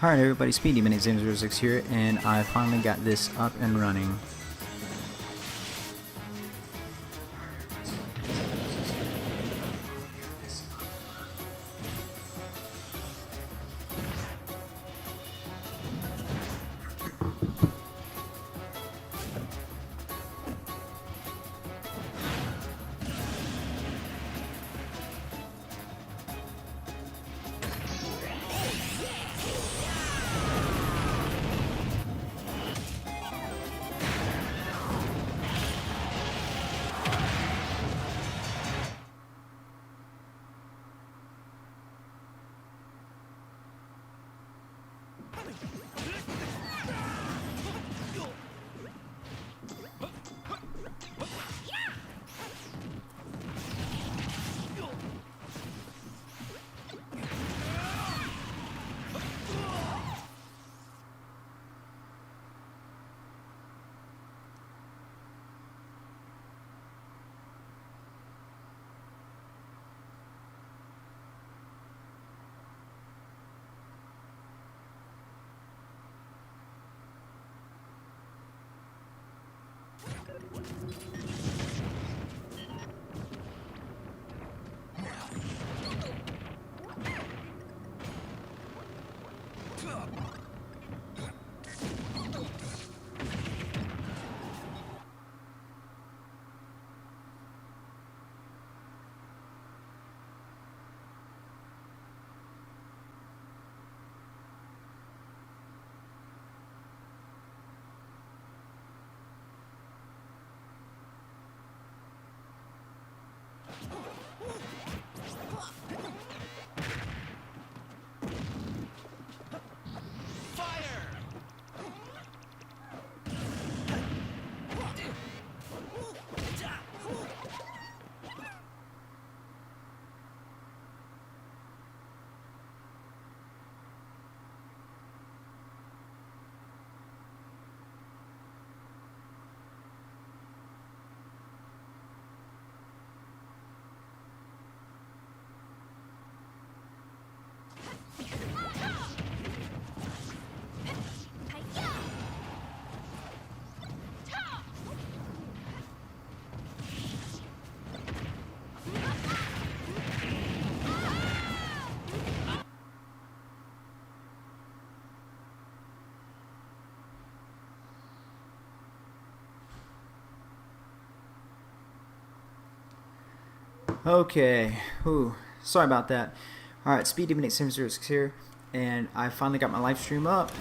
Alright everybody, Speedy Minute 006 here, and I finally got this up and running. Okay, sorry about that. Alright, Speedy Minute 006 here, and I finally got my live stream up,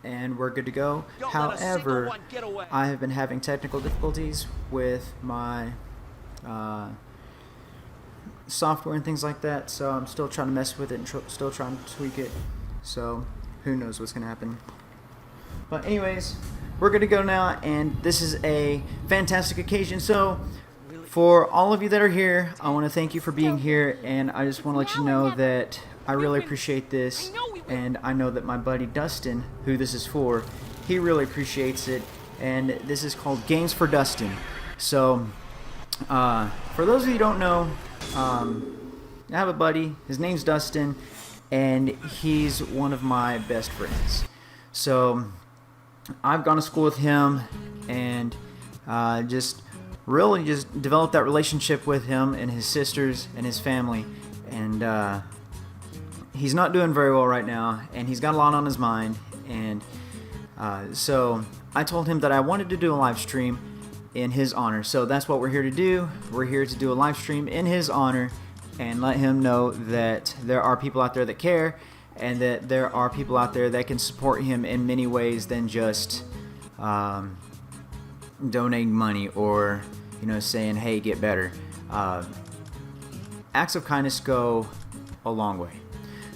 and we're good to go. However, I have been having technical difficulties with my software and things like that, so I'm still trying to mess with it and still trying to tweak it, so who knows what's going to happen. But anyways, we're good to go now, and this is a fantastic occasion. So for all of you that are here, I want to thank you for being here, and I just want to let you know that I really appreciate this, and I know that my buddy Dustin, who this is for, he really appreciates it, and this is called Games for Dustin. So for those of you who don't know, I have a buddy, his name's Dustin, and he's one of my best friends. So I've gone to school with him, and really just developed that relationship with him and his sisters and his family, and he's not doing very well right now, and he's got a lot on his mind, and so I told him that I wanted to do a live stream in his honor. So that's what we're here to do. We're here to do a live stream in his honor and let him know that there are people out there that care, and that there are people out there that can support him in many ways than just donating money or, you know, saying, hey, get better. Acts of kindness go a long way.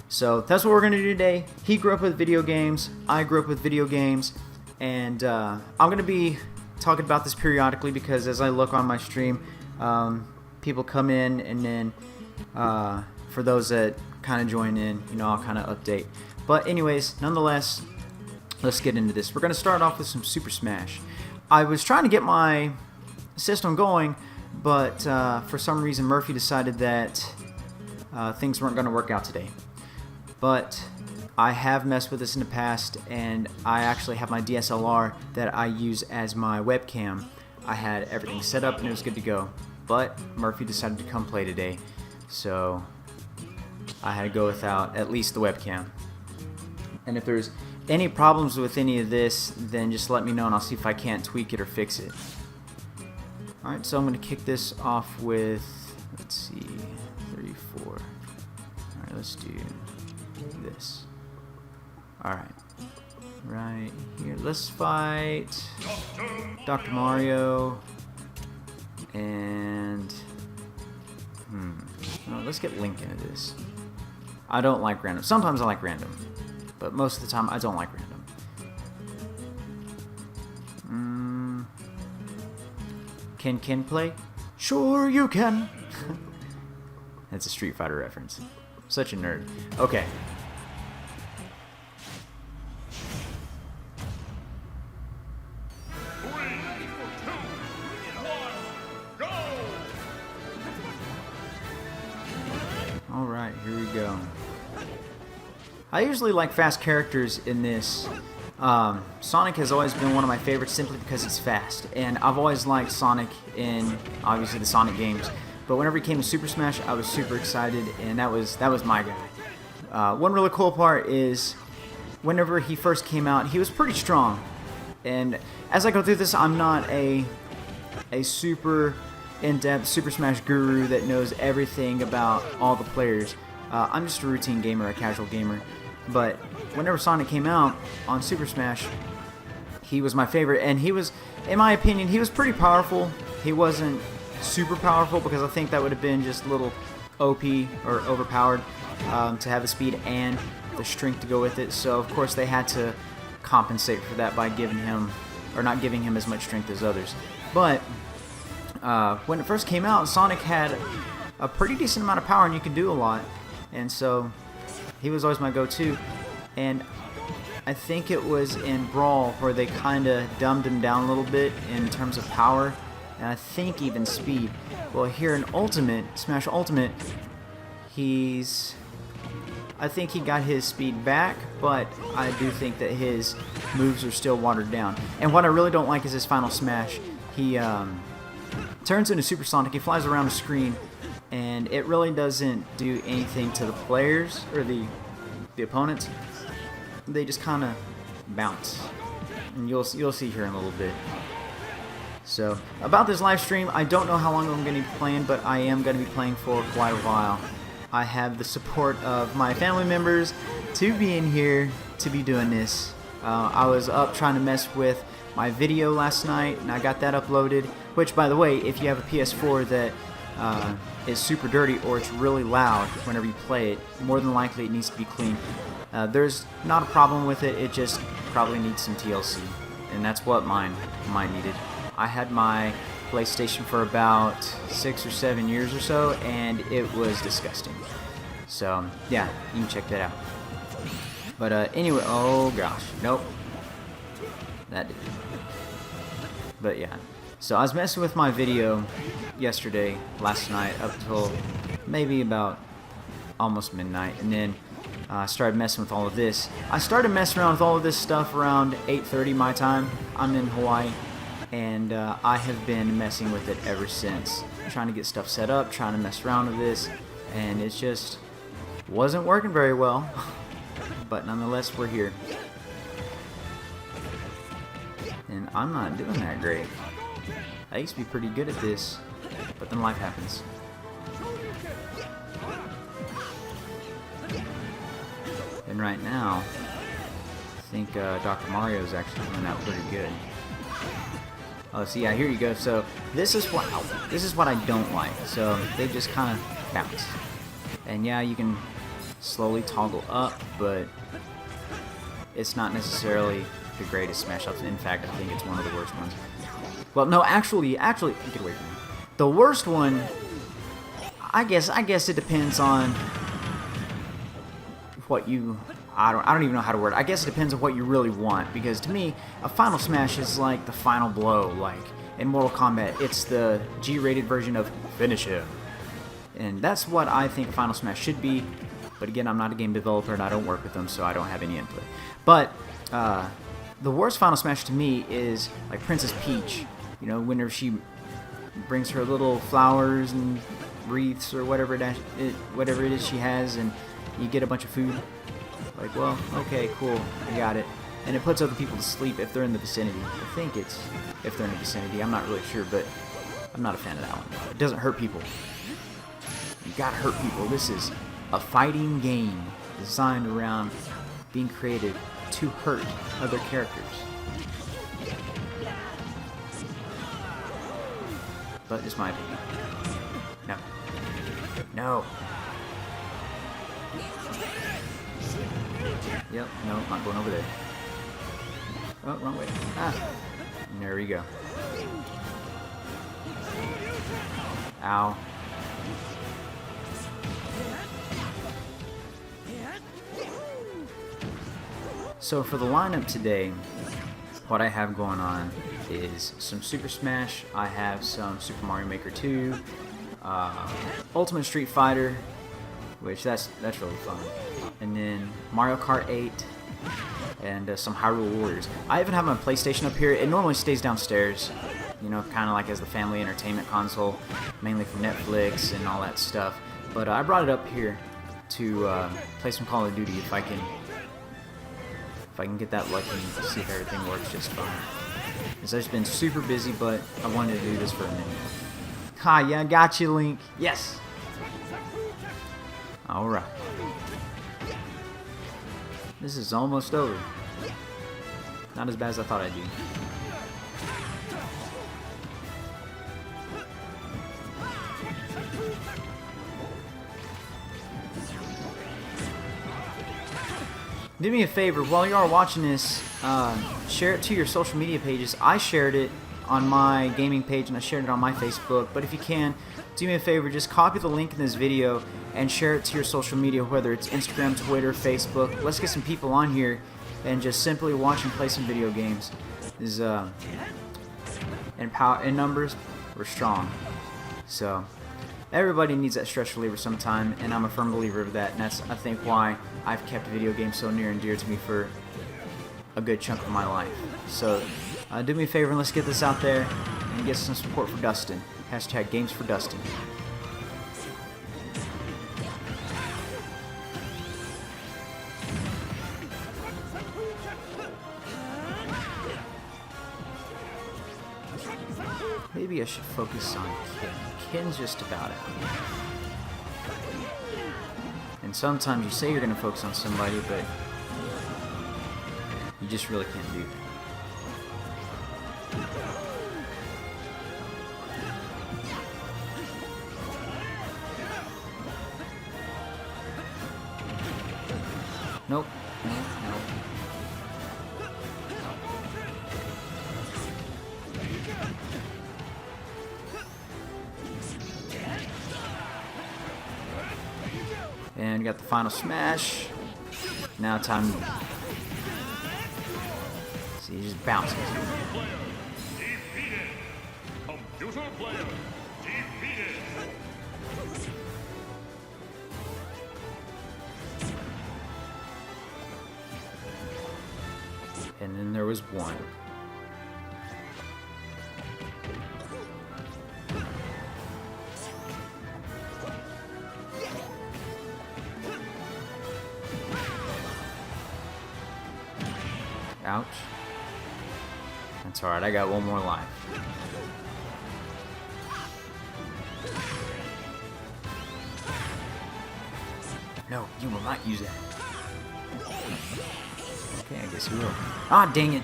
So that's what we're going to do today. He grew up with video games. I grew up with video games. And I'm going to be talking about this periodically, because as I look on my stream, people come in, and then for those that kind of join in, you know, I'll kind of update. But anyways, nonetheless, let's get into this. We're going to start off with some Super Smash. I was trying to get my system going, but for some reason Murphy decided that things weren't going to work out today. But I have messed with this in the past, and I actually have my DSLR that I use as my webcam. I had everything set up and it was good to go, but Murphy decided to come play today, so I had to go without at least the webcam. And if there's any problems with any of this, then just let me know and I'll see if I can't tweak it or fix it. Alright, so I'm going to kick this off with, let's see, 3, 4. Alright, let's do this. Alright, right here, let's fight Dr. Mario, and no, let's get Link into this. I don't like random. Sometimes I like random, but most of the time I don't like random. Can Ken play? Sure you can. That's a Street Fighter reference. Such a nerd. Okay. Alright, here we go. I usually like fast characters in this. Sonic has always been one of my favorites simply because it's fast, and I've always liked Sonic in, obviously, the Sonic games. But whenever he came to Super Smash, I was super excited, and that was my guy. One really cool part is, whenever he first came out, he was pretty strong. And as I go through this, I'm not a super in-depth Super Smash guru that knows everything about all the players. I'm just a routine gamer, a casual gamer. But whenever Sonic came out on Super Smash, he was my favorite, and he was, in my opinion, he was pretty powerful. He wasn't super powerful because I think that would have been just a little OP or overpowered to have the speed and the strength to go with it. So of course they had to compensate for that by giving him, or not giving him as much strength as others. But when it first came out, Sonic had a pretty decent amount of power and you could do a lot, and so he was always my go-to. And I think it was in Brawl where they kind of dumbed him down a little bit in terms of power, and I think even speed. Well, here in Ultimate, Smash Ultimate, I think he got his speed back, but I do think that his moves are still watered down. And what I really don't like is his final smash. He turns into Super Sonic, he flies around the screen, and it really doesn't do anything to the players, or the opponents. They just kind of bounce. And you'll see here in a little bit. So, about this live stream, I don't know how long I'm going to be playing, but I am going to be playing for quite a while. I have the support of my family members to be in here to be doing this. I was up trying to mess with my video last night, and I got that uploaded. Which, by the way, if you have a PS4 that is super dirty or it's really loud whenever you play it, more than likely it needs to be cleaned. There's not a problem with it, it just probably needs some TLC, and that's what mine needed. I had my PlayStation for about 6 or 7 years or so, and it was disgusting. So, yeah, you can check that out. But anyway, oh gosh, nope. That did. But yeah. So I was messing with my video yesterday, last night, up till maybe about almost midnight, and then I started messing with all of this. I started messing around with all of this stuff around 8:30 my time. I'm in Hawaii, and I have been messing with it ever since. Trying to get stuff set up, trying to mess around with this, and it just wasn't working very well. But nonetheless, we're here. And I'm not doing that great. I used to be pretty good at this, but then life happens. And right now, I think Dr. Mario is actually coming out pretty good. Oh, so yeah, here you go. So this is what I don't like. So they just kind of bounce, and yeah, you can slowly toggle up, but it's not necessarily the greatest smash ups. In fact, I think it's one of the worst ones. Well, no, actually, get away from me. The worst one, I guess it depends on what you. I don't even know how to word it. I guess it depends on what you really want, because to me, a final smash is like the final blow. Like in Mortal Kombat, it's the G-rated version of finish him, and that's what I think final smash should be. But again, I'm not a game developer and I don't work with them, so I don't have any input. But the worst Final Smash to me is like Princess Peach. You know, whenever she brings her little flowers and wreaths or whatever it is she has, and you get a bunch of food. Like, well, okay, cool, I got it. And it puts other people to sleep if they're in the vicinity. I think it's if they're in the vicinity. I'm not really sure, but I'm not a fan of that one. It doesn't hurt people. You gotta hurt people. This is a fighting game designed around being created to hurt other characters. But it's my opinion. No. No. Yep, no, not going over there. Oh, wrong way. Ah. There we go. Ow. So for the lineup today, what I have going on is some Super Smash. I have some Super Mario Maker 2, Ultimate Street Fighter, which that's really fun, and then Mario Kart 8, and some Hyrule Warriors. I even have my PlayStation up here. It normally stays downstairs, you know, kind of like as the family entertainment console, mainly for Netflix and all that stuff. But I brought it up here to play some Call of Duty if I can get that lucky and see if everything works just fine. Because I've just been super busy, but I wanted to do this for a minute. Ha, yeah, got you, Link. Yes. All right. This is almost over. Not as bad as I thought I'd do. Do me a favor, while you are watching this, share it to your social media pages. I shared it on my gaming page and I shared it on my Facebook, but if you can, do me a favor, just copy the link in this video and share it to your social media, whether it's Instagram, Twitter, Facebook. Let's get some people on here and just simply watch and play some video games. Is in numbers, we're strong. So everybody needs that stress reliever sometime, and I'm a firm believer of that, and that's, I think, why I've kept video games so near and dear to me for a good chunk of my life. So do me a favor and let's get this out there and get some support for Dustin. Hashtag Games for Dustin. Maybe I should focus on Ken. Ken's just about out. And sometimes you say you're going to focus on somebody, but you just really can't do that. Nope. Nope. And got the final smash. Now time to see, he just bounces. Computer player defeated. And then there was one. Ouch. That's alright, I got one more life. No, you will not use that. Okay, I guess you will. Ah, dang it!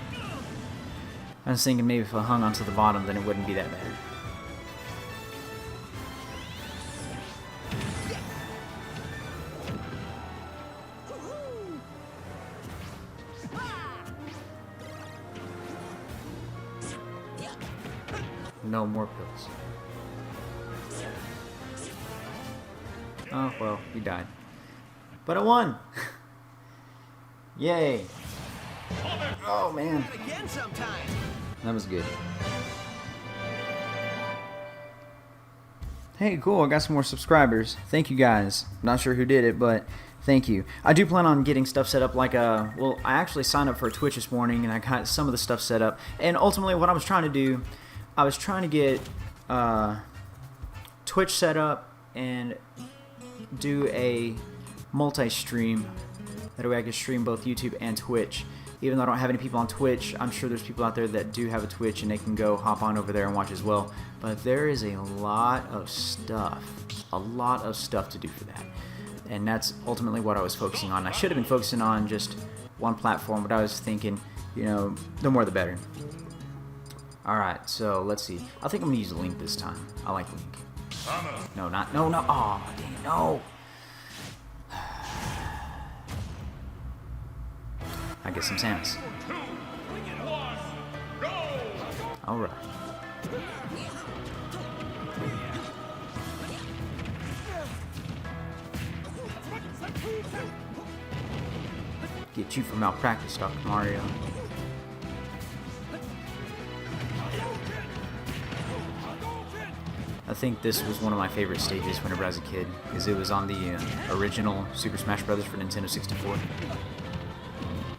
I was thinking maybe if I hung onto the bottom, then it wouldn't be that bad. No more pills. Oh, well, he died. But I won! Yay! Oh, man. That was good. Hey, cool, I got some more subscribers. Thank you guys. Not sure who did it, but Thank you. I do plan on getting stuff set up like well, I actually signed up for Twitch this morning and I got some of the stuff set up. And ultimately what I was trying to do, I was trying to get Twitch set up and do a multi-stream. That way I can stream both YouTube and Twitch. Even though I don't have any people on Twitch, I'm sure there's people out there that do have a Twitch and they can go hop on over there and watch as well. But there is a lot of stuff to do for that. And that's ultimately what I was focusing on. I should have been focusing on just one platform, but I was thinking, you know, the more the better. Alright, so let's see. I think I'm going to use Link this time. I like Link. No, no. Oh, dang, no. I get some Samus. Alright. Get you from malpractice, Dr. Mario. I think this was one of my favorite stages whenever I was a kid, because it was on the original Super Smash Bros. For Nintendo 64.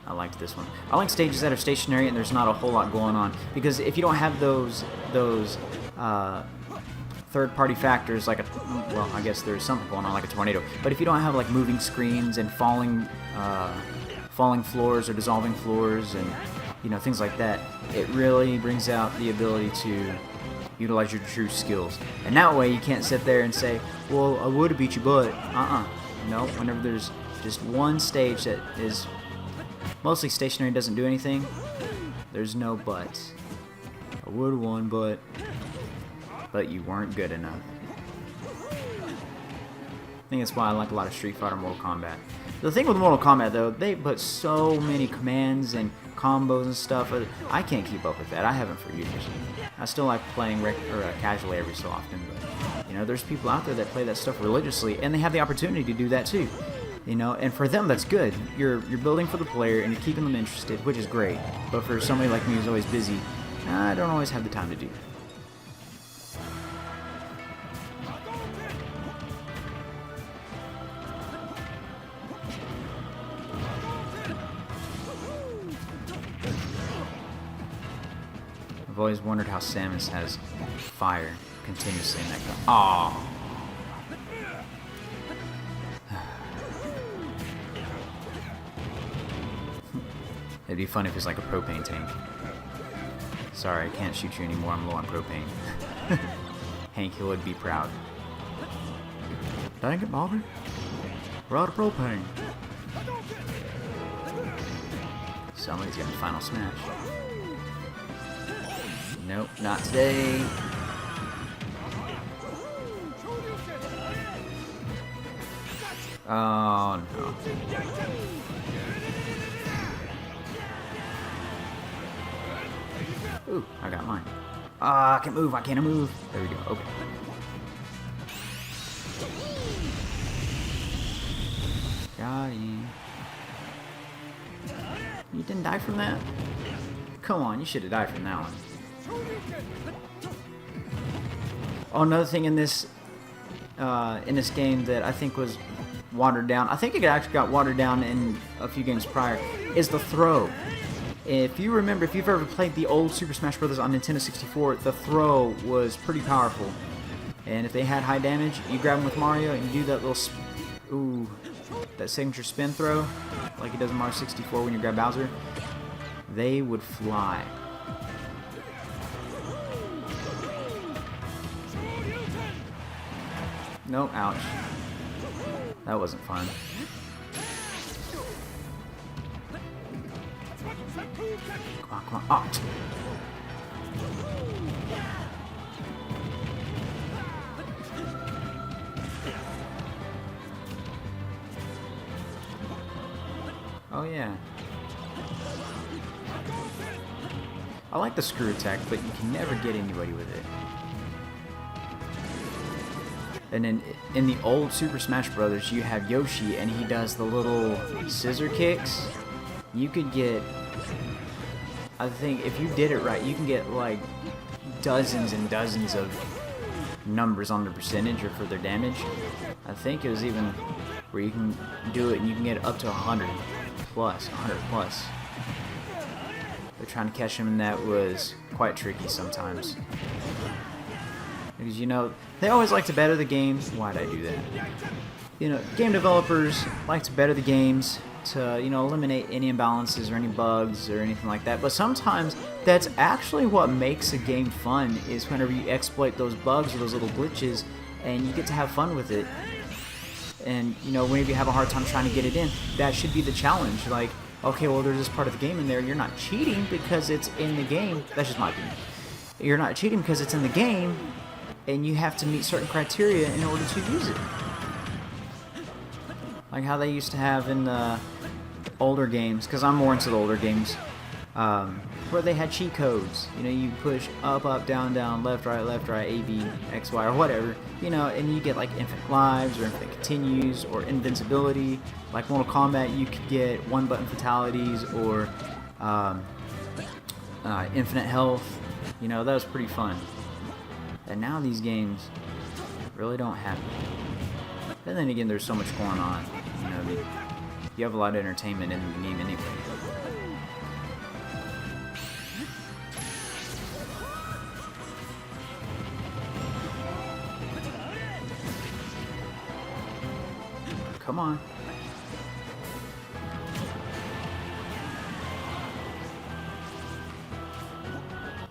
I liked this one. I like stages that are stationary and there's not a whole lot going on, because if you don't have those third-party factors, like well, I guess there's something going on like a tornado, but if you don't have like moving screens and falling floors or dissolving floors and, you know, things like that, it really brings out the ability to utilize your true skills. And that way you can't sit there and say, well, I would have beat you, but no. Whenever there's just one stage that is mostly stationary, doesn't do anything, there's no buts. I would have won, but you weren't good enough. I think that's why I like a lot of Street Fighter and Mortal Kombat. The thing with Mortal Kombat, though, they put so many commands and combos and stuff. I can't keep up with that. I haven't for years. I still like playing casually every so often, but you know, there's people out there that play that stuff religiously, and they have the opportunity to do that too. You know, and for them that's good. You're building for the player and you're keeping them interested, which is great. But for somebody like me who's always busy, I don't always have the time to do that. I've always wondered how Samus has fire continuously in that gun. Aww. It'd be fun if it's like a propane tank. Sorry, I can't shoot you anymore, I'm low on propane. Hank would be proud. Dang it, Bobby. We're out of propane. Somebody's got the final smash. Nope, not today. Oh no. Ooh, I got mine. I can't move, I can't move. There we go, okay. Got him. You didn't die from that? Come on, you should have died from that one. Oh, another thing in this game that I think was watered down, I think it actually got watered down in a few games prior, is the throw. If you remember, if you've ever played the old Super Smash Bros. On Nintendo 64, the throw was pretty powerful. And if they had high damage, you grab them with Mario and you do that little, that signature spin throw, like he does in Mario 64 when you grab Bowser, they would fly. Nope, ouch. That wasn't fun. Come on. Oh yeah. I like the screw attack, but you can never get anybody with it. And then in the old Super Smash Bros., you have Yoshi, and he does the little scissor kicks. You could get, I think if you did it right, you can get like dozens and dozens of numbers on the percentage or for their damage. I think it was even where you can do it and you can get up to 100 plus. They're trying to catch him, and that was quite tricky sometimes. Because, you know, they always like to better the games. Why'd I do that? You know, game developers like to better the games to, you know, eliminate any imbalances or any bugs or anything like that. But sometimes that's actually what makes a game fun, is whenever you exploit those bugs or those little glitches and you get to have fun with it. And, you know, whenever you have a hard time trying to get it in, that should be the challenge. Like, okay, well, there's this part of the game in there. You're not cheating because it's in the game. That's just my opinion. You're not cheating because it's in the game, and you have to meet certain criteria in order to use it. Like how they used to have in the older games, because I'm more into the older games, where they had cheat codes. You know, you push up, up, down, down, left, right, A, B, X, Y, or whatever. You know, and you get like infinite lives or infinite continues or invincibility. Like Mortal Kombat, you could get one-button fatalities or infinite health. You know, that was pretty fun. And now these games really don't have it. And then again, there's so much going on. You know, you have a lot of entertainment in the game anyway. Come on.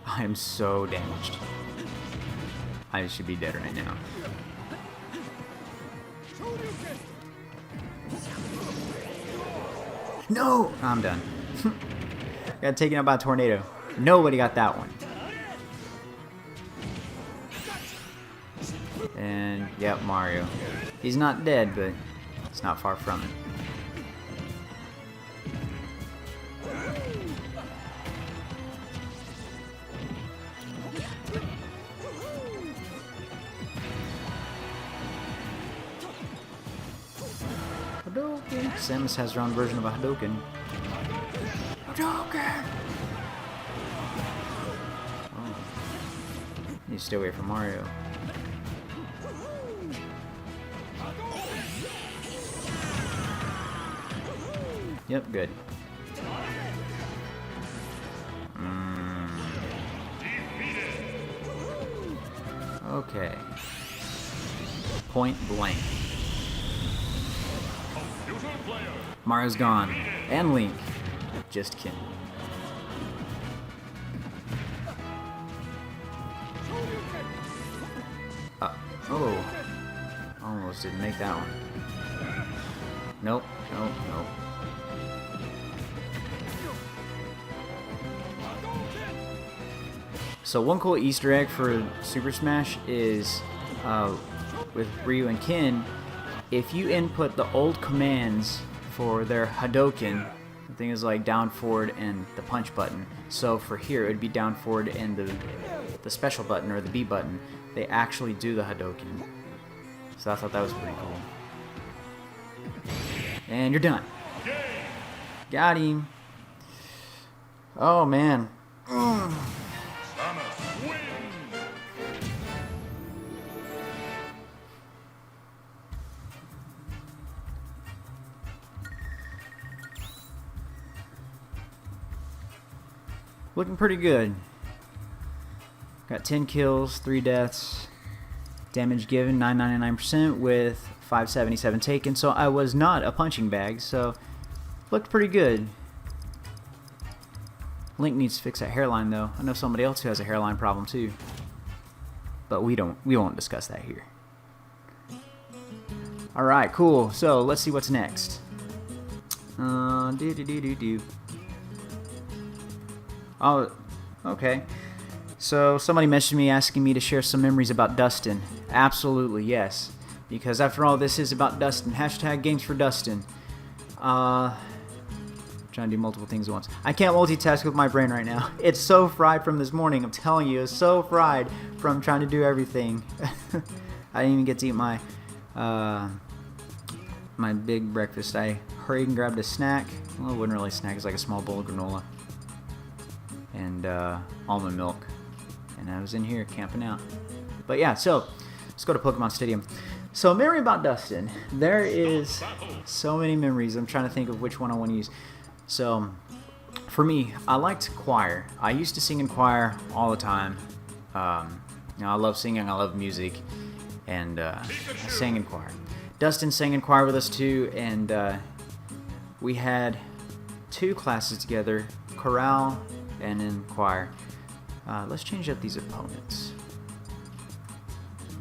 I am so damaged. I should be dead right now. No! I'm done. Got taken out by a tornado. Nobody got that one. And, yep, Mario. He's not dead, but it's not far from it. Hadouken! Samus has her own version of a Hadouken. Hadouken! Oh. You stay away from Mario. Yep, good. Okay. Point blank. Mario's gone. And Link. Just kidding. Oh. Almost didn't make that one. Nope, nope, nope. So one cool Easter egg for Super Smash is with Ryu and Ken, if you input the old commands for their Hadouken, the thing is like down, forward, and the punch button. So for here, it would be down, forward, and the special button or the B button. They actually do the Hadouken. So I thought that was pretty cool. And you're done. Got him. Oh man. Looking pretty good. Got 10 kills, 3 deaths, damage given 999% with 577 taken. So I was not a punching bag, so looked pretty good. Link needs to fix that hairline though. I know somebody else who has a hairline problem too. But we won't discuss that here. Alright, cool. So let's see what's next. Oh, okay. So somebody messaged me asking me to share some memories about Dustin. Absolutely, yes. Because after all, this is about Dustin. Hashtag games for Dustin. Trying to do multiple things at once. I can't multitask with my brain right now. It's so fried from this morning. I'm telling you, it's so fried from trying to do everything. I didn't even get to eat my my big breakfast. I hurried and grabbed a snack. Well, it wasn't really a snack. It's like a small bowl of granola. And almond milk, and I was in here camping out. But yeah, so let's go to Pokemon Stadium. So, memory about Dustin. There is so many memories. I'm trying to think of which one I want to use. So, for me, I liked choir. I used to sing in choir all the time. I love singing. I love music, and I sang in choir. Dustin sang in choir with us too, and we had 2 classes together, chorale and then choir. Let's change up these opponents.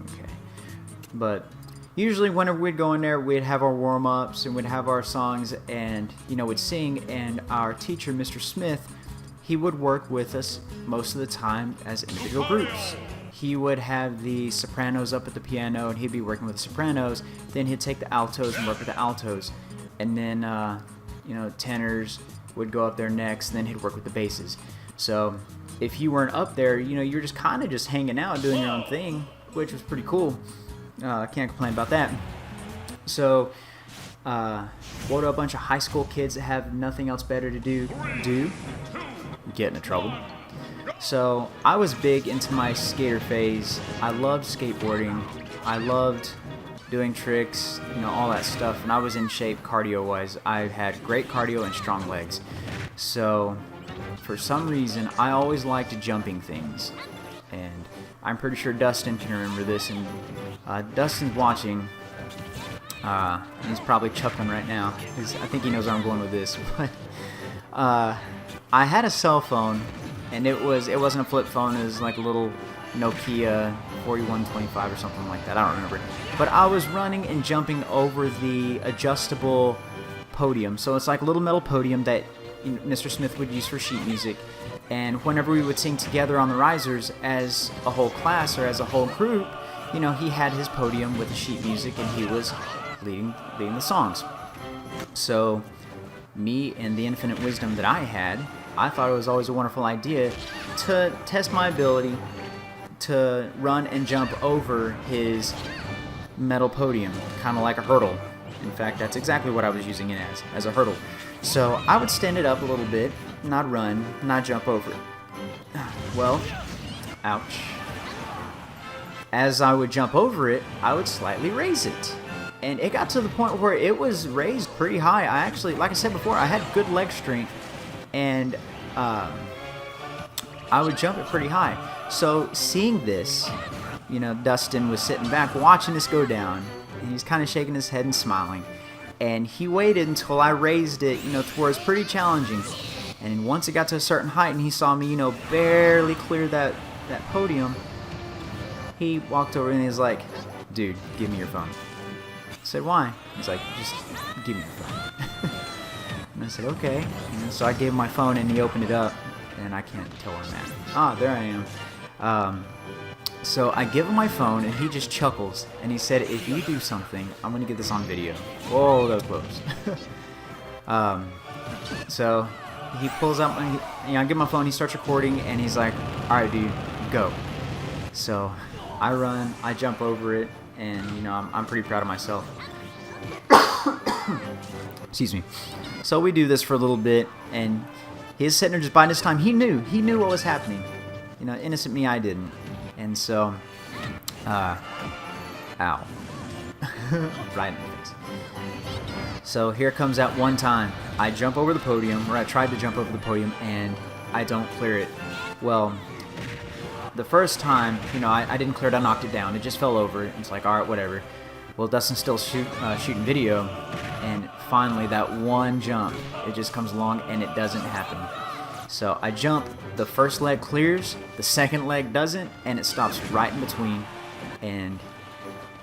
Okay, but usually whenever we'd go in there, we'd have our warm-ups and we'd have our songs, and we'd sing. And our teacher, Mr. Smith, he would work with us most of the time as individual groups. He would have the sopranos up at the piano, and he'd be working with the sopranos. Then he'd take the altos and work with the altos, and then tenors would go up there next, and then he'd work with the basses. So if you weren't up there, you're just kind of just hanging out doing your own thing, which was pretty cool. Can't complain about that. So what do a bunch of high school kids that have nothing else better to do? Get into trouble. So I was big into my skater phase. I loved skateboarding. I loved doing tricks, all that stuff. And I was in shape cardio-wise. I had great cardio and strong legs. So for some reason, I always liked jumping things. And I'm pretty sure Dustin can remember this. And Dustin's watching. He's probably chuckling right now, because I think he knows where I'm going with this. But I had a cell phone, and it wasn't a flip phone. It was like a little Nokia 4125 or something like that. I don't remember. But I was running and jumping over the adjustable podium. So it's like a little metal podium that Mr. Smith would use for sheet music. And whenever we would sing together on the risers as a whole class or as a whole group, he had his podium with the sheet music, and he was leading the songs. So me and the infinite wisdom that I had, I thought it was always a wonderful idea to test my ability to run and jump over his metal podium, kind of like a hurdle. In fact, that's exactly what I was using it as a hurdle. So I would stand it up a little bit, not run, not jump over it. Well, ouch. As I would jump over it, I would slightly raise it. And it got to the point where it was raised pretty high. I actually, like I said before, I had good leg strength, and I would jump it pretty high. So seeing this, Dustin was sitting back watching this go down, and he's kind of shaking his head and smiling. And he waited until I raised it, to where it's pretty challenging. And once it got to a certain height and he saw me, barely clear that podium, he walked over and he's like, "Dude, give me your phone." I said, "Why?" He's like, "Just give me your phone." And I said, "Okay." And so I gave him my phone, and he opened it up, and I can't tell where I'm at. Ah, there I am. So I give him my phone, and he just chuckles, and he said, "If you do something, I'm going to get this on video." Whoa, that was close. So he pulls out I give him my phone, he starts recording, and he's like, "All right, dude, go." So I run, I jump over it, and I'm pretty proud of myself. Excuse me. So we do this for a little bit, and he's sitting there just biding his time. He knew what was happening. Innocent me, I didn't. And so, ow. Right in the face. So here comes that one time. I jump over the podium, or I tried to jump over the podium, and I don't clear it. Well, the first time, I didn't clear it, I knocked it down. It just fell over. It's like, all right, whatever. Well, Dustin's still shooting video, and finally that one jump, it just comes along, and it doesn't happen. So I jump, the first leg clears, the second leg doesn't, and it stops right in between, and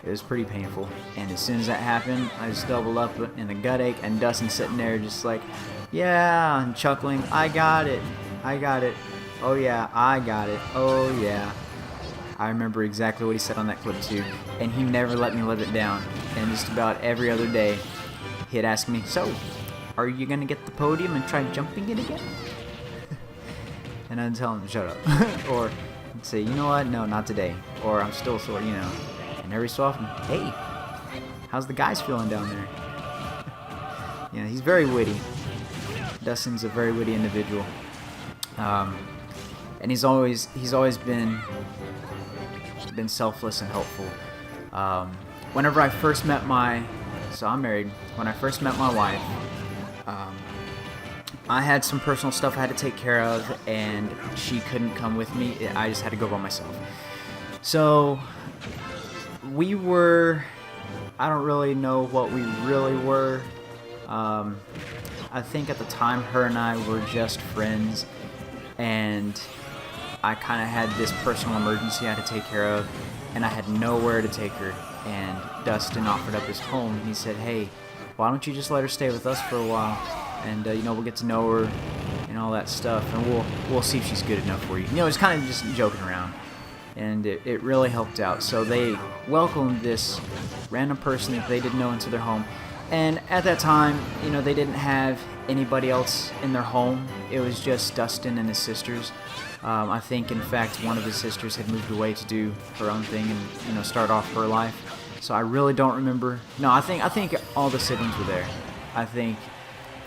it was pretty painful. And as soon as that happened, I just doubled up in the gut ache, and Dustin's sitting there just like, "Yeah," and chuckling, "I got it, oh yeah, I got it, oh yeah." I remember exactly what he said on that clip too, and he never let me live it down. And just about every other day, he'd ask me, "So, are you gonna get the podium and try jumping it again?" And I'd tell him to shut up. Or I'd say, "You know what? No, not today." Or "I'm still sore, And every so often, "Hey, how's the guys feeling down there?" He's very witty. Dustin's a very witty individual. And he's always been selfless and helpful. Whenever I first met so I'm married. When I first met my wife, I had some personal stuff I had to take care of, and she couldn't come with me. I just had to go by myself. So we were, I don't really know what we really were. I think at the time her and I were just friends, and I kind of had this personal emergency I had to take care of, and I had nowhere to take her. And Dustin offered up his home, and he said, "Hey, why don't you just let her stay with us for a while, and we'll get to know her and all that stuff, and we'll see if she's good enough for you." It's kind of just joking around, and it really helped out. So they welcomed this random person that they didn't know into their home, and at that time, they didn't have anybody else in their home. It was just Dustin and his sisters. I think, in fact, one of his sisters had moved away to do her own thing and start off her life. So I really don't remember. No, I think all the siblings were there. I think,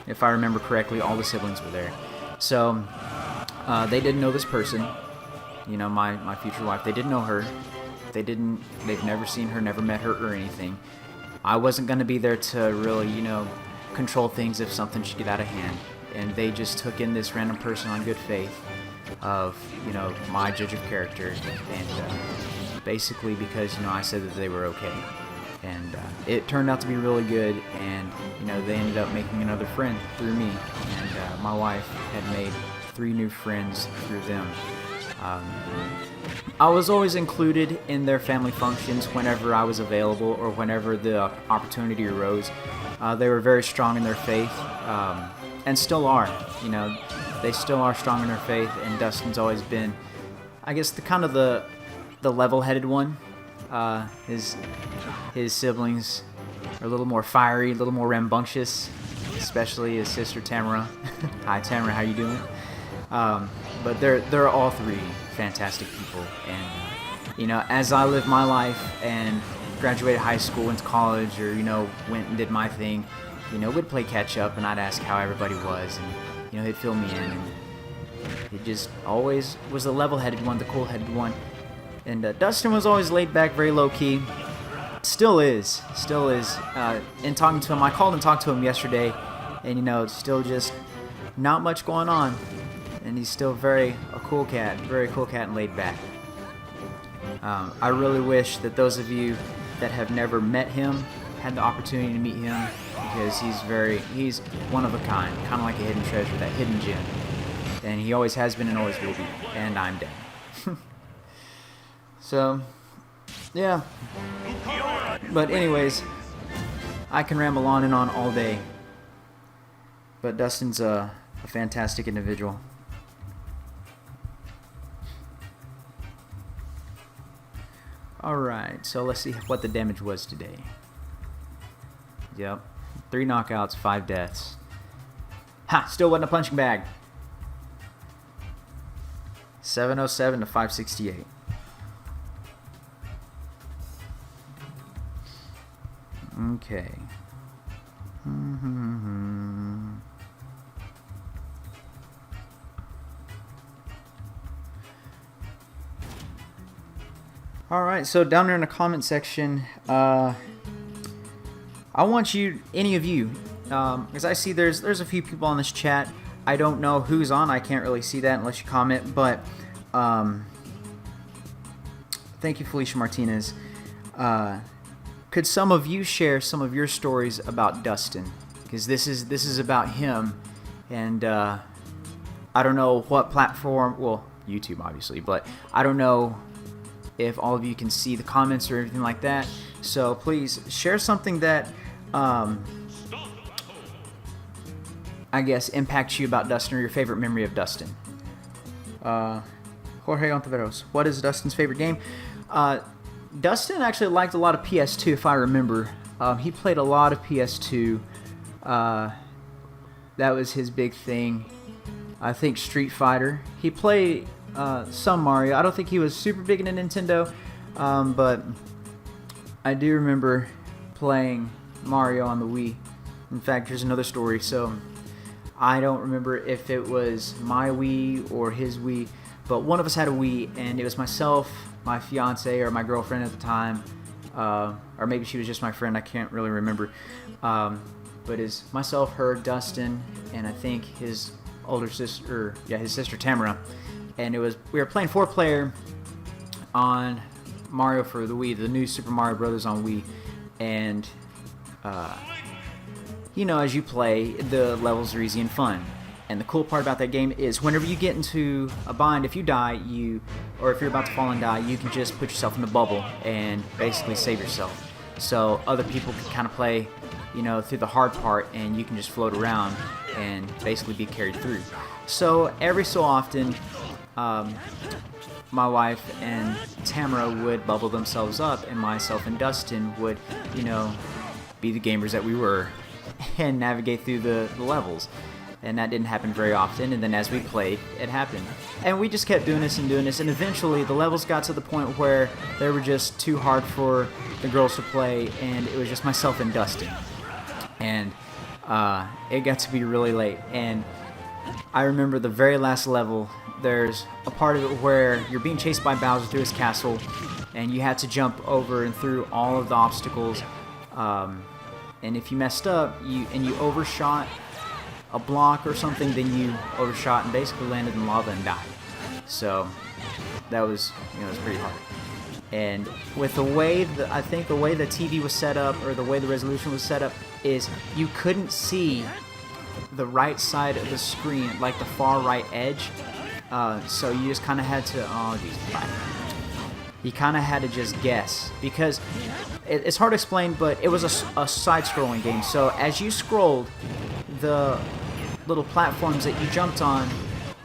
if I remember correctly, all the siblings were there. So they didn't know this person, my future wife. They didn't know her. They've never seen her, never met her or anything. I wasn't going to be there to really, control things if something should get out of hand. And they just took in this random person on good faith of, my judge of character, and basically because, I said that they were okay. And it turned out to be really good, and, they ended up making another friend through me, and my wife had made 3 new friends through them. I was always included in their family functions whenever I was available or whenever the opportunity arose. They were very strong in their faith, and still are. They still are strong in their faith, and Dustin's always been, I guess, the level-headed one. His siblings are a little more fiery, a little more rambunctious, especially his sister Tamara. Hi Tamara, how you doing? But they're all 3 fantastic people, and as I lived my life and graduated high school, went to college, or went and did my thing, we'd play catch up, and I'd ask how everybody was, and he'd fill me in, and he just always was the level-headed one, the cool-headed one. And Dustin was always laid back, very low-key. Still is. In talking to him, I called and talked to him yesterday, and still just not much going on. And he's still very cool cat and laid back. I really wish that those of you that have never met him had the opportunity to meet him, because he's one of a kind of like a hidden treasure, that hidden gem. And he always has been and always will be. And I'm dead. So, yeah. But anyways, I can ramble on and on all day. But Dustin's a fantastic individual. Alright, so let's see what the damage was today. Yep. 3 knockouts, 5 deaths. Ha! Still wasn't a punching bag. 707 to 568. Okay. Alright, so down there in the comment section, I want you, any of you, because I see there's a few people on this chat. I don't know who's on. I can't really see that unless you comment, but thank you, Felicia Martinez. Could some of you share some of your stories about Dustin? Because this is about him, and I don't know what platform, well, YouTube obviously, but I don't know if all of you can see the comments or anything like that. So please share something that I guess impacts you about Dustin, or your favorite memory of Dustin. Jorge Ontiveros, what is Dustin's favorite game? Dustin actually liked a lot of PS2, if I remember. He played a lot of PS2. That was his big thing. I think Street Fighter. He played some Mario. I don't think he was super big into Nintendo, but I do remember playing Mario on the Wii. In fact, here's another story. So I don't remember if it was my Wii or his Wii, but one of us had a Wii, and it was myself, my fiance or my girlfriend at the time, or maybe she was just my friend. I can't really remember. But it's myself, her, Dustin, and I think his older sister, his sister Tamara. And we were playing 4-player on Mario for the Wii, the new Super Mario Brothers on Wii, and you know, as you play, the levels are easy and fun. And the cool part about that game is whenever you get into a bind, if you die, or if you're about to fall and die, you can just put yourself in a bubble and basically save yourself. So other people can kind of play, you know, through the hard part, and you can just float around and basically be carried through. So every so often, my wife and Tamara would bubble themselves up, and myself and Dustin would, you know, be the gamers that we were and navigate through the levels. And that didn't happen very often, and then as we played, it happened. And we just kept doing this, and eventually the levels got to the point where they were just too hard for the girls to play, and it was just myself and Dustin. And it got to be really late, and I remember the very last level, there's a part of it where you're being chased by Bowser through his castle, and you had to jump over and through all of the obstacles, and if you messed up, you overshot a block or something, then you overshot and basically landed in lava and died. So that was, you know, it was pretty hard. And with the way I think the way the TV was set up, or the way the resolution was set up, is you couldn't see the right side of the screen, like the far right edge. So you just kind of had to, you kind of had to just guess, because it's hard to explain, but it was a side-scrolling game. So as you scrolled, the little platforms that you jumped on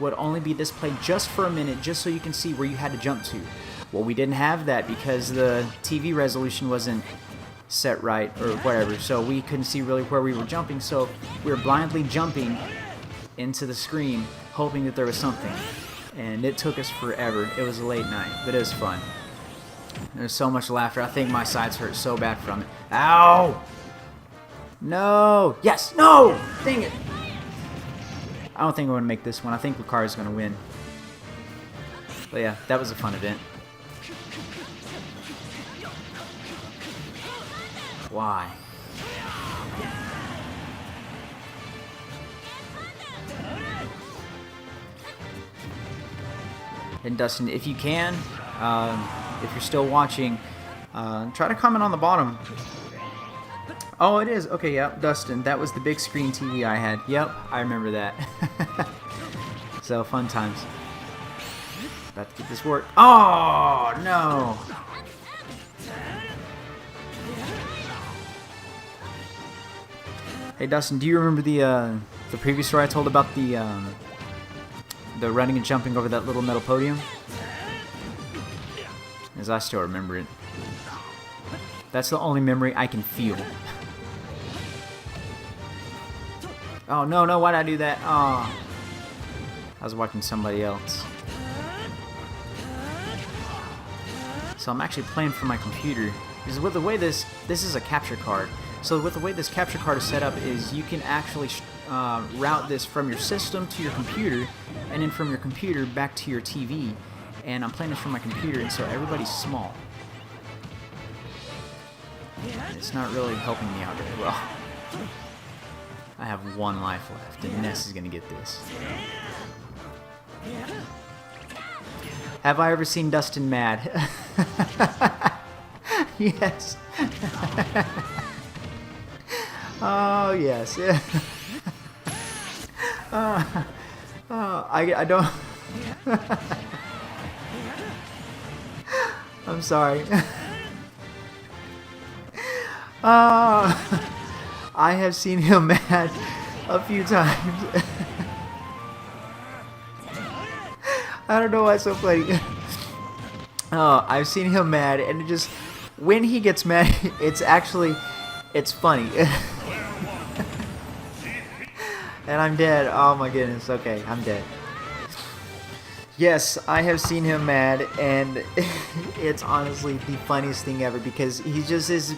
would only be displayed just for a minute, just so you can see where you had to jump to. Well, we didn't have that because the TV resolution wasn't set right or whatever, so we couldn't see really where we were jumping, so we were blindly jumping into the screen hoping that there was something, and it took us forever. It was a late night, but it was fun. There was so much laughter. I think my sides hurt so bad from it. Ow! No! Yes! No! Dang it! I don't think I'm going to make this one. I think Lucario's going to win. But yeah, that was a fun event. Why? And Dustin, if you can, if you're still watching, try to comment on the bottom. Oh, it is. Okay, yep, Dustin. That was the big screen TV I had. Yep, I remember that. So, fun times. About to get this work. Oh, no. Hey, Dustin, do you remember the previous story I told about the running and jumping over that little metal podium? As I still remember it. That's the only memory I can feel. Oh, no, no, why'd I do that? Oh. I was watching somebody else. So I'm actually playing from my computer. Because with the way this is a capture card. So with the way this capture card is set up is you can actually route this from your system to your computer, and then from your computer back to your TV. And I'm playing this from my computer, and so everybody's small. It's not really helping me out very well. I have one life left, and Ness is gonna get this. Have I ever seen Dustin mad? Yes. Oh, yes. I don't... I'm sorry. I have seen him mad a few times. I don't know why it's so funny. I've seen him mad, and it just... When he gets mad, it's funny. And I'm dead. Oh my goodness. Okay, I'm dead. Yes, I have seen him mad, and it's honestly the funniest thing ever, because he's just this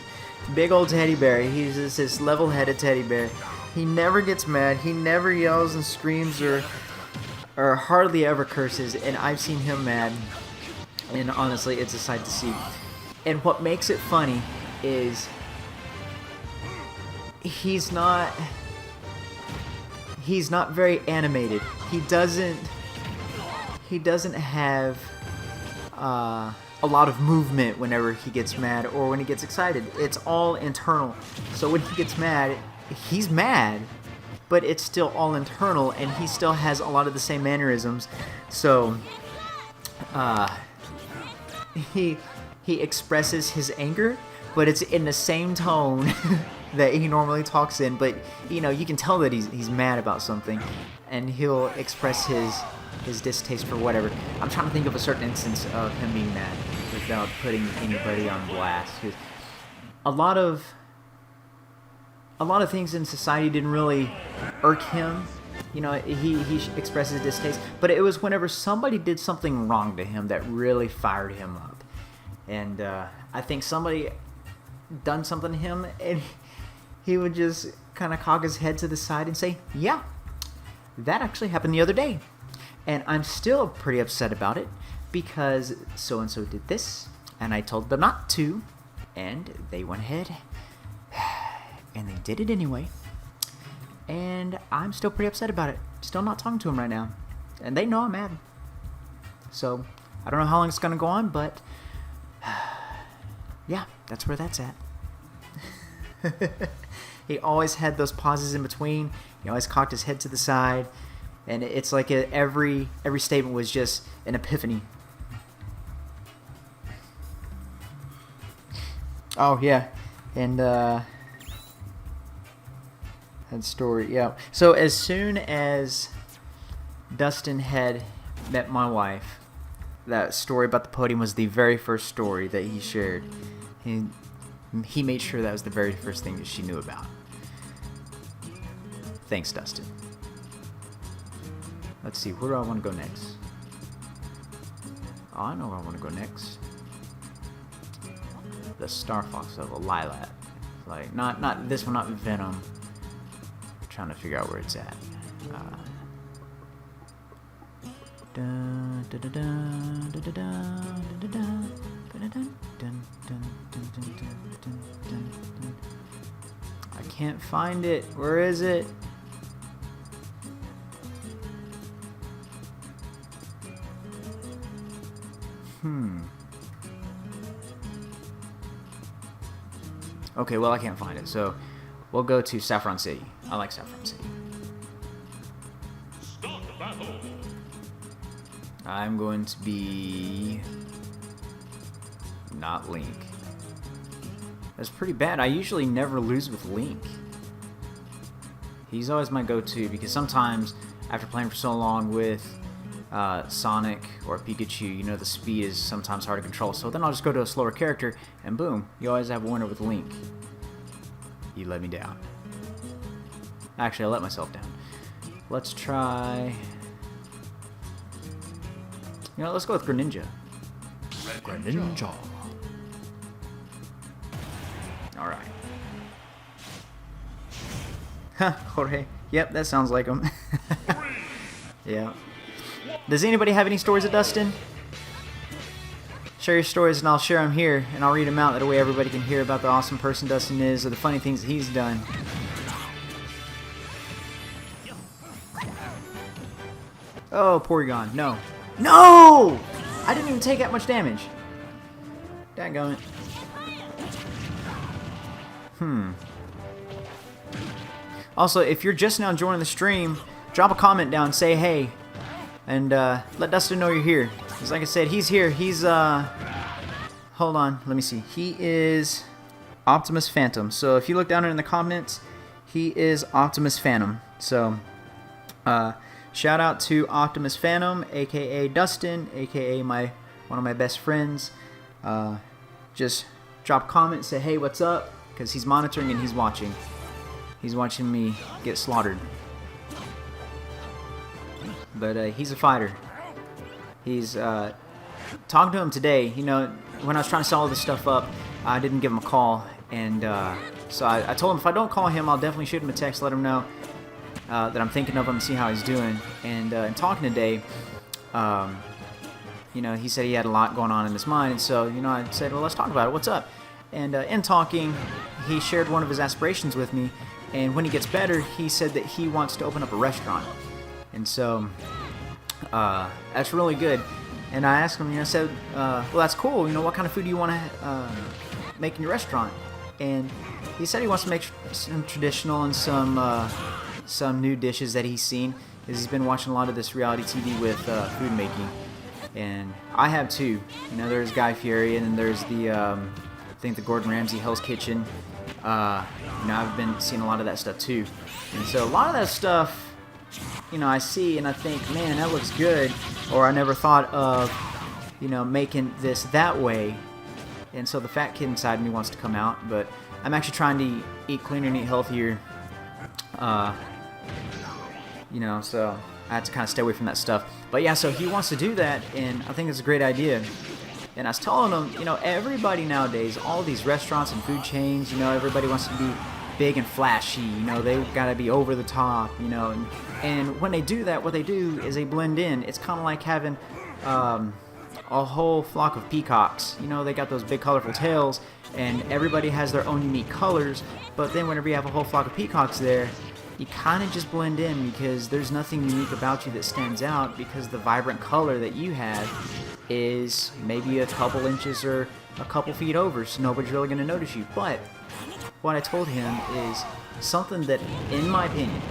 big old teddy bear. He's just this level-headed teddy bear. He never gets mad. He never yells and screams or hardly ever curses, and I've seen him mad, and honestly, it's a sight to see. And what makes it funny is he's not very animated. He doesn't have a lot of movement whenever he gets mad or when he gets excited. It's all internal. So when he gets mad, he's mad, but it's still all internal, and he still has a lot of the same mannerisms. So he expresses his anger, but it's in the same tone that he normally talks in. But you know, you can tell that he's mad about something, and he'll express his distaste for whatever. I'm trying to think of a certain instance of him being mad without putting anybody on blast. 'Cause a lot of things in society didn't really irk him. You know, he expresses distaste, but it was whenever somebody did something wrong to him that really fired him up. And I think somebody done something to him, and he would just kind of cock his head to the side and say, "Yeah, that actually happened the other day. And I'm still pretty upset about it because so-and-so did this, and I told them not to, and they went ahead, and they did it anyway. And I'm still pretty upset about it. Still not talking to them right now. And they know I'm mad. So, I don't know how long it's going to go on, but yeah, that's where that's at." He always had those pauses in between. He always cocked his head to the side. And it's like every statement was just an epiphany. Oh, yeah. And, that story, yeah. So as soon as Dustin had met my wife, that story about the podium was the very first story that he shared. He made sure that was the very first thing that she knew about. Thanks, Dustin. Let's see, where do I want to go next? Oh, I know where I want to go next. The Star Fox level, Lilat. Like, not this one, not Venom. I'm trying to figure out where it's at. I can't find it. Where is it? Okay, well, I can't find it, so we'll go to Saffron City. I like Saffron City. Start the battle. I'm going to be not Link. That's pretty bad. I usually never lose with Link. He's always my go-to because sometimes after playing for so long with Sonic or Pikachu, you know, the speed is sometimes hard to control. So then I'll just go to a slower character, and boom, you always have a winner with Link. You let me down. Actually, I let myself down. Let's try... You know, let's go with Greninja. Greninja. Alright. Huh, Jorge. Yep, that sounds like him. Yeah. Does anybody have any stories of Dustin? Share your stories and I'll share them here, and I'll read them out. That way everybody can hear about the awesome person Dustin is or the funny things that he's done. Oh, Porygon. No. No! I didn't even take that much damage. Dadgummit. Also, if you're just now joining the stream, drop a comment down, say hey, and let Dustin know you're here. Because like I said, he's here. He's, hold on, let me see. He is Optimus Phantom. So if you look down in the comments, he is Optimus Phantom. So, shout out to Optimus Phantom, aka Dustin, aka one of my best friends. Just drop a comment, say hey, what's up? Because he's monitoring and he's watching. He's watching me get slaughtered. But he's a fighter. He's talking to him today. You know, when I was trying to set all this stuff up, I didn't give him a call, and so I told him if I don't call him, I'll definitely shoot him a text, let him know that I'm thinking of him, and see how he's doing. And in talking today, you know, he said he had a lot going on in his mind, and so, you know, I said, well, let's talk about it. What's up? And in talking, he shared one of his aspirations with me, and when he gets better, he said that he wants to open up a restaurant. And so that's really good. And I asked him, you know, I said, well, that's cool. You know, what kind of food do you want to make in your restaurant? And he said he wants to make some traditional and some new dishes that he's seen. Because he's been watching a lot of this reality TV with food making. And I have too. You know, there's Guy Fieri, and then there's the, I think the Gordon Ramsay Hell's Kitchen. You know, I've been seeing a lot of that stuff too. And so a lot of that stuff, you know, I see and I think, man, that looks good. Or I never thought of, you know, making this that way. And so the fat kid inside me wants to come out. But I'm actually trying to eat cleaner and eat healthier. You know, so I had to kind of stay away from that stuff. But yeah, so he wants to do that, and I think it's a great idea. And I was telling him, you know, everybody nowadays, all these restaurants and food chains, you know, everybody wants to be big and flashy. You know, they gotta be over the top. You know, and when they do that, what they do is they blend in. It's kind of like having a whole flock of peacocks. You know, they got those big colorful tails, and everybody has their own unique colors. But then whenever you have a whole flock of peacocks there, you kind of just blend in because there's nothing unique about you that stands out, because the vibrant color that you have is maybe a couple inches or a couple feet over, so nobody's really going to notice you. But what I told him is something that, in my opinion,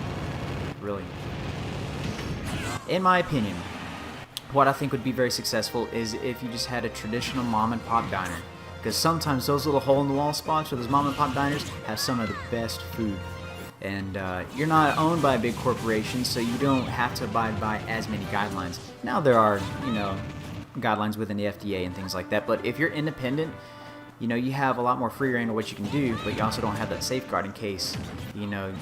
what I think would be very successful is if you just had a traditional mom and pop diner. Because sometimes those little hole-in-the-wall spots or those mom and pop diners have some of the best food. And you're not owned by a big corporation, so you don't have to abide by as many guidelines. Now there are, you know, guidelines within the FDA and things like that, but if you're independent, you know, you have a lot more free reign of what you can do, but you also don't have that safeguard in case, you know,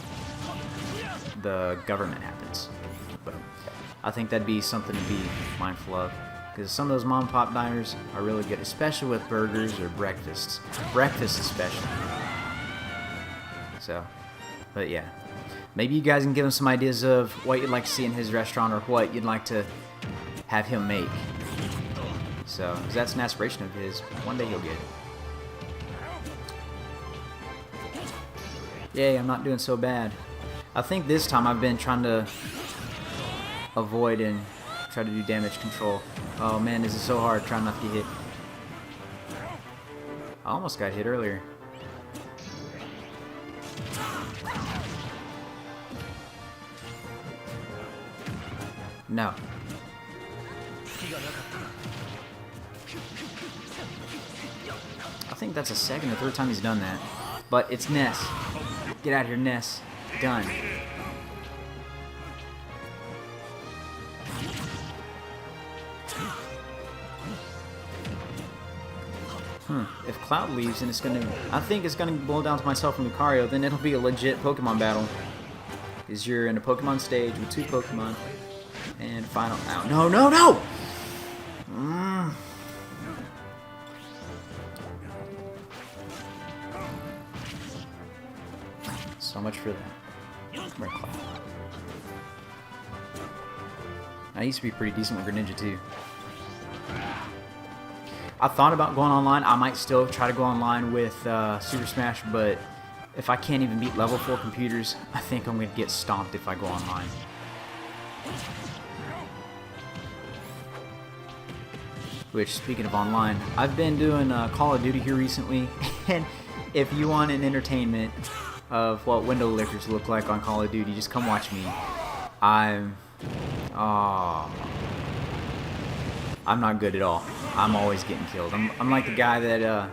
the government happens. But I think that'd be something to be mindful of, because some of those mom and pop diners are really good, especially with burgers or breakfasts. Breakfast especially. So, but yeah, maybe you guys can give him some ideas of what you'd like to see in his restaurant or what you'd like to have him make. So, because that's an aspiration of his. One day he'll get it. Yay, I'm not doing so bad. I think this time I've been trying to avoid and try to do damage control. Oh man, this is so hard trying not to get hit. I almost got hit earlier. No. I think that's the second or third time he's done that. But it's Ness. Get out of here, Ness. Done. If Cloud leaves, then it's gonna... I think it's gonna boil down to myself and Lucario, then it'll be a legit Pokemon battle. Because you're in a Pokemon stage with two Pokemon. And final... Ow. No, no, no! So much for that. Come here, Cloud. I used to be pretty decent with Greninja too. I thought about going online. I might still try to go online with Super Smash, but if I can't even beat level 4 computers, I think I'm going to get stomped if I go online. Which, speaking of online, I've been doing Call of Duty here recently, and if you want an entertainment of what window lickers look like on Call of Duty, just come watch me. I'm not good at all. I'm always getting killed. I'm like the guy that,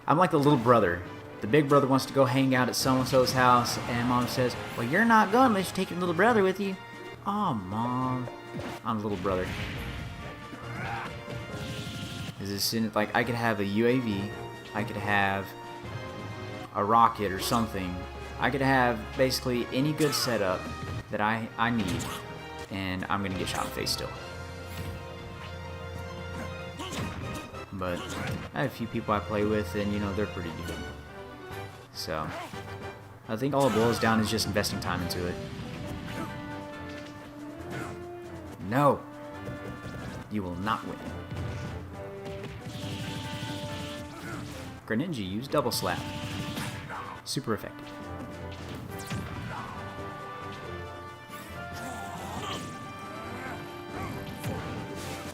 I'm like the little brother. The big brother wants to go hang out at so-and-so's house, and Mom says, well, you're not going unless you take your little brother with you. Oh, Mom. I'm the little brother. Is this in, like, I could have a UAV, I could have a rocket or something. I could have basically any good setup that I need, and I'm going to get shot in the face still. But I have a few people I play with, and you know, they're pretty good. So I think all it boils down is just investing time into it. No. You will not win. Greninja used double slap. Super effective.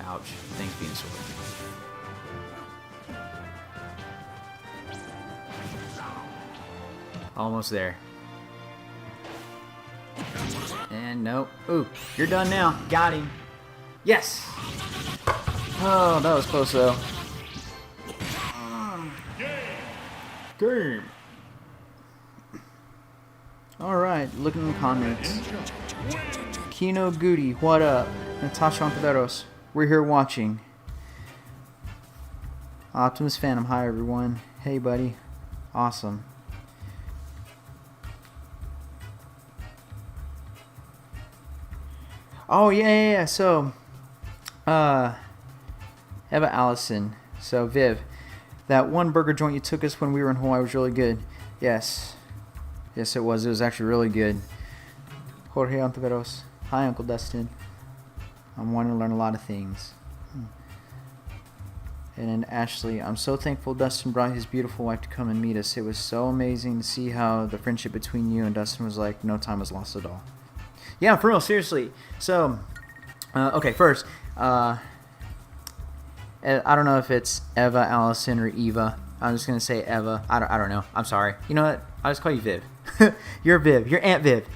Ouch. Thanks, Venusaur. Almost there. And nope. Ooh, you're done now. Got him. Yes! Oh, that was close though. Game. Alright, look in the comments. Kino Goody, what up? Natasha Ontiveros, we're here watching. Optimus Phantom, hi everyone. Hey buddy. Awesome. Oh yeah. So, Eva Allison. So Viv, that one burger joint you took us when we were in Hawaii was really good. Yes. Yes, it was. It was actually really good. Jorge Ontiveros. Hi, Uncle Dustin. I'm wanting to learn a lot of things. And then Ashley, I'm so thankful Dustin brought his beautiful wife to come and meet us. It was so amazing to see how the friendship between you and Dustin was like no time was lost at all. Yeah, for real, seriously. So, okay, first, I don't know if it's Eva Allison or Eva. I'm just going to say Eva. I don't know. I'm sorry. You know what? I'll just call you Viv. You're Viv. You're Aunt Viv.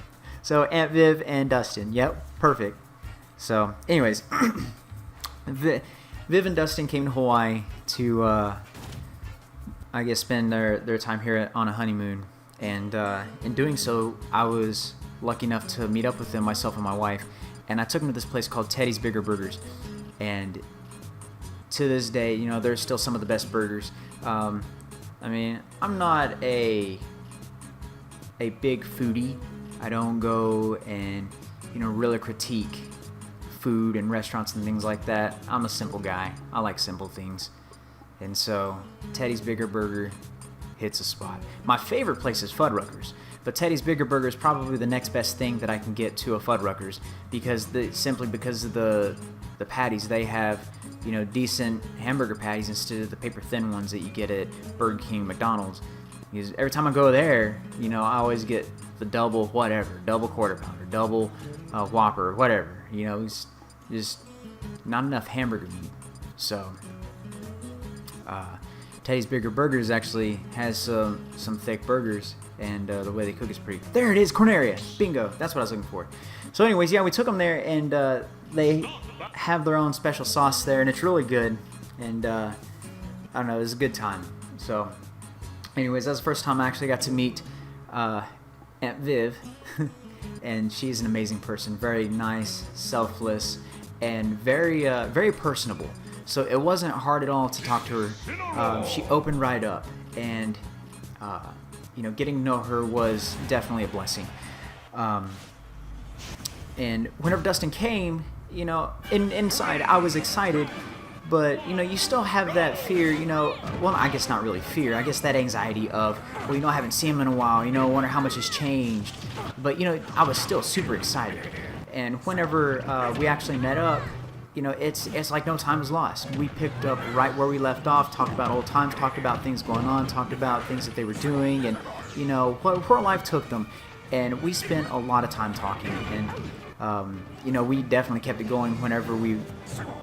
So, Aunt Viv and Dustin. Yep, perfect. So, anyways, Viv and Dustin came to Hawaii to, I guess, spend their time here on a honeymoon. And in doing so, I was lucky enough to meet up with them, myself and my wife. And I took them to this place called Teddy's Bigger Burgers. And to this day, you know, they're still some of the best burgers. I mean, I'm not a big foodie. I don't go and, you know, really critique food and restaurants and things like that. I'm a simple guy. I like simple things. And so Teddy's Bigger Burger hits a spot. My favorite place is Fuddruckers, but Teddy's Bigger Burger is probably the next best thing that I can get to a Fuddruckers because simply because of the patties. They have, you know, decent hamburger patties instead of the paper thin ones that you get at Burger King, McDonald's. Because every time I go there, you know, I always get the double whatever, double quarter pounder, double Whopper, whatever. You know, it's just not enough hamburger meat. So Teddy's Bigger Burgers actually has some thick burgers, and the way they cook is pretty. There it is, Corneria. Bingo. That's what I was looking for. So anyways, yeah, we took them there, and they have their own special sauce there, and it's really good. And I don't know, it was a good time. So anyways, that was the first time I actually got to meet Aunt Viv. And she's an amazing person. Very nice, selfless, and very personable. So it wasn't hard at all to talk to her. She opened right up, and you know, getting to know her was definitely a blessing. And whenever Dustin came, you know, inside I was excited, but you know, you still have that fear, you know. Well, I guess not really fear. I guess that anxiety of, well, you know, I haven't seen him in a while. You know, I wonder how much has changed. But you know, I was still super excited. And whenever we actually met up, you know, it's like no time was lost. We picked up right where we left off, talked about old times, talked about things going on, talked about things that they were doing, and you know, where life took them. And we spent a lot of time talking, and you know, we definitely kept it going whenever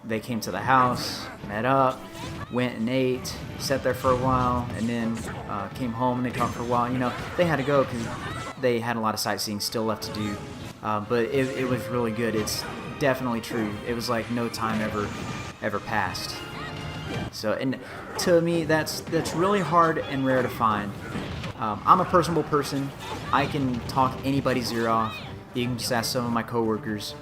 they came to the house, met up, went and ate, sat there for a while, and then came home and they talked for a while. You know, they had to go because they had a lot of sightseeing still left to do, but it was really good. It's definitely true. It was like no time ever passed. So, and to me, that's really hard and rare to find. I'm a personable person. I can talk anybody's ear off. You can just ask some of my coworkers.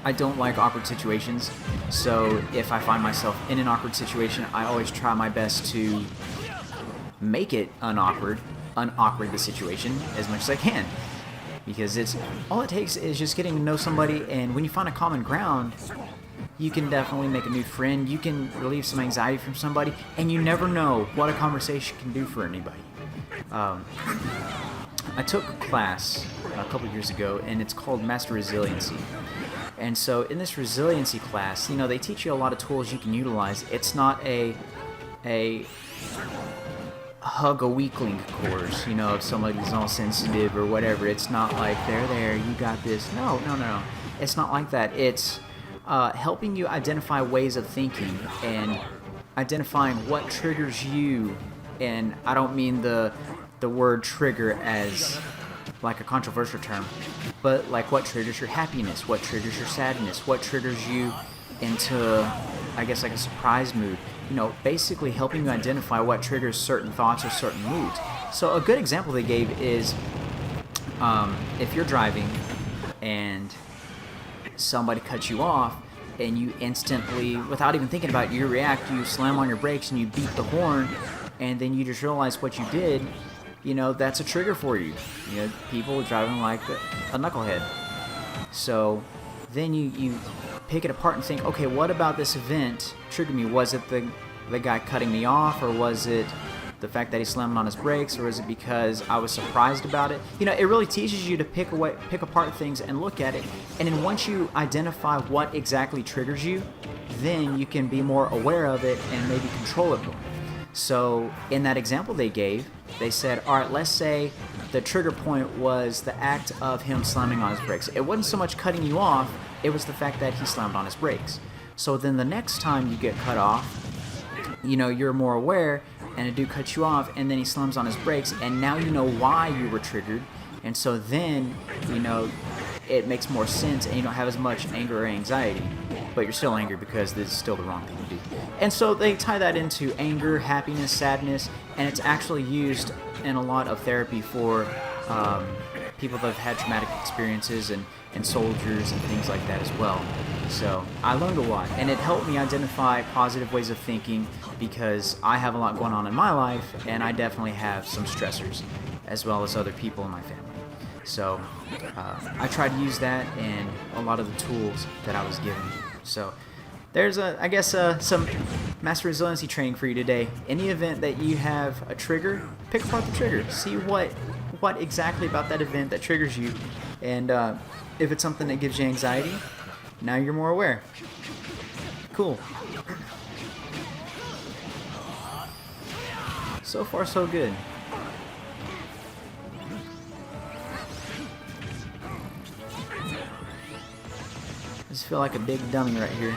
I don't like awkward situations, so if I find myself in an awkward situation, I always try my best to make it unawkward the situation as much as I can. Because it's all it takes is just getting to know somebody, and when you find a common ground, you can definitely make a new friend. You can relieve some anxiety from somebody, and you never know what a conversation can do for anybody. I took a class a couple years ago, and it's called Master Resiliency. And so in this resiliency class, you know, they teach you a lot of tools you can utilize. It's not a hug a weakling course, you know, if somebody's all sensitive or whatever. It's not like, there, you got this. No. It's not like that. It's helping you identify ways of thinking and identifying what triggers you. And I don't mean the word trigger as like a controversial term, but like what triggers your happiness, what triggers your sadness, what triggers you into, I guess, like a surprise mood. You know, basically helping you identify what triggers certain thoughts or certain moods. So a good example they gave is if you're driving and somebody cuts you off and you instantly, without even thinking about it, you react, you slam on your brakes and you beat the horn, and then you just realize what you did. You know, that's a trigger for you. You know, people driving like a knucklehead. So then you pick it apart and think, okay, what about this event triggered me? Was it the guy cutting me off, or was it the fact that he slammed on his brakes, or is it because I was surprised about it? You know, it really teaches you to pick apart things and look at it. And then once you identify what exactly triggers you, then you can be more aware of it and maybe control it more. So in that example they gave, they said, all right, let's say the trigger point was the act of him slamming on his brakes. It wasn't so much cutting you off, it was the fact that he slammed on his brakes. So then the next time you get cut off, you know, you're more aware, and a dude cuts you off, and then he slams on his brakes, and now you know why you were triggered. And so then, you know, it makes more sense, and you don't have as much anger or anxiety, but you're still angry because this is still the wrong thing to do. And so they tie that into anger, happiness, sadness, and it's actually used in a lot of therapy for people that have had traumatic experiences and soldiers and things like that as well. So I learned a lot, and it helped me identify positive ways of thinking because I have a lot going on in my life, and I definitely have some stressors as well as other people in my family. So I try to use that in a lot of the tools that I was given. So there's some master resiliency training for you today. In the event that you have a trigger, pick apart the trigger. See what exactly about that event that triggers you, and if it's something that gives you anxiety, now you're more aware. Cool. So far, so good. I just feel like a big dummy right here.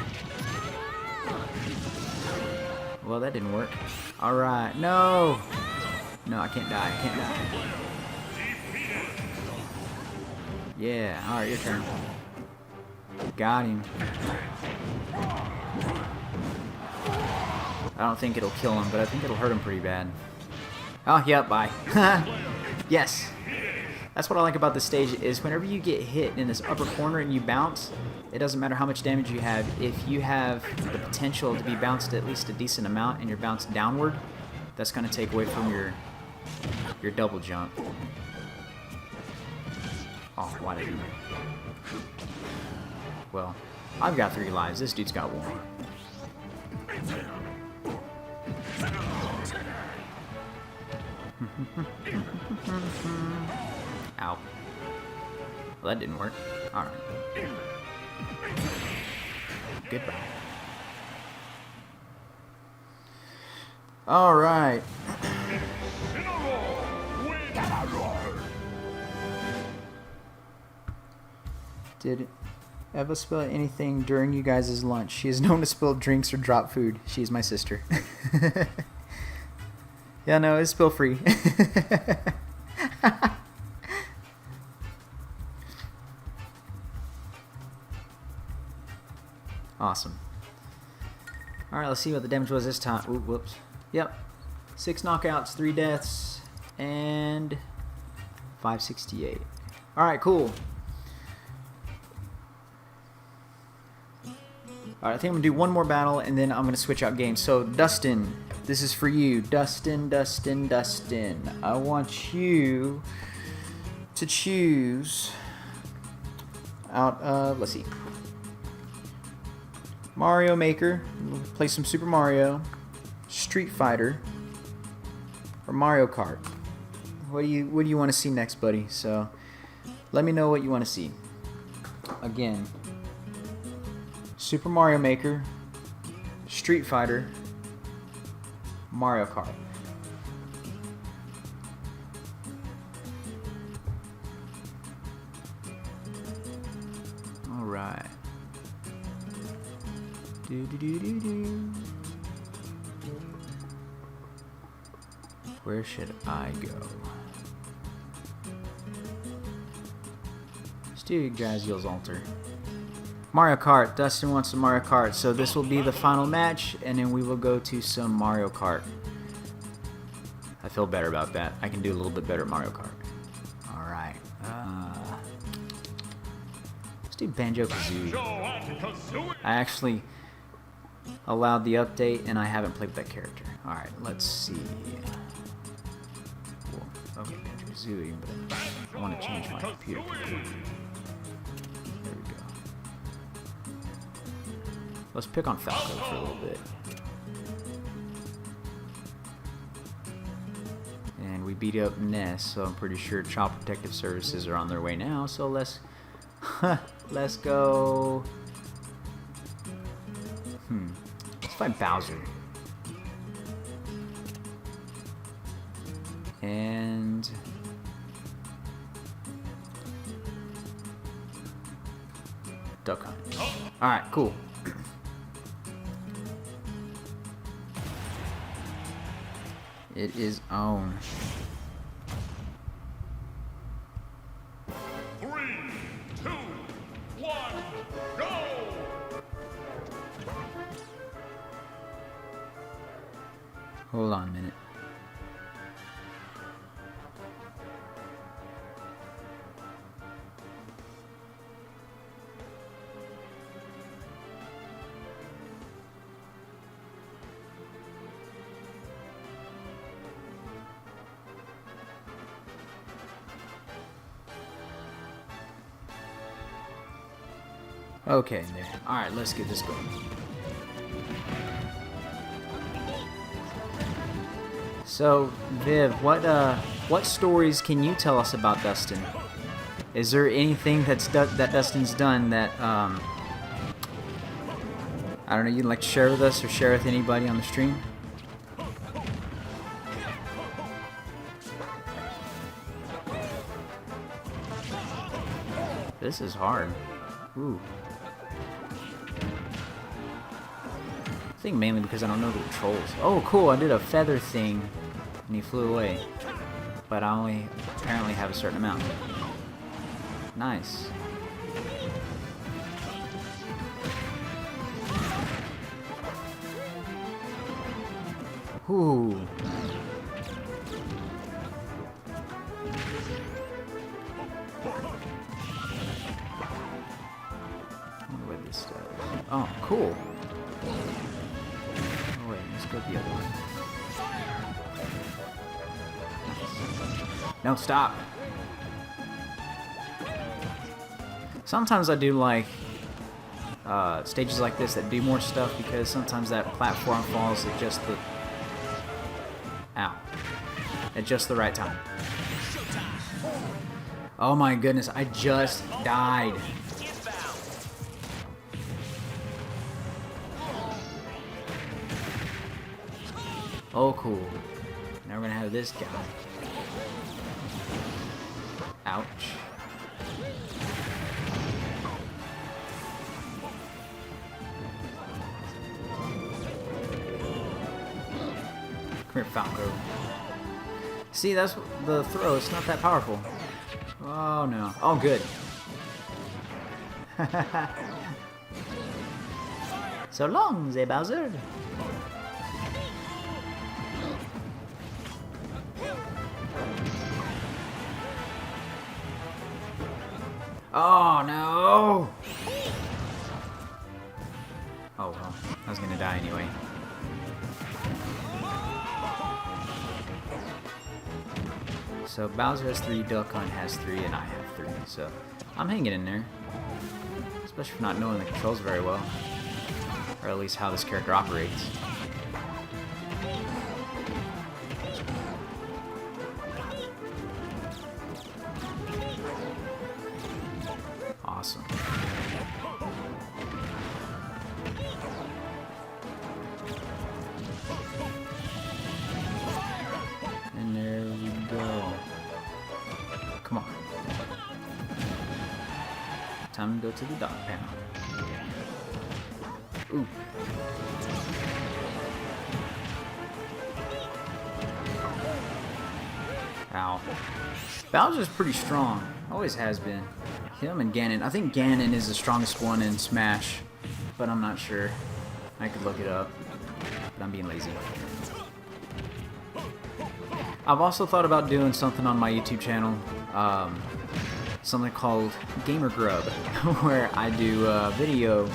Well, that didn't work. Alright, no! No, I can't die, I can't die. Yeah, alright, your turn. Got him. I don't think it'll kill him, but I think it'll hurt him pretty bad. Oh, yep, bye. Yes! That's what I like about this stage, is whenever you get hit in this upper corner and you bounce, it doesn't matter how much damage you have. If you have the potential to be bounced at least a decent amount and you're bounced downward, that's going to take away from your double jump. Oh, why did he? Well, I've got 3 lives. This dude's got 1. Ow. Well, that didn't work. Alright. Goodbye. Alright. Did Eva spill anything during you guys' lunch? She is known to spill drinks or drop food. She's my sister. Yeah, no, it's spill free. Awesome. Alright, let's see what the damage was this time. Ooh, whoops. Yep. 6 knockouts, 3 deaths, and 568. Alright, cool. Alright, I think I'm going to do one more battle, and then I'm going to switch out games. So, Dustin, this is for you. Dustin. I want you to choose out of, let's see, Mario Maker, we'll play some Super Mario, Street Fighter, or Mario Kart. What do you want to see next, buddy? So let me know what you want to see. Again, Super Mario Maker, Street Fighter, Mario Kart. Alright. Where should I go? Let's do Jaziel's altar. Mario Kart. Dustin wants some Mario Kart. So this will be the final match, and then we will go to some Mario Kart. I feel better about that. I can do a little bit better at Mario Kart. Alright. Let's do Banjo-Kazooie. I actually allowed the update, and I haven't played with that character. Alright, let's see. Cool. Okay, Banjo-Kazooie, but I want to change my computer. There we go. Let's pick on Falco for a little bit. And we beat up Ness, so I'm pretty sure Child Protective Services are on their way now, so let's go. Let's fight Bowser. And Duck Hunt. Alright, cool. It is on. 3, 2, 1, go! Hold on a minute. Okay, there. Alright, let's get this going. So, Viv, what stories can you tell us about Dustin? Is there anything that Dustin's done that, I don't know, you'd like to share with us or share with anybody on the stream? This is hard. Ooh. I think mainly because I don't know the controls. Oh, cool, I did a feather thing, and he flew away. But I only apparently have a certain amount. Nice. Ooh. I wonder what this does. Oh, cool. Oh wait, let's go the other way. No, stop. Sometimes I do like stages like this that do more stuff because sometimes that platform falls at just the... Ow. At just the right time. Oh my goodness, I just died. Oh, cool. Now we're gonna have this guy. Ouch. Come here, Falco. See, that's the throw. It's not that powerful. Oh, no. Oh, good. So long, the Bowser. Oh, no! Oh, well. I was gonna die anyway. So Bowser has 3, Duck Hunt has 3, and I have 3. So I'm hanging in there. Especially for not knowing the controls very well. Or at least how this character operates. Awesome. time to go to the dog pound. Ooh. Ow. Bowser's pretty strong. Always has been. Him and Ganon. I think Ganon is the strongest one in Smash, but I'm not sure. I could look it up, but I'm being lazy. I've also thought about doing something on my YouTube channel, something called Gamer Grub, where I do a video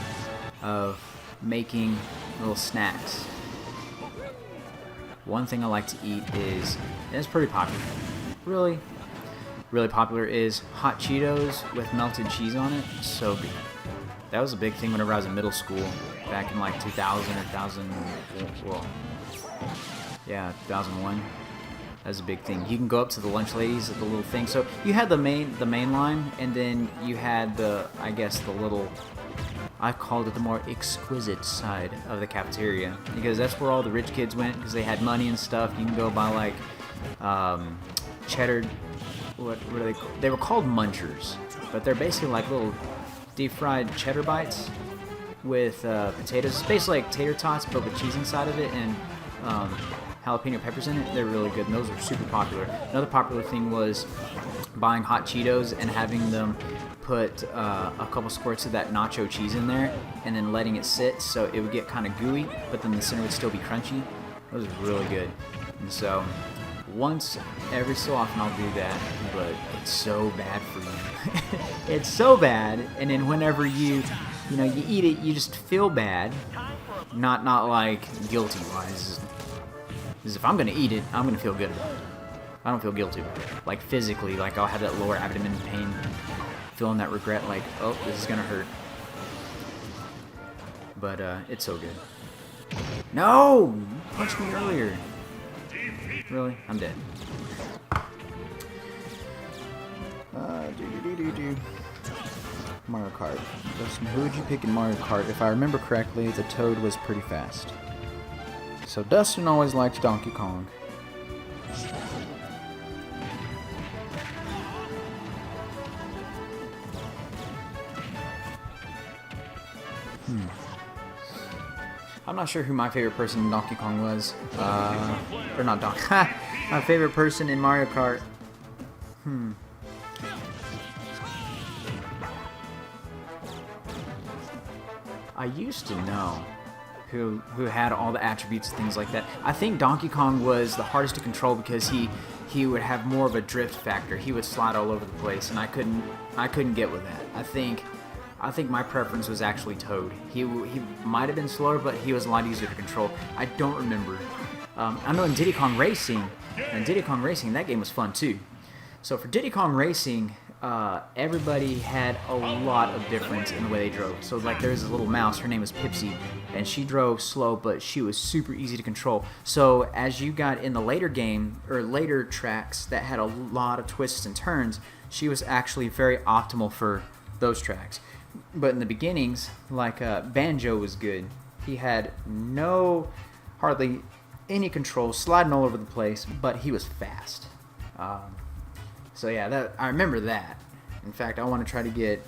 of making little snacks. One thing I like to eat is, and it's pretty popular, really popular, is hot Cheetos with melted cheese on it. So good. That was a big thing whenever I was in middle school, back in like 2000 or 2000, well, yeah, 2001. That was a big thing. You can go up to the lunch ladies at the little thing. So you had the main line, and then you had the, I guess, the little, I called it the more exquisite side of the cafeteria, because that's where all the rich kids went, because they had money and stuff. You can go buy like cheddar, what are they called? They were called munchers, but they're basically like little deep fried cheddar bites with potatoes. It's basically like tater tots, but with cheese inside of it, and jalapeno peppers in it. They're really good, and those are super popular. Another popular thing was buying hot Cheetos and having them put a couple squirts of that nacho cheese in there, and then letting it sit so it would get kind of gooey, but then the center would still be crunchy. Those are really good. And so once every so often I'll do that, but it's so bad for you. It's so bad, and then whenever you eat it, you just feel bad, not like guilty wise. Because if I'm gonna eat it, I'm gonna feel good about it. I don't feel guilty about it. Like physically, like I'll have that lower abdomen pain, feeling that regret, like, oh, this is gonna hurt. But it's so good. No! You punched me earlier. Really? I'm dead. Mario Kart. Dustin, who would you pick in Mario Kart? If I remember correctly, the Toad was pretty fast. So Dustin always liked Donkey Kong. I'm not sure who my favorite person in Donkey Kong was. Or not Donkey. My favorite person in Mario Kart. I used to know who had all the attributes and things like that. I think Donkey Kong was the hardest to control because he would have more of a drift factor. He would slide all over the place, and I couldn't get with that. I think my preference was actually Toad. He might have been slower, but he was a lot easier to control. I don't remember. I know in Diddy Kong Racing, that game was fun too. So for Diddy Kong Racing, everybody had a lot of difference in the way they drove. So like there's a little mouse, her name was Pipsy, and she drove slow, but she was super easy to control. So as you got in the later game, or later tracks that had a lot of twists and turns, she was actually very optimal for those tracks. But in the beginnings, like Banjo was good. He had hardly any control, sliding all over the place, but he was fast. So yeah, I remember that. In fact, I want to try to get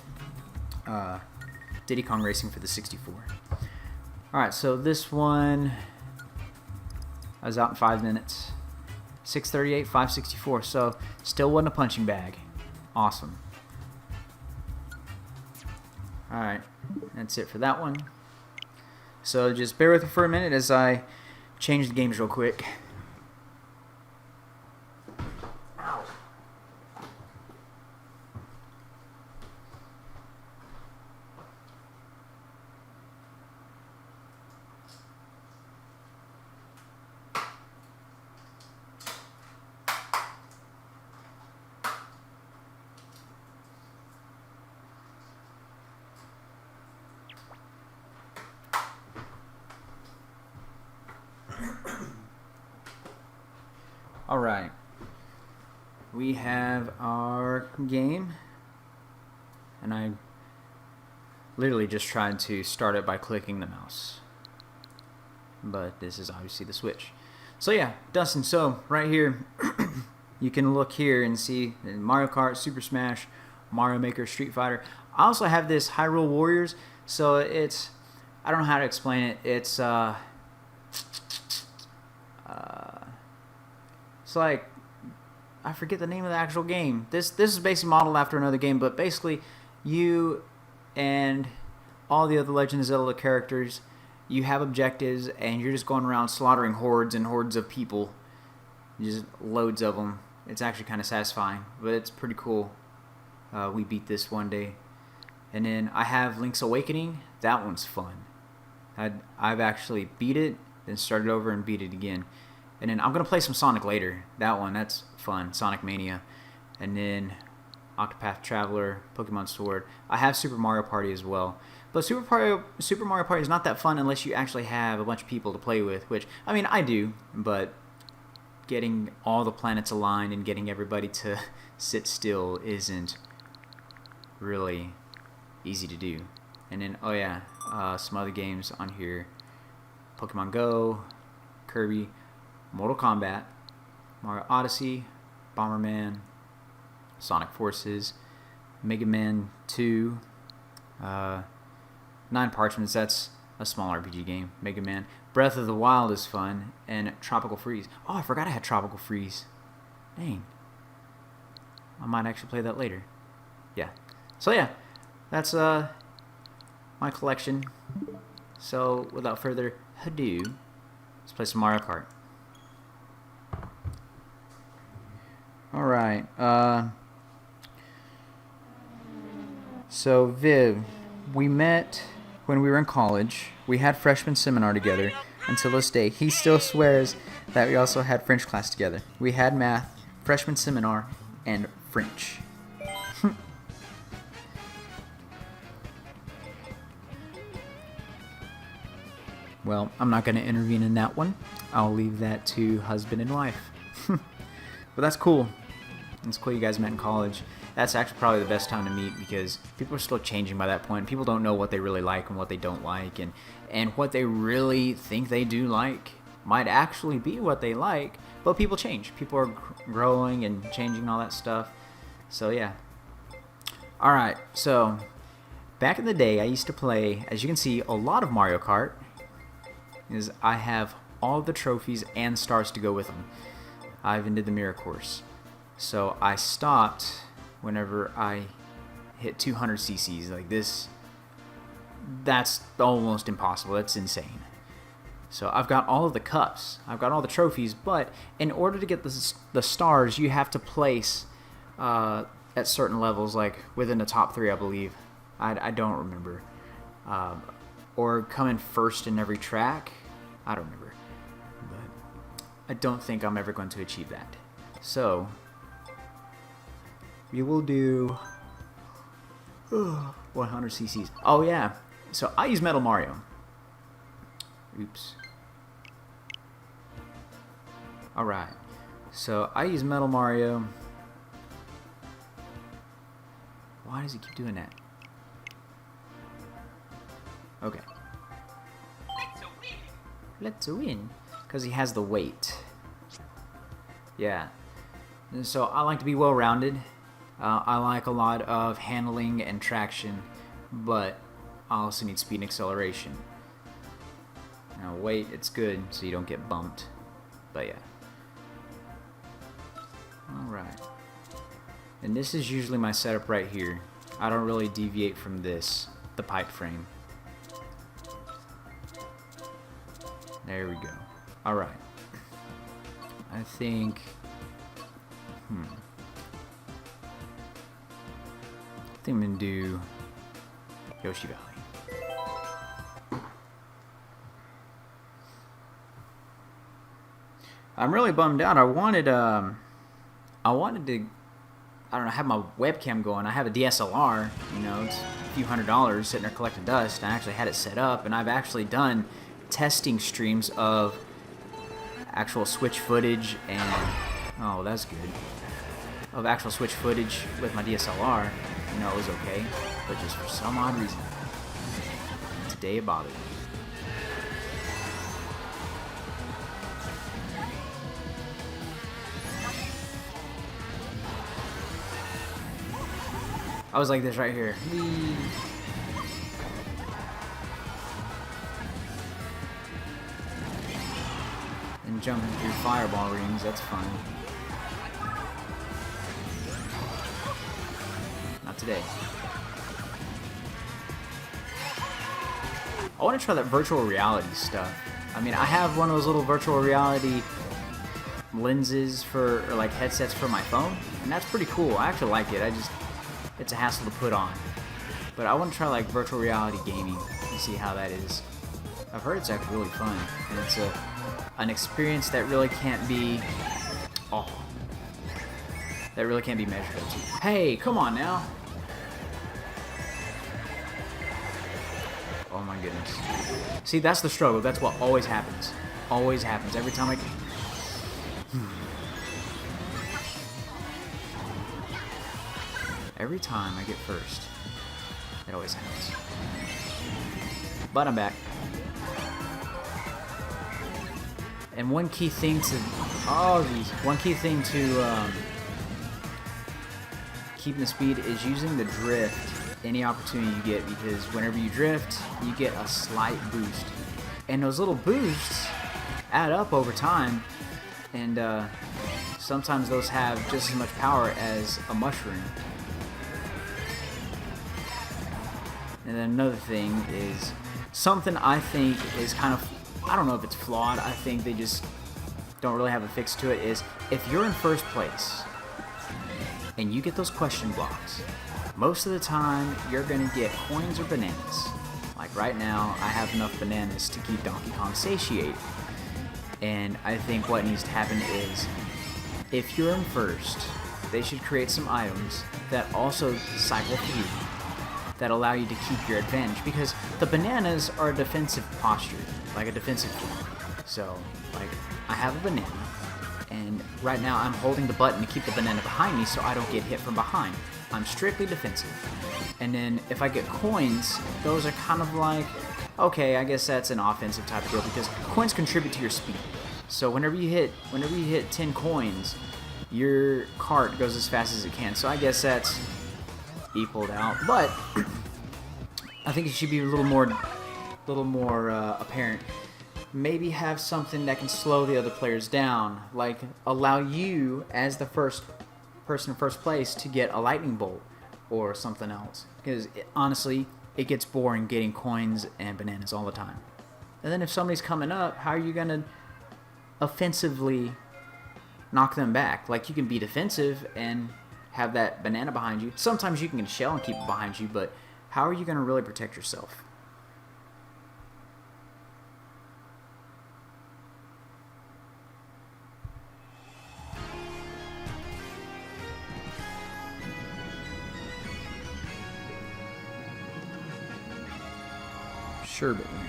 Diddy Kong Racing for the 64. Alright, so this one, I was out in 5 minutes. 638, 564, so still wasn't a punching bag. Awesome. Alright, that's it for that one. So just bear with me for a minute as I change the games real quick. Alright, we have our game, and I literally just tried to start it by clicking the mouse, but this is obviously the Switch. So yeah, Dustin, so right here, you can look here and see Mario Kart, Super Smash, Mario Maker, Street Fighter. I also have this Hyrule Warriors, so it's, I don't know how to explain it. It's like, I forget the name of the actual game. This is basically modeled after another game, but basically you and all the other Legend of Zelda characters, you have objectives, and you're just going around slaughtering hordes and hordes of people. Just loads of them. It's actually kind of satisfying, but it's pretty cool. We beat this one day. And then I have Link's Awakening. That one's fun. I've actually beat it, then started over and beat it again. And then I'm going to play some Sonic later. That one, that's fun. Sonic Mania. And then Octopath Traveler, Pokemon Sword. I have Super Mario Party as well. But Super Mario Party is not that fun unless you actually have a bunch of people to play with, which, I mean, I do, but getting all the planets aligned and getting everybody to sit still isn't really easy to do. And then, oh yeah, some other games on here. Pokemon Go, Kirby, Mortal Kombat, Mario Odyssey, Bomberman, Sonic Forces, Mega Man 2, Nine Parchments, that's a small RPG game, Mega Man. Breath of the Wild is fun, and Tropical Freeze. Oh, I forgot I had Tropical Freeze. Dang. I might actually play that later. Yeah. So yeah, that's my collection. So without further ado, let's play some Mario Kart. Alright, so Viv, we met when we were in college. We had freshman seminar together. Until this day, he still swears that we also had French class together. We had math, freshman seminar, and French. Well, I'm not going to intervene in that one. I'll leave that to husband and wife. But that's cool. It's cool you guys met in college. That's actually probably the best time to meet because people are still changing by that point. People don't know what they really like and what they don't like, and what they really think they do like might actually be what they like, but people change. People are growing and changing and all that stuff. So yeah. Alright, so back in the day I used to play, as you can see, a lot of Mario Kart. I have all the trophies and stars to go with them. I even did the mirror course. So I stopped whenever I hit 200 cc's. Like this, that's almost impossible. That's insane. So I've got all of the cups. I've got all the trophies. But in order to get the stars, you have to place at certain levels, like within the top 3, I believe. I don't remember. Or come in first in every track. I don't remember. But I don't think I'm ever going to achieve that. So we will do 100 cc's. Oh yeah. So I use Metal Mario. Oops. Alright. So I use Metal Mario. Why does he keep doing that? Okay. Let's win. Because he has the weight. Yeah. And so I like to be well-rounded. I like a lot of handling and traction, but I also need speed and acceleration. Now weight, it's good so you don't get bumped. But yeah. Alright. And this is usually my setup right here. I don't really deviate from this, the pipe frame. There we go. Alright. I think... I think I'm going to do Yoshi Valley. I'm really bummed out. I wanted to, I don't know, have my webcam going. I have a DSLR, you know, it's a few $100 sitting there collecting dust. I actually had it set up, and I've actually done testing streams of actual Switch footage and, oh, that's good, of actual Switch footage with my DSLR. You know, it was okay, but just for some odd reason, today it bothered me. I was like this right here. Whee. And jumping through fireball rings, that's fun. Not today. I want to try that virtual reality stuff. I mean, I have one of those little virtual reality lenses for, or like headsets for my phone, and that's pretty cool. I actually like it. It's a hassle to put on. But I want to try like virtual reality gaming and see how that is. I've heard it's actually really fun, and it's an experience that really can't be, that really can't be measured up to. Hey, come on now. Oh my goodness. See, that's the struggle. That's what always happens. Always happens. Every time I get... Every time I get first, it always happens. But I'm back. And one key thing to... one key thing to keeping the speed is using the drift any opportunity you get, because whenever you drift, you get a slight boost. And those little boosts add up over time, and sometimes those have just as much power as a mushroom. And then another thing is something I think is kind of, I don't know if it's flawed, I think they just don't really have a fix to it, is if you're in first place and you get those question blocks, most of the time you're gonna get coins or bananas. Like right now, I have enough bananas to keep Donkey Kong satiated. And I think what needs to happen is, if you're in first, they should create some items that also cycle through, that allow you to keep your advantage, because the bananas are a defensive posture, like a defensive thing. So, like, I have a banana, and right now I'm holding the button to keep the banana behind me so I don't get hit from behind. I'm strictly defensive. And then if I get coins, those are kind of like, okay, I guess that's an offensive type of deal, because coins contribute to your speed. So whenever you hit 10 coins, your cart goes as fast as it can. So I guess that's equaled out. But I think it should be a little more apparent. Maybe have something that can slow the other players down, like allow you as the first person in first place to get a lightning bolt or something else, because honestly it gets boring getting coins and bananas all the time. And then if somebody's coming up, how are you gonna offensively knock them back? Like, you can be defensive and have that banana behind you. Sometimes you can get a shell and keep it behind you, but how are you gonna really protect yourself? Sherbet Land.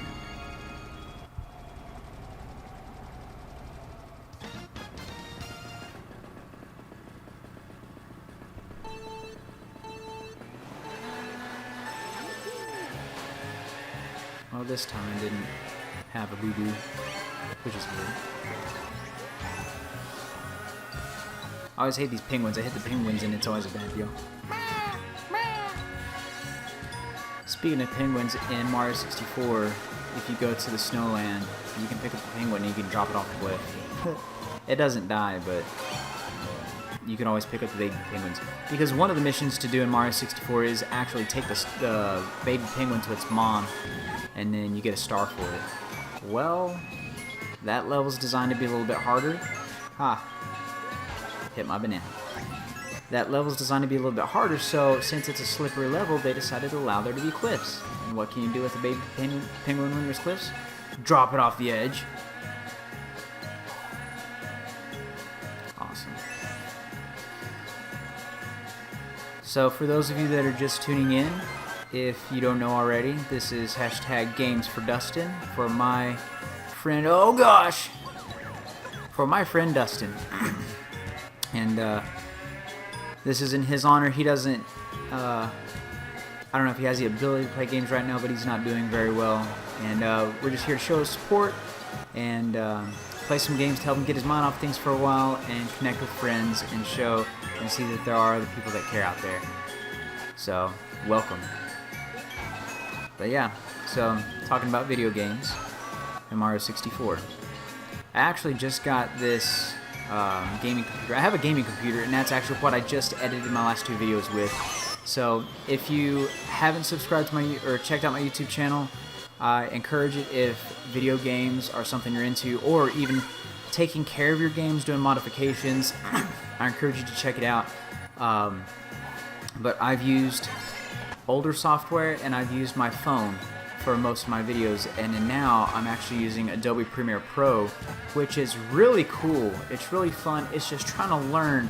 Well, this time I didn't have a boo-boo, which is weird. I always hate these penguins. I hit the penguins and it's always a bad deal. Speaking of penguins, in Mario 64, if you go to the snowland, you can pick up the penguin and you can drop it off the cliff. It doesn't die, but you can always pick up the baby penguins. Because one of the missions to do in Mario 64 is actually take the baby penguin to its mom, and then you get a star for it. Well, that level's designed to be a little bit harder. Hit my banana. That level's designed to be a little bit harder, so since it's a slippery level, they decided to allow there to be cliffs. And what can you do with a baby penguin when there's cliffs? Drop it off the edge. Awesome. So for those of you that are just tuning in, if you don't know already, this is hashtag Games for Dustin for my friend, oh gosh! For my friend Dustin. And, this is in his honor. He doesn't, I don't know if he has the ability to play games right now, but he's not doing very well. And we're just here to show his support and play some games to help him get his mind off things for a while and connect with friends and show and see that there are other people that care out there. So, welcome. But yeah, so talking about video games and Mario 64. I actually just got this gaming computer. I have a gaming computer, and that's actually what I just edited my last 2 videos with. So if you haven't subscribed to my or checked out my YouTube channel, I encourage it if video games are something you're into, or even taking care of your games, doing modifications. I encourage you to check it out. But I've used older software, and I've used my phone for most of my videos, and then now I'm actually using Adobe Premiere Pro, which is really cool. It's really fun. It's just trying to learn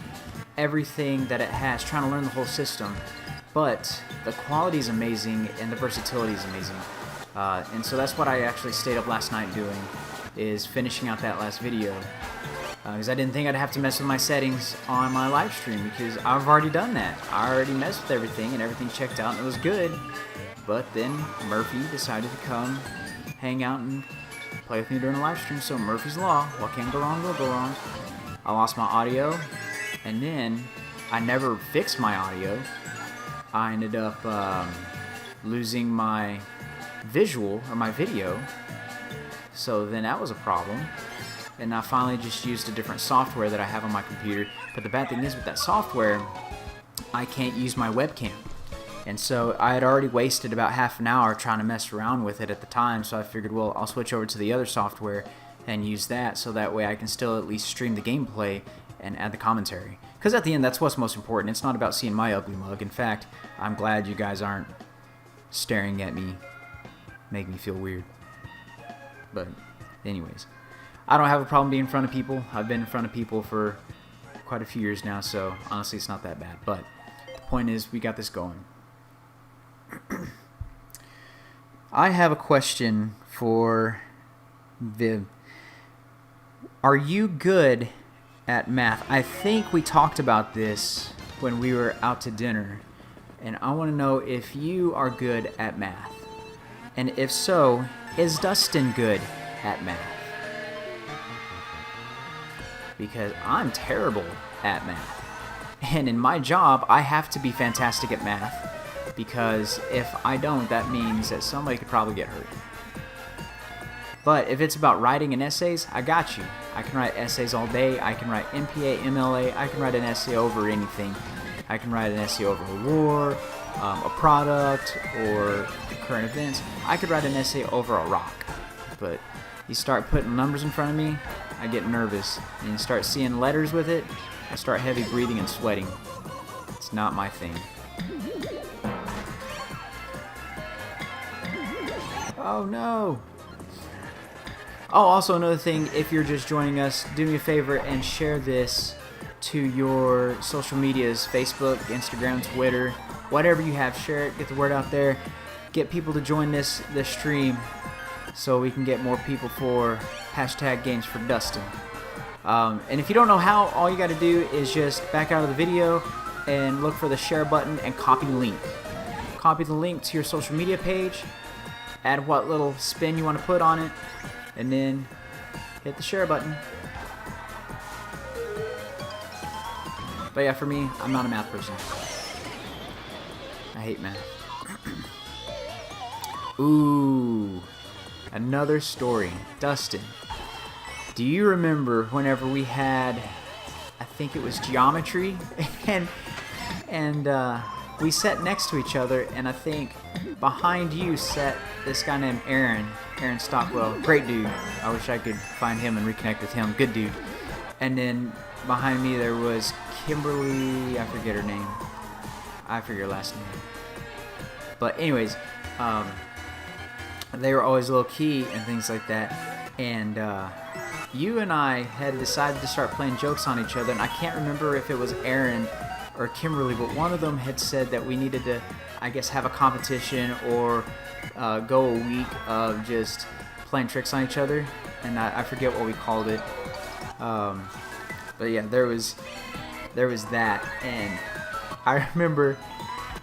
everything that it has, trying to learn the whole system. But the quality is amazing, and the versatility is amazing. And so that's what I actually stayed up last night doing, is finishing out that last video. Because I didn't think I'd have to mess with my settings on my live stream, because I've already done that. I already messed with everything, and everything checked out, and it was good. But then Murphy decided to come hang out and play with me during the live stream. So Murphy's Law, what can go wrong will go wrong. I lost my audio, and then I never fixed my audio. I ended up losing my visual, or my video. So then that was a problem. And I finally just used a different software that I have on my computer. But the bad thing is, with that software, I can't use my webcam. And so I had already wasted about half an hour trying to mess around with it at the time. So I figured, well, I'll switch over to the other software and use that, so that way I can still at least stream the gameplay and add the commentary. Because at the end, that's what's most important. It's not about seeing my ugly mug. In fact, I'm glad you guys aren't staring at me, make me feel weird. But anyways, I don't have a problem being in front of people. I've been in front of people for quite a few years now, so honestly it's not that bad. But the point is, we got this going. I have a question for Viv. Are you good at math? I think we talked about this when we were out to dinner, and I want to know if you are good at math. And if so, is Dustin good at math? Because I'm terrible at math. And in my job, I have to be fantastic at math, because if I don't, that means that somebody could probably get hurt. But if it's about writing and essays, I got you. I can write essays all day. I can write MPA, MLA. I can write an essay over anything. I can write an essay over a war, a product, or current events. I could write an essay over a rock. But you start putting numbers in front of me, I get nervous. And you start seeing letters with it, I start heavy breathing and sweating. It's not my thing. Oh no! Oh, also another thing, if you're just joining us, do me a favor and share this to your social medias, Facebook, Instagram, Twitter, whatever you have. Share it, get the word out there, get people to join this stream so we can get more people for #Games for Dustin. And if you don't know how, all you got to do is just back out of the video and look for the share button and copy the link. Copy the link to your social media page, add what little spin you want to put on it, and then hit the share button. But yeah, for me, I'm not a math person. I hate math. Ooh, another story. Dustin, do you remember whenever we had, I think it was geometry, and we sat next to each other, and I think behind you sat this guy named Aaron Stockwell. Great dude. I wish I could find him and reconnect with him. Good dude. And then behind me there was Kimberly, I forget her name. I forget her last name. But anyways, they were always low key and things like that. And you and I had decided to start playing jokes on each other, and I can't remember if it was Aaron or Kimberly, but one of them had said that we needed to, I guess, have a competition or go a week of just playing tricks on each other, and I forget what we called it. But yeah, there was that, and I remember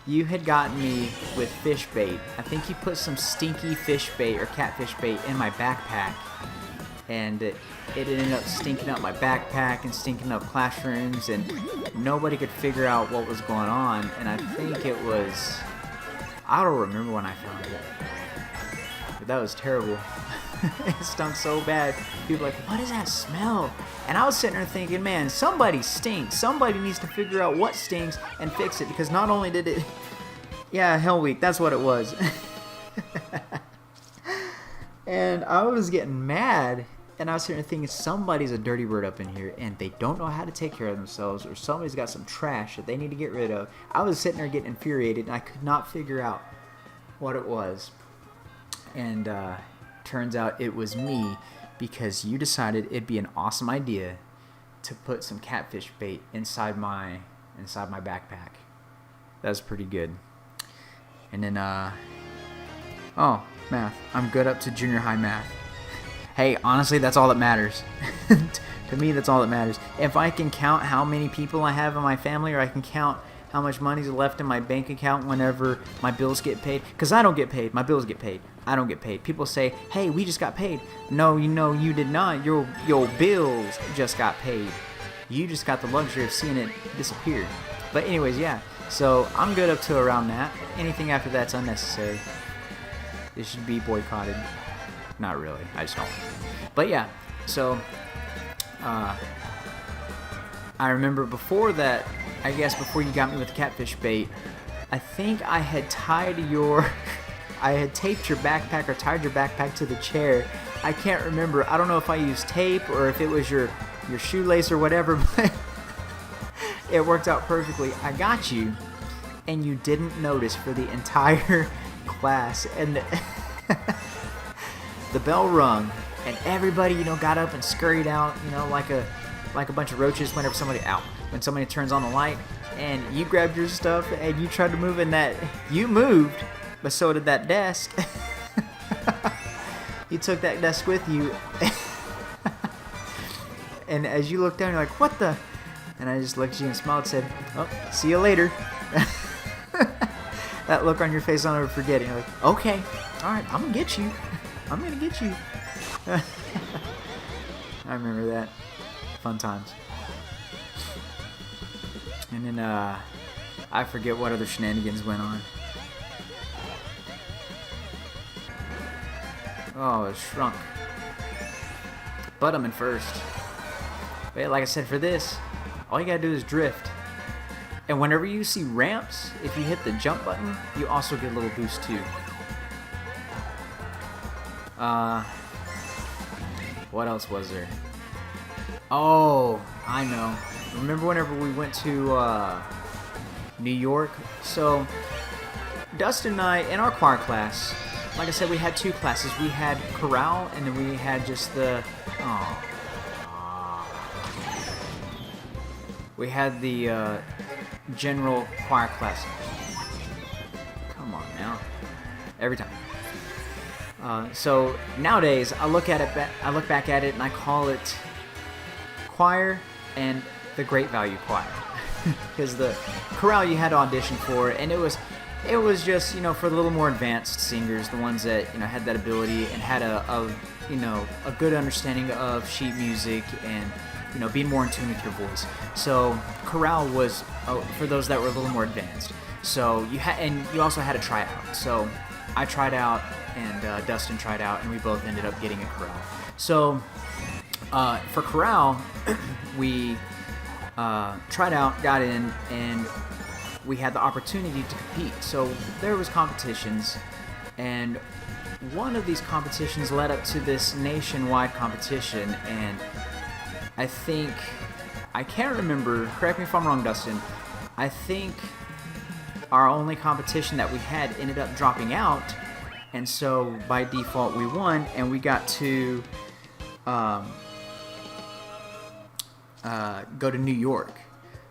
you had gotten me with fish bait. I think you put some stinky fish bait or catfish bait in my backpack, and it ended up stinking up my backpack and stinking up classrooms, and nobody could figure out what was going on. And I think it was, I don't remember when I found it, but that was terrible. It stunk so bad. People were like, what is that smell? And I was sitting there thinking, man, somebody stinks. Somebody needs to figure out what stinks and fix it, because not only did it, yeah, Hell Week, that's what it was. And I was getting mad, and I was sitting there thinking, somebody's a dirty bird up in here, and they don't know how to take care of themselves, or somebody's got some trash that they need to get rid of. I was sitting there getting infuriated, and I could not figure out what it was. And turns out it was me, because you decided it'd be an awesome idea to put some catfish bait inside my backpack. That was pretty good. And then, oh, math. I'm good up to junior high math. Hey, honestly, that's all that matters. To me, that's all that matters. If I can count how many people I have in my family, or I can count how much money's left in my bank account whenever my bills get paid, because I don't get paid, my bills get paid. I don't get paid. People say, hey, we just got paid. No, you did not. Your bills just got paid. You just got the luxury of seeing it disappear. But anyways, yeah. So I'm good up to around that. Anything after that's unnecessary. It should be boycotted. Not really. I just don't. But yeah. So I remember before that, I guess before you got me with the catfish bait, I think I had tied I had taped your backpack or tied your backpack to the chair. I can't remember. I don't know if I used tape or if it was your shoelace or whatever, but it worked out perfectly. I got you, and you didn't notice for the entire class. And the bell rung, and everybody, got up and scurried out, like a bunch of roaches whenever when somebody turns on the light, and you grabbed your stuff and you tried to move, and that you moved, but so did that desk. You took that desk with you. And as you looked down, you're like, what the? And I just looked at you and smiled and said, oh, see you later. That look on your face, I'll never forget it. You're like, okay, all right, I'm going to get you. I'm going to get you. I remember that. Fun times. And then I forget what other shenanigans went on. Oh, it shrunk. But I'm in first. But yeah, like I said, for this, all you gotta do is drift. And whenever you see ramps, if you hit the jump button, you also get a little boost too. What else was there? Oh, I know. Remember whenever we went to New York? So, Dustin and I, in our choir class, like I said, we had two classes. We had chorale, and then we had just the... we had the general choir class. Come on now. Every time. So nowadays, I look back at it, and I call it choir and the Great Value Choir, because the chorale you had to audition for, and it was just for the little more advanced singers, the ones that had that ability and had a good understanding of sheet music and being more in tune with your voice. So chorale was for those that were a little more advanced. So you also had to try out. So I tried out, and Dustin tried out, and we both ended up getting a chorale. So for chorale, we tried out, got in, and we had the opportunity to compete. So there was competitions, and one of these competitions led up to this nationwide competition, and I can't remember, correct me if I'm wrong, Dustin, I think our only competition that we had ended up dropping out, and so by default we won, and we got to go to New York.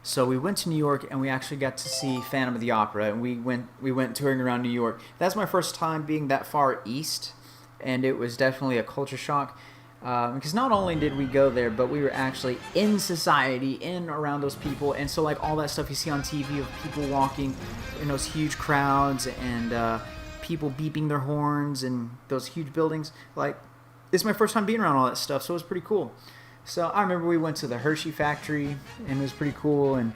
So we went to New York, and we actually got to see Phantom of the Opera, and we went touring around New York. That's my first time being that far east, and it was definitely a culture shock, because not only did we go there, but we were actually in society, in around those people, and so like all that stuff you see on TV of people walking in those huge crowds and people beeping their horns and those huge buildings, like it's my first time being around all that stuff, so it was pretty cool. So I remember we went to the Hershey factory, and it was pretty cool. And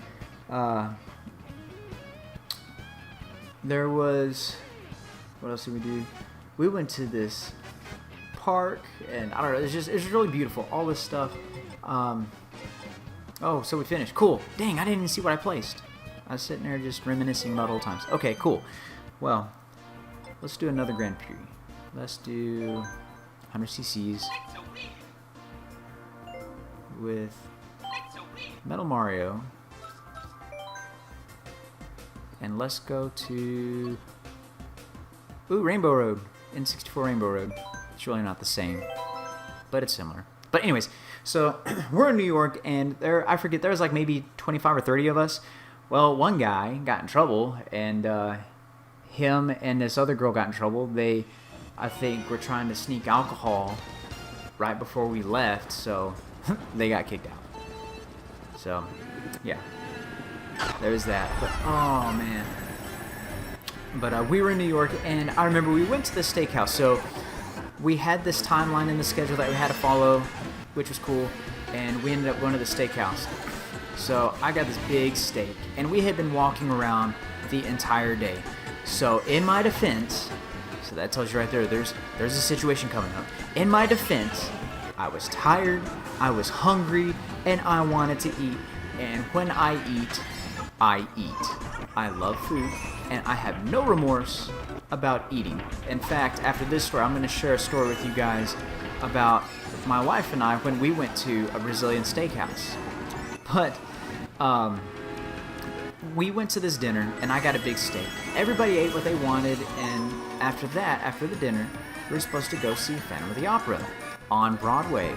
there was, what else did we do? We went to this park, and I don't know, it's really beautiful, all this stuff. Oh, so we finished. Cool. Dang, I didn't even see what I placed. I was sitting there just reminiscing about old times. Okay, cool. Well, let's do another Grand Prix. Let's do 100 cc's with Metal Mario. And let's go to... Ooh, Rainbow Road. N64 Rainbow Road. It's really not the same, but it's similar. But anyways, so we're in New York, and I forget, there was like maybe 25 or 30 of us. Well, one guy got in trouble, and him and this other girl got in trouble. They, I think, were trying to sneak alcohol right before we left, so they got kicked out. So, yeah. There's that. But, oh, man. But we were in New York, and I remember we went to the steakhouse. So we had this timeline in the schedule that we had to follow, which was cool, and we ended up going to the steakhouse. So I got this big steak, and we had been walking around the entire day. So in my defense, so that tells you right there, there's a situation coming up. In my defense, I was tired, I was hungry, and I wanted to eat. And when I eat, I eat. I love food, and I have no remorse about eating. In fact, after this story, I'm going to share a story with you guys about my wife and I when we went to a Brazilian steakhouse. But we went to this dinner, and I got a big steak. Everybody ate what they wanted, and after that, after the dinner, we were supposed to go see Phantom of the Opera on Broadway.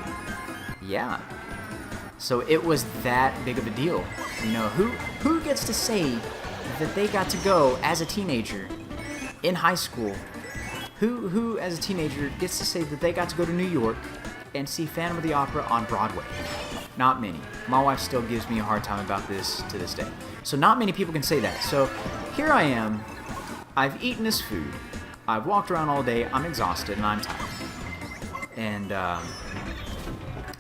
Yeah. So it was that big of a deal. You know, who gets to say that they got to go as a teenager in high school? Who as a teenager gets to say that they got to go to New York and see Phantom of the Opera on Broadway? Not many. My wife still gives me a hard time about this to this day. So not many people can say that. So here I am. I've eaten this food. I've walked around all day. I'm exhausted and I'm tired. And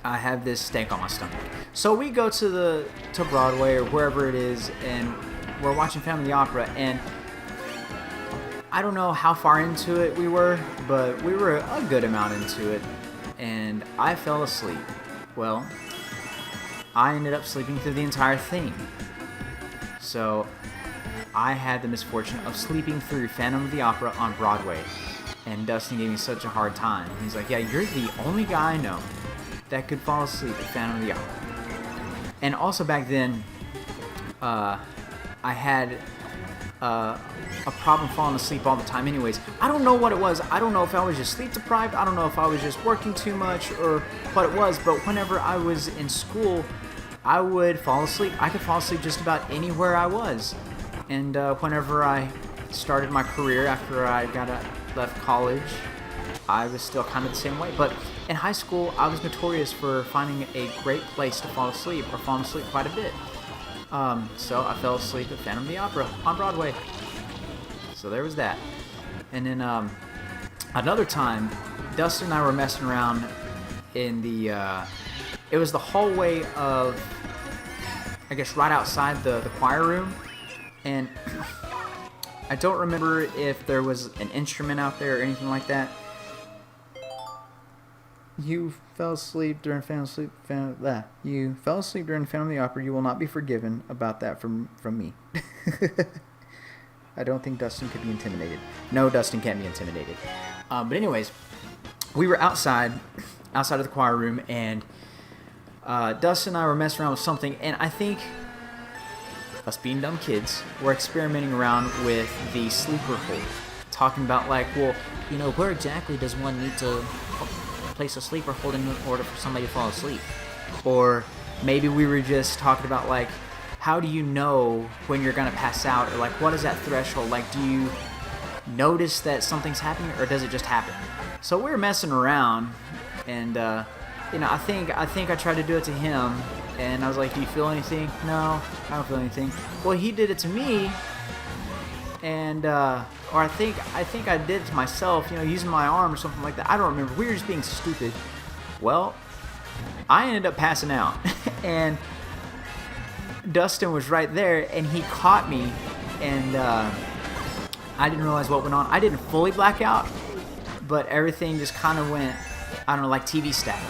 I have this steak on my stomach. So we go to Broadway or wherever it is, and we're watching Phantom of the Opera, and I don't know how far into it we were, but we were a good amount into it, and I fell asleep. Well, I ended up sleeping through the entire thing. So I had the misfortune of sleeping through Phantom of the Opera on Broadway, and Dustin gave me such a hard time. He's like, yeah, you're the only guy I know that could fall asleep at Phantom of the Opera. And also back then, I had a problem falling asleep all the time anyways. I don't know what it was. I don't know if I was just sleep deprived. I don't know if I was just working too much or what it was. But whenever I was in school, I would fall asleep. I could fall asleep just about anywhere I was. And whenever I started my career after I left college, I was still kind of the same way. But in high school, I was notorious for finding a great place to fall asleep, or falling asleep quite a bit. So I fell asleep at Phantom of the Opera on Broadway. So there was that. And then another time, Dustin and I were messing around in the, it was the hallway of, I guess, right outside the choir room. And I don't remember if there was an instrument out there or anything like that. You fell asleep during You fell asleep during Phantom of the Opera. You will not be forgiven about that from me. I don't think Dustin could be intimidated. No, Dustin can't be intimidated. But anyways, we were outside of the choir room, and Dustin and I were messing around with something, and I think us being dumb kids were experimenting around with the sleeper hold, talking about like, well, you know, where exactly does one need to place a sleeper hold in order for somebody to fall asleep? Or maybe we were just talking about like, how do you know when you're gonna pass out, or like what is that threshold? Like, do you notice that something's happening, or does it just happen? So we were messing around, and you know, I think I tried to do it to him, and I was like, do you feel anything? No, I don't feel anything. Well, he did it to me, and or I think I did it to myself, using my arm or something like that. I don't remember. We were just being stupid. Well, I ended up passing out, and Dustin was right there, and he caught me, and I didn't realize what went on. I didn't fully black out, but everything just kind of went, I don't know, like TV static,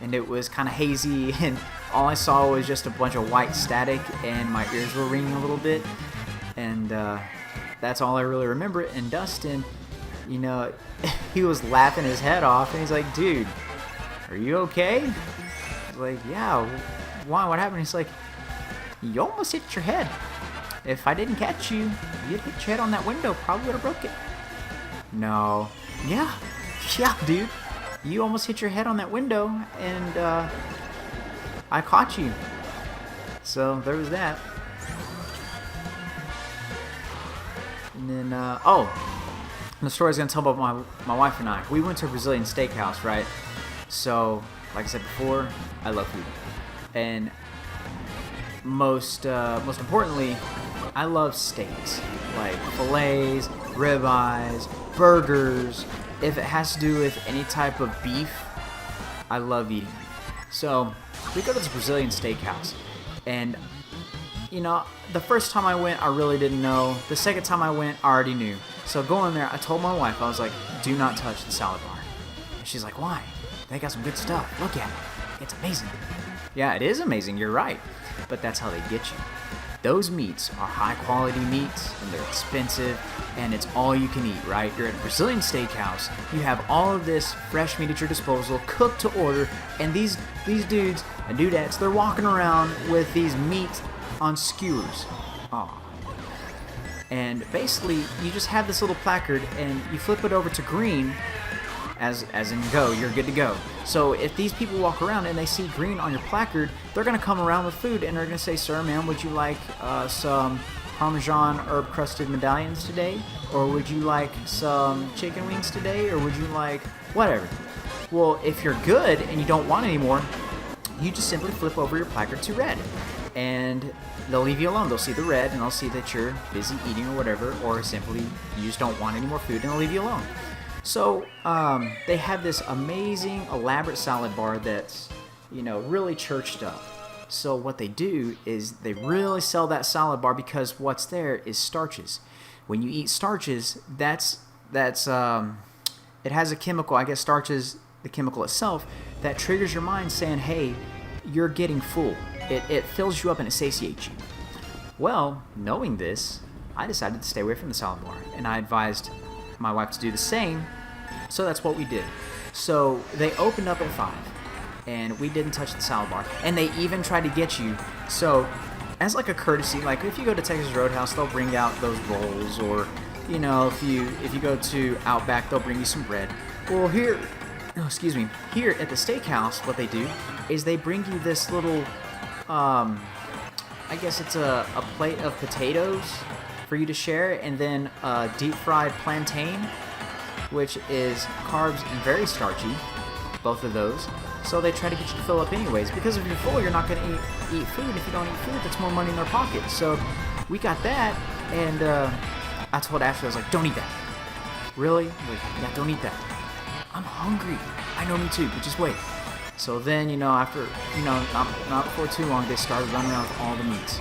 and it was kind of hazy, and all I saw was just a bunch of white static, and my ears were ringing a little bit, and that's all I really remember. And Dustin, he was laughing his head off, and he's like, "Dude, are you okay?" I was like, "Yeah, why? What happened?" He's like, "You almost hit your head. If I didn't catch you, you'd hit your head on that window. Probably would have broke it." No. Yeah, dude. You almost hit your head on that window, and I caught you. So there was that. And then, the story I was going to tell about my wife and I. We went to a Brazilian steakhouse, right? So, like I said before, I love food. And most importantly, I love steaks. Like fillets, ribeyes, burgers. If it has to do with any type of beef, I love eating it. So, we go to this Brazilian steakhouse. And the first time I went, I really didn't know. The second time I went, I already knew. So going there, I told my wife, I was like, "Do not touch the salad bar." And she's like, "Why? They got some good stuff. Look at it. It's amazing." Yeah, it is amazing. You're right. But that's how they get you. Those meats are high quality meats, and they're expensive, and it's all you can eat, right? You're at a Brazilian steakhouse. You have all of this fresh meat at your disposal, cooked to order, and these dudes and dudettes, they're walking around with these meats on skewers. And basically, you just have this little placard, and you flip it over to green, as in go, you're good to go. So if these people walk around and they see green on your placard, they're going to come around with food, and they're going to say, "Sir, ma'am, would you like some Parmesan herb-crusted medallions today? Or would you like some chicken wings today? Or would you like whatever?" Well, if you're good and you don't want any more, you just simply flip over your placard to red. And they'll leave you alone. They'll see the red, and they'll see that you're busy eating or whatever, or simply you just don't want any more food, and they'll leave you alone. So they have this amazing, elaborate salad bar that's, really churched up. So what they do is they really sell that salad bar because what's there is starches. When you eat starches, that's it has a chemical. I guess starch is the chemical itself that triggers your mind saying, "Hey, you're getting full." It fills you up and it satiates you. Well, knowing this, I decided to stay away from the salad bar, and I advised my wife to do the same, so that's what we did. So they opened up at 5, and we didn't touch the salad bar, and they even tried to get you. So as like a courtesy, like if you go to Texas Roadhouse, they'll bring out those rolls, or if you go to Outback, they'll bring you some bread. Well, here at the steakhouse, what they do is they bring you this little I guess it's a plate of potatoes for you to share, and then a deep fried plantain, which is carbs and very starchy, both of those. So they try to get you to fill up anyways, because if you're full, you're not going to eat food. If you don't eat food, that's more money in their pocket. So we got that, and I told Ashley, I was like, "Don't eat that." "Really?" Like, "Yeah, don't eat that." "I'm hungry." "I know, me too, but just wait." So then, after, not before too long, they started running around with all the meats.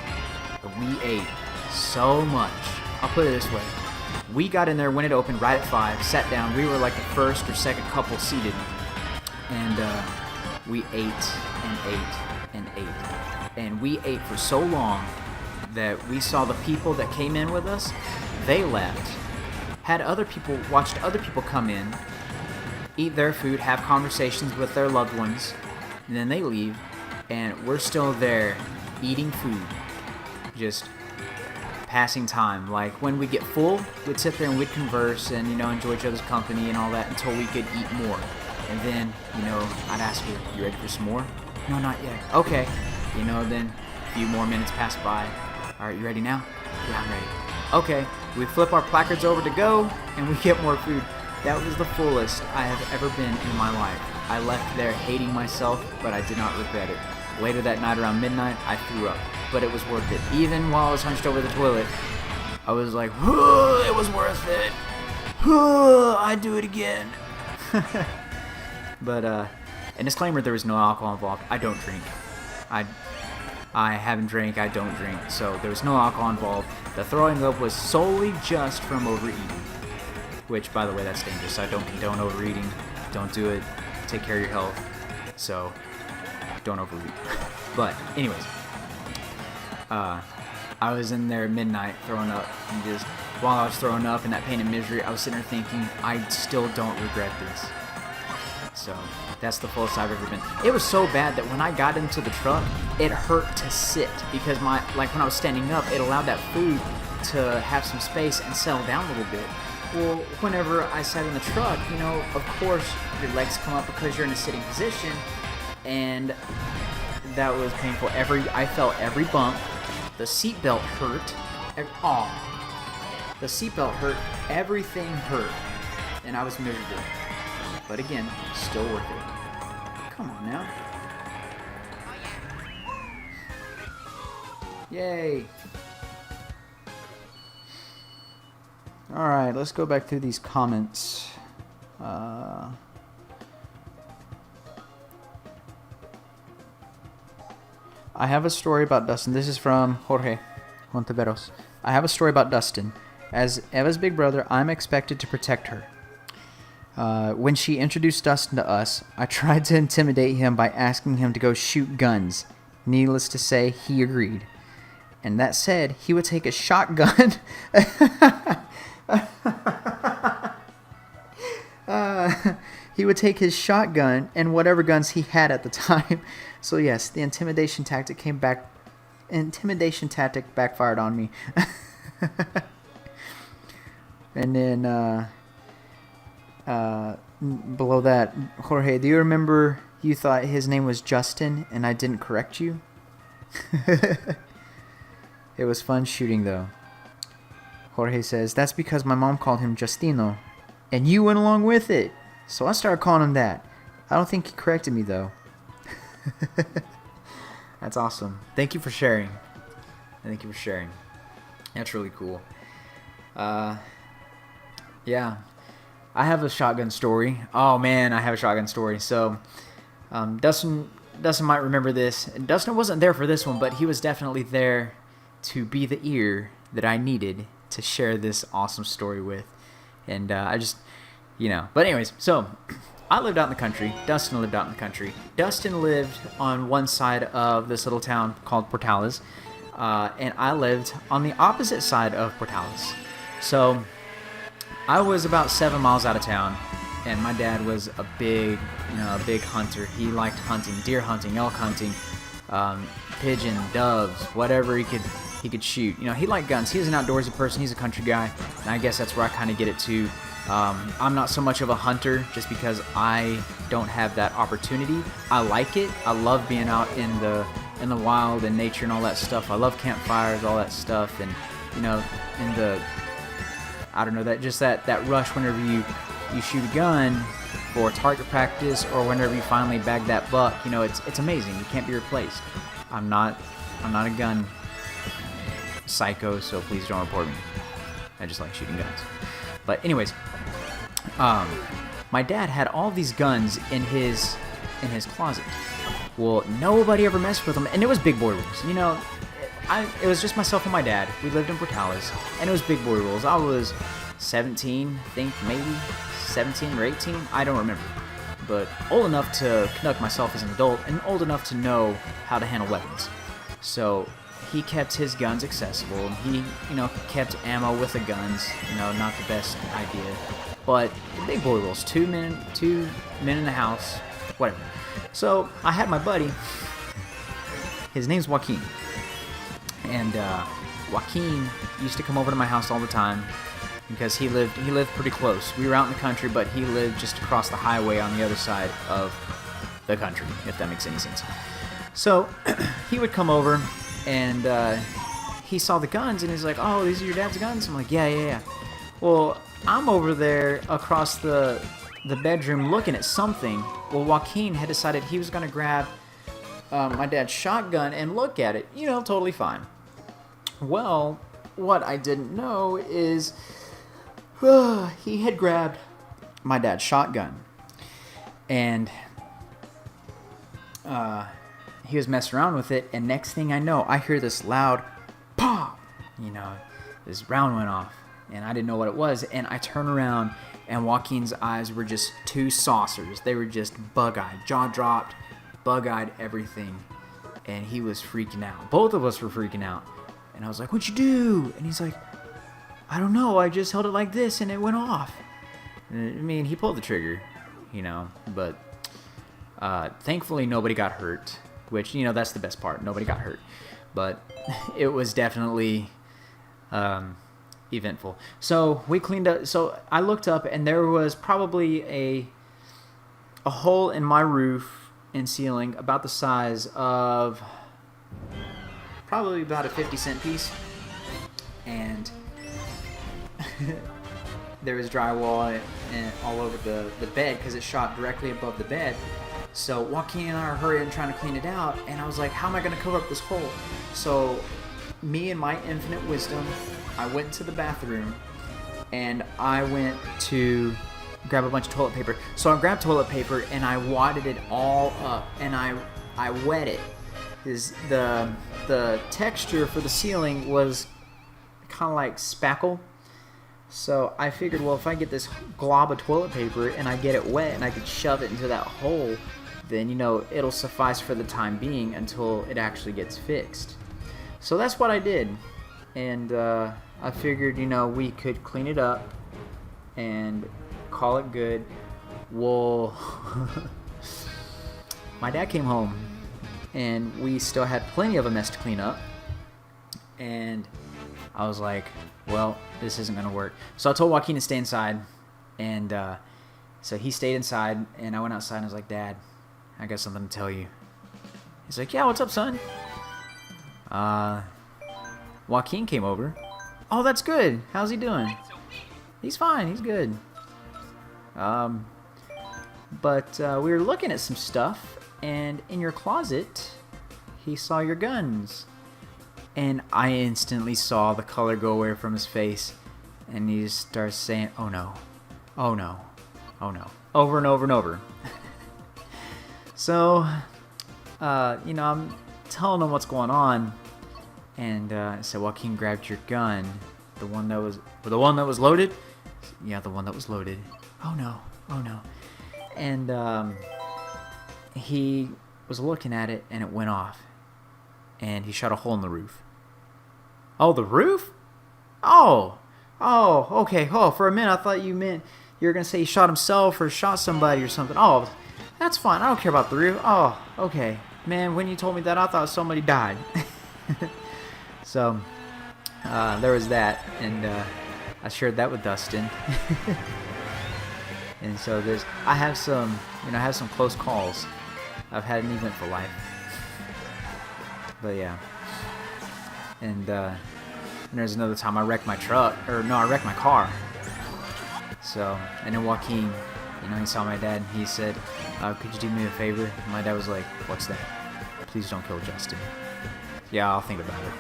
But we ate so much. I'll put it this way. We got in there when it opened right at 5, sat down. We were like the first or second couple seated. And we ate and ate and ate. And we ate for so long that we saw the people that came in with us, they left. Watched other people come in, eat their food, have conversations with their loved ones, and then they leave, and we're still there eating food, just passing time. Like when we get full, we'd sit there and we'd converse and enjoy each other's company and all that until we could eat more. And then I'd ask her, "You ready for some more?" "No, not yet." "Okay." Then a few more minutes pass by. "All right, you ready now?" "Yeah, I'm ready." "Okay." We flip our placards over to go, and we get more food. That was the fullest I have ever been in my life. I left there hating myself, but I did not regret it. Later that night around midnight, I threw up, but it was worth it. Even while I was hunched over the toilet, I was like, "Whoa, it was worth it. Whoa, I'd do it again." But and disclaimer, there was no alcohol involved. I don't drink. I haven't drank. I don't drink. So there was no alcohol involved. The throwing up was solely just from overeating. Which, by the way, that's dangerous. I don't condone overeating. Don't do it. Take care of your health. So don't overeat. But anyways, I was in there at midnight throwing up, and just while I was throwing up in that pain and misery, I was sitting there thinking, I still don't regret this. So that's the fullest I've ever been. It was so bad that when I got into the truck, it hurt to sit because when I was standing up, it allowed that food to have some space and settle down a little bit. Well, whenever I sat in the truck, of course your legs come up because you're in a sitting position, and that was painful. I felt every bump. The seatbelt hurt. The seatbelt hurt. Everything hurt, and I was miserable. But again, still worth it. Come on now. Yay. Alright, let's go back through these comments. I have a story about Dustin. This is from Jorge Monteveros. I have a story about Dustin. As Eva's big brother, I'm expected to protect her. When she introduced Dustin to us, I tried to intimidate him by asking him to go shoot guns. Needless to say, he agreed. And that said, he would take a shotgun. He would take his shotgun and whatever guns he had at the time. So yes, the intimidation tactic backfired on me. And then below that, Jorge, do you remember you thought his name was Justin and I didn't correct you? It was fun shooting though. Jorge says, that's because my mom called him Justino, and you went along with it. So I started calling him that. I don't think he corrected me though. That's awesome. Thank you for sharing. That's really cool. Yeah. I have a shotgun story. Oh man, I have a shotgun story. So, Dustin might remember this. Dustin wasn't there for this one, but he was definitely there to be the ear that I needed to share this awesome story with. And I just, But anyways, so I lived out in the country. Dustin lived out in the country. Dustin lived on one side of this little town called Portales, and I lived on the opposite side of Portales. So I was about 7 miles out of town, and my dad was a big hunter. He liked hunting, deer hunting, elk hunting, pigeon, doves, whatever he could shoot. He liked guns. He's an outdoorsy person. He's a country guy, and I guess that's where I kind of get it too. I'm not so much of a hunter just because I don't have that opportunity. I like it. I love being out in the wild and nature and all that stuff. I love campfires, all that stuff, and that rush whenever you shoot a gun for target practice or whenever you finally bag that buck. It's amazing. You can't be replaced. I'm not a gun psycho, so please don't report me. I just like shooting guns. But anyways, my dad had all these guns in his closet. Well, nobody ever messed with them, and it was big boy rules. It was just myself and my dad. We lived in Portales, and it was big boy rules. I was 17, I think maybe 17 or 18, I don't remember. But old enough to conduct myself as an adult, and old enough to know how to handle weapons. So he kept his guns accessible. He, kept ammo with the guns. Not the best idea. But big boy rules. Two men in the house, whatever. So I had my buddy. His name's Joaquin. And Joaquin used to come over to my house all the time because he lived pretty close. We were out in the country, but he lived just across the highway on the other side of the country, if that makes any sense. So he would come over, and he saw the guns, and he's like, "Oh, these are your dad's guns?" I'm like, "Yeah." Well, I'm over there across the bedroom looking at something. Well, Joaquin had decided he was going to grab my dad's shotgun and look at it. Totally fine. Well, what I didn't know is he had grabbed my dad's shotgun, and he was messing around with it, and next thing I know, I hear this loud pop. You know, this round went off, and I didn't know what it was, and I turn around, and Joaquin's eyes were just two saucers. They were just bug-eyed, jaw dropped, bug-eyed, everything, and he was freaking out. Both of us were freaking out, and I was like, "What'd you do?" And he's like, "I don't know, I just held it like this, and it went off." I mean, he pulled the trigger, you know, but thankfully nobody got hurt, which, you know, that's the best part. Nobody got hurt, but it was definitely eventful. So we cleaned up. So I looked up, and there was probably a hole in my roof and ceiling about the size of probably about a 50-cent piece, and there was drywall and all over the bed because it shot directly above the bed. So Joaquin and I are hurrying trying to clean it out, and I was like, how am I going to cover up this hole? So me and my infinite wisdom, I went to the bathroom, and I went to grab a bunch of toilet paper. So I grabbed toilet paper, and I wadded it all up, and I wet it. The texture for the ceiling was kind of like spackle. So I figured, well, if I get this glob of toilet paper and I get it wet and I could shove it into that hole, then, you know, it'll suffice for the time being until it actually gets fixed. So that's what I did. And I figured, you know, we could clean it up and call it good. Well, my dad came home and we still had plenty of a mess to clean up. And I was like, well, this isn't going to work. So I told Joaquin to stay inside, and so he stayed inside, and I went outside, and I was like, Dad, I got something to tell you. He's like, yeah, what's up, son? Joaquin came over. Oh, that's good. How's he doing? He's fine. He's good. But we were looking at some stuff, and in your closet, he saw your guns. And I instantly saw the color go away from his face, and he just starts saying, oh no, oh no, oh no, over and over and over. So, you know, I'm telling him what's going on, and I said, Joaquin grabbed your gun, the one that was loaded? Yeah, the one that was loaded. Oh no, oh no. And he was looking at it, and it went off, and he shot a hole in the roof. Oh, the roof? Oh, okay. Oh, for a minute I thought you meant you were going to say he shot himself or shot somebody or something. Oh, that's fine. I don't care about the roof. Oh, okay. Man, when you told me that, I thought somebody died. So, there was that, and I shared that with Dustin. And so I have some close calls. I've had an eventful life. But yeah. And there's another time I wrecked my car. So, and then Joaquin, you know, he saw my dad, and he said, could you do me a favor? And my dad was like, what's that? Please don't kill Justin. Yeah, I'll think about it.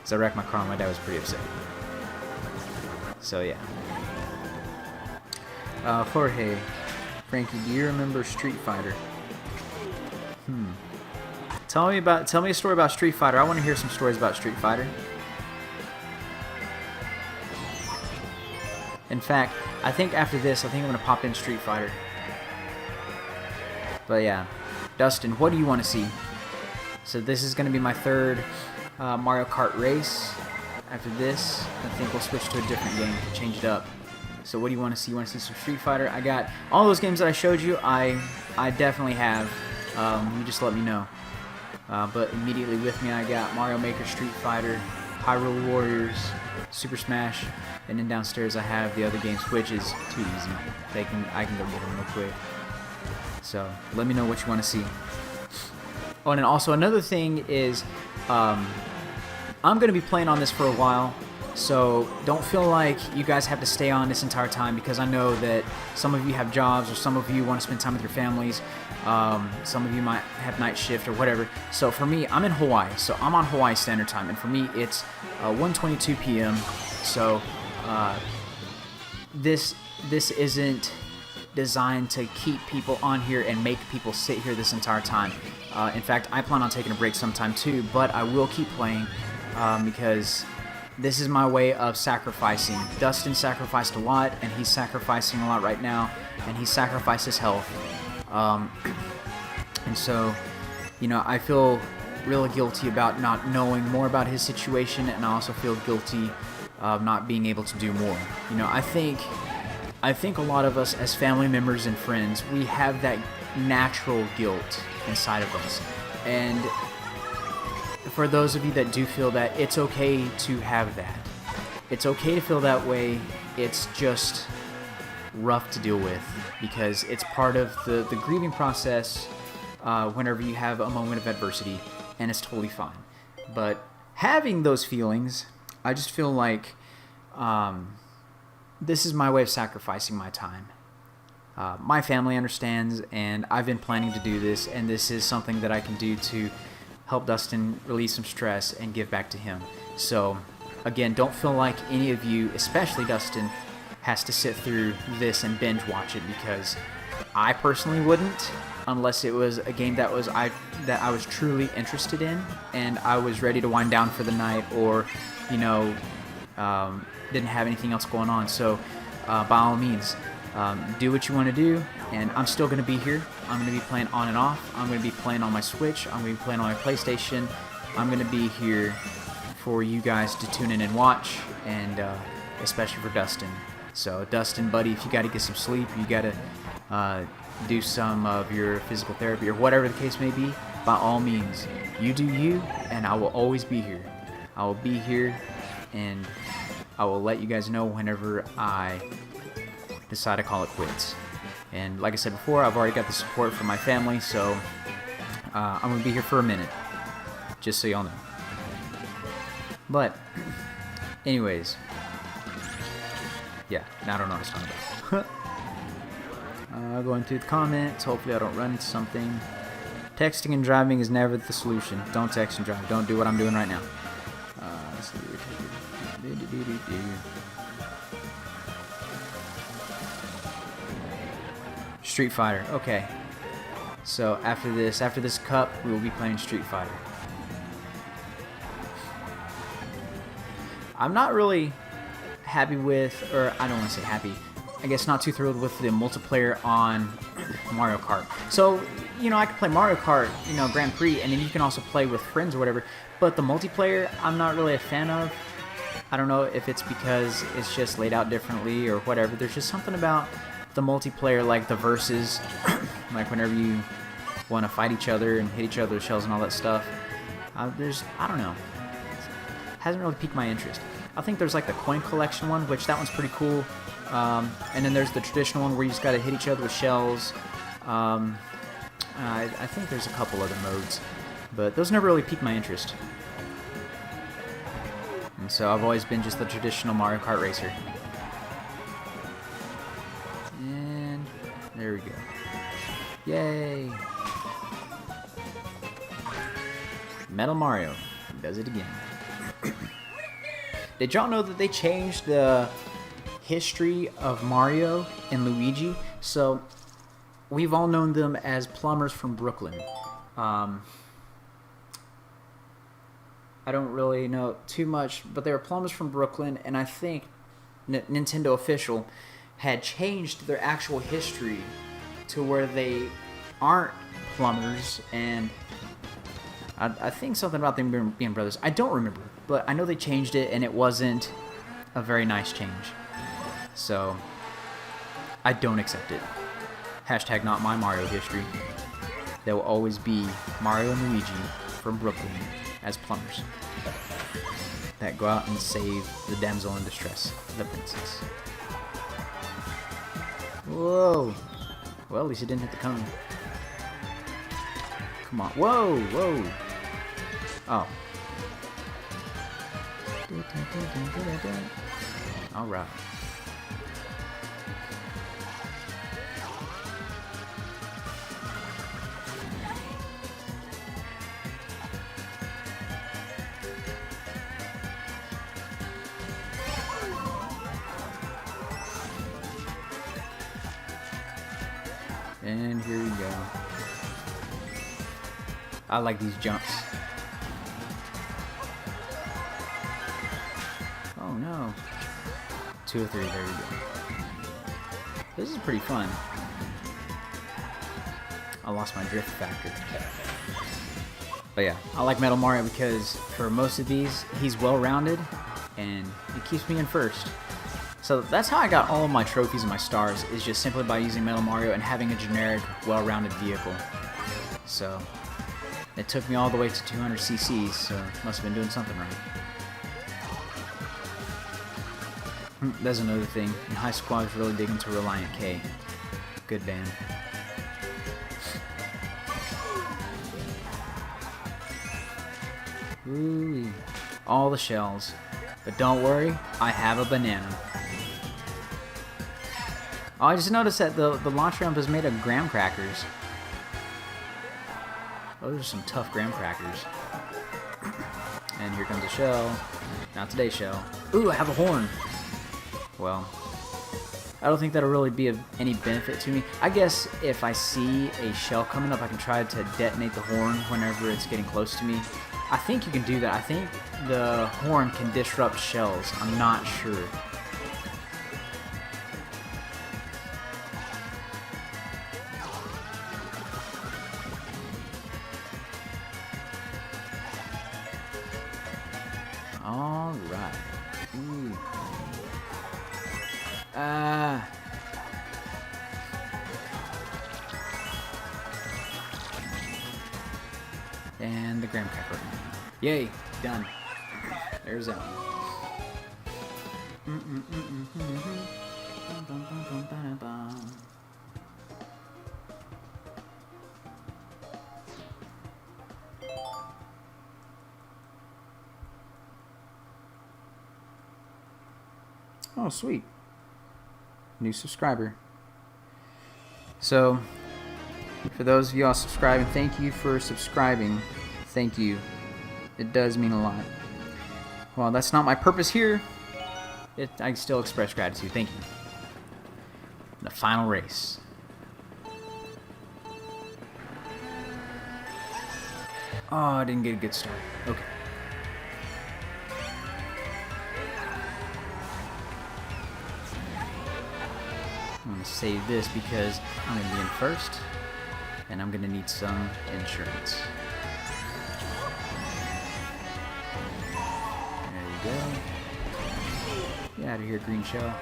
So I wrecked my car, and my dad was pretty upset. So yeah. Jorge, Frankie, do you remember Street Fighter? Tell me a story about Street Fighter. I want to hear some stories about Street Fighter. In fact, I think after this, I'm going to pop in Street Fighter. But yeah, Dustin, what do you want to see? So this is going to be my third Mario Kart race. After this, I think we'll switch to a different game to change it up. So what do you want to see? You want to see some Street Fighter? I got all those games that I showed you. I definitely have. You just let me know. But immediately with me, I got Mario Maker, Street Fighter, Hyrule Warriors, Super Smash, and then downstairs I have the other games, which is too easy. I can go get them real quick. So let me know what you want to see. Oh, and then also another thing is, I'm going to be playing on this for a while. So don't feel like you guys have to stay on this entire time, because I know that some of you have jobs, or some of you want to spend time with your families. Some of you might have night shift or whatever. So for me, I'm in Hawaii, so I'm on Hawaii Standard Time, and for me it's 1:22 p.m. So this isn't designed to keep people on here and make people sit here this entire time. In fact, I plan on taking a break sometime too, but I will keep playing because this is my way of sacrificing. Dustin sacrificed a lot, and he's sacrificing a lot right now, and he sacrificed his health. And so, you know, I feel really guilty about not knowing more about his situation, and I also feel guilty of not being able to do more. You know, I think a lot of us as family members and friends, we have that natural guilt inside of us. And for those of you that do feel that, it's okay to have that. It's okay to feel that way. It's just rough to deal with, because it's part of the grieving process whenever you have a moment of adversity, and it's totally fine. But having those feelings, I just feel like this is my way of sacrificing my time. My family understands, and I've been planning to do this, and this is something that I can do to help Dustin release some stress and give back to him. So again, don't feel like any of you, especially Dustin, has to sit through this and binge watch it, because I personally wouldn't, unless it was a game that I was truly interested in and I was ready to wind down for the night, or you know, didn't have anything else going on. So by all means, do what you want to do, and I'm still going to be here. I'm going to be playing on and off. I'm going to be playing on my Switch. I'm going to be playing on my PlayStation. I'm going to be here for you guys to tune in and watch, and especially for Dustin. So Dustin, buddy, if you got to get some sleep, you got to do some of your physical therapy or whatever the case may be, by all means, you do you, and I will always be here. I will be here, and I will let you guys know whenever I decide to call it quits. And like I said before, I've already got the support from my family, so I'm going to be here for a minute, just so y'all know. But anyways, yeah, now I don't know what I was talking about. Going through the comments, hopefully I don't run into something. Texting and driving is never the solution. Don't text and drive. Don't do what I'm doing right now. Let's see. Street Fighter. Okay. So after this cup, we will be playing Street Fighter. I'm not really happy with, or I don't want to say happy, I guess not too thrilled with the multiplayer on Mario Kart. So, you know, I can play Mario Kart, you know, Grand Prix, and then you can also play with friends or whatever, but the multiplayer, I'm not really a fan of. I don't know if it's because it's just laid out differently or whatever. There's just something about the multiplayer, like the versus, like whenever you want to fight each other and hit each other with shells and all that stuff. I don't know. Hasn't really piqued my interest. I think there's like the coin collection one, which that one's pretty cool. And then there's the traditional one where you just got to hit each other with shells. I think there's a couple other modes, but those never really piqued my interest. And so I've always been just the traditional Mario Kart racer. And there we go. Yay! Metal Mario does it again. Did y'all know that they changed the history of Mario and Luigi? So we've all known them as plumbers from Brooklyn. I don't really know too much, but they were plumbers from Brooklyn, and I think Nintendo official had changed their actual history to where they aren't plumbers, and I think something about them being brothers. I don't remember, but I know they changed it, and it wasn't a very nice change. So I don't accept it. Hashtag not my Mario history. There will always be Mario and Luigi from Brooklyn as plumbers that go out and save the damsel in distress, the princess. Whoa! Well, at least it didn't hit the cone. Come on. Whoa! Whoa! Oh. All right. And here we go. I like these jumps. Oh no. 2 or 3, there we go. This is pretty fun. I lost my drift factor. But yeah, I like Metal Mario because for most of these, he's well-rounded and it keeps me in first. So that's how I got all of my trophies and my stars, is just simply by using Metal Mario and having a generic, well-rounded vehicle. So it took me all the way to 200 cc's, so must have been doing something right. That's another thing. In high school, I was really big into Reliant K. Good band. Ooh, all the shells. But don't worry, I have a banana. Oh, I just noticed that the launch ramp is made of graham crackers. Those are some tough graham crackers. And here comes a shell. Not today's shell. Ooh, I have a horn. Well, I don't think that'll really be of any benefit to me. I guess if I see a shell coming up, I can try to detonate the horn whenever it's getting close to me. I think you can do that. I think the horn can disrupt shells. I'm not sure. All right. Ooh. And the graham cracker. Yay, done. There's that one. Oh, sweet. New subscriber. So, for those of y'all subscribing, thank you for subscribing. Thank you. It does mean a lot. Well, that's not my purpose here. I still express gratitude. Thank you. The final race. Oh, I didn't get a good start. Okay. I'm going to save this because I'm going to be in first, and I'm going to need some insurance. There we go. Get out of here, green shell.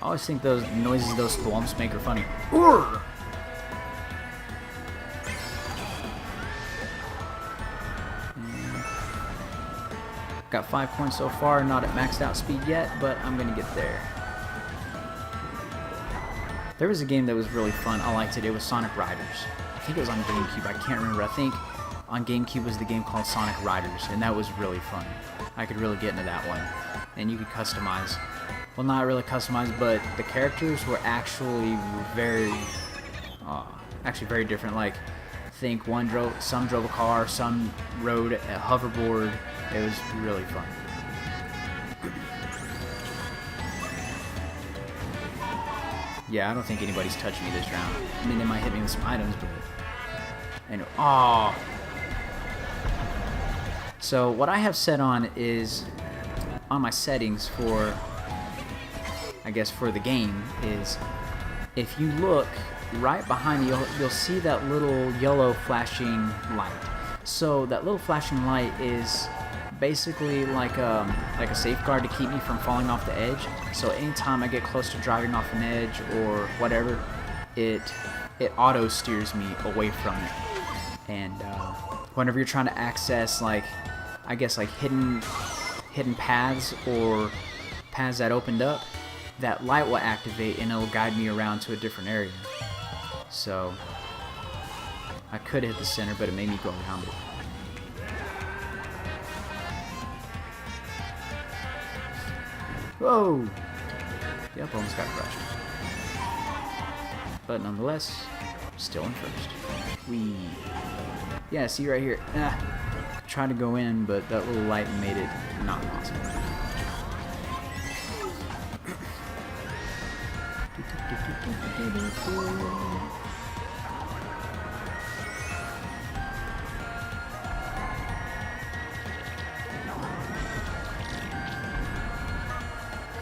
I always think those noises those thwomps make are funny. Urgh! Got 5 points so far, not at maxed out speed yet, but I'm gonna get there. There was a game that was really fun. I liked it. It was Sonic Riders. I think it was on GameCube. I can't remember. I think on GameCube was the game called Sonic Riders, and that was really fun. I could really get into that one. And you could customize. Well, not really customize, but the characters were actually very different. Like, I think some drove a car, some rode a hoverboard. It was really fun. Yeah, I don't think anybody's touching me this round. I mean, they might hit me with some items, but anyway. Oh. So what I have set on is, on my settings for, I guess for the game, is if you look right behind you, you'll see that little yellow flashing light. So that little flashing light is basically like a safeguard to keep me from falling off the edge. So anytime I get close to driving off an edge or whatever, it auto steers me away from it. And whenever you're trying to access, like, I guess like hidden paths or paths that opened up, that light will activate and it'll guide me around to a different area. So I could hit the center, but it made me go around it. Whoa! Yep, almost got crushed. But nonetheless, still in first. Yeah, see right here. Tried to go in, but that little light made it not possible.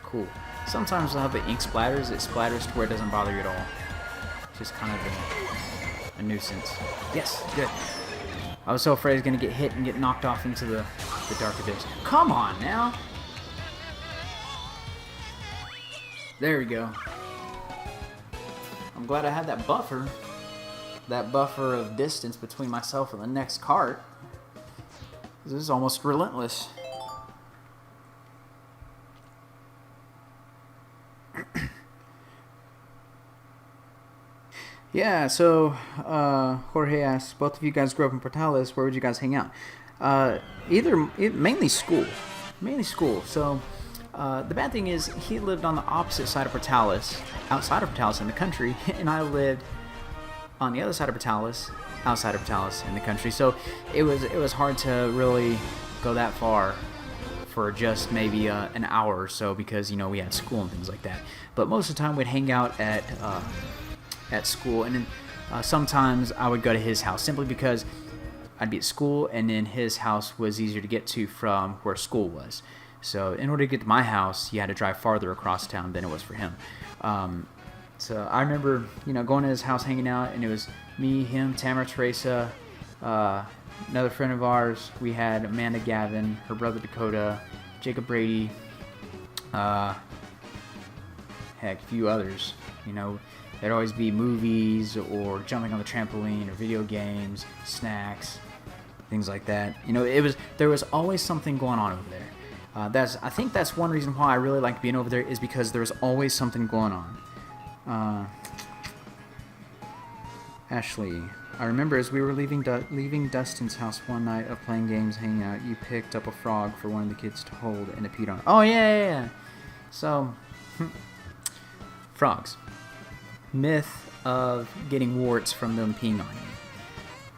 Cool. Sometimes I'll have the ink splatters. It splatters to where it doesn't bother you at all. Just kind of a nuisance. Yes, good. I was so afraid I was going to get hit and get knocked off into the dark abyss. Come on now! There we go. I'm glad I had that buffer. That buffer of distance between myself and the next cart. This is almost relentless. Yeah, so Jorge asks, both of you guys grew up in Portales. Where would you guys hang out? Mainly school. Mainly school. So the bad thing is he lived on the opposite side of Portales, outside of Portales in the country, and I lived on the other side of Portales, outside of Portales in the country. So it was hard to really go that far for just maybe an hour or so because, you know, we had school and things like that. But most of the time we'd hang out at school, and then sometimes I would go to his house simply because I'd be at school and then his house was easier to get to from where school was. So in order to get to my house, you had to drive farther across town than it was for him. So I remember, you know, going to his house, hanging out, and it was me, him, Tamara, Teresa, another friend of ours. We had Amanda Gavin, her brother Dakota, Jacob Brady, heck, a few others. You know, there'd always be movies or jumping on the trampoline or video games, snacks, things like that. You know, there was always something going on over there. I think that's one reason why I really liked being over there, is because there was always something going on. Ashley, I remember as we were leaving Dustin's house one night of playing games, hanging out, you picked up a frog for one of the kids to hold and it peed on it. Oh, yeah. So, frogs. Myth of getting warts from them peeing on you.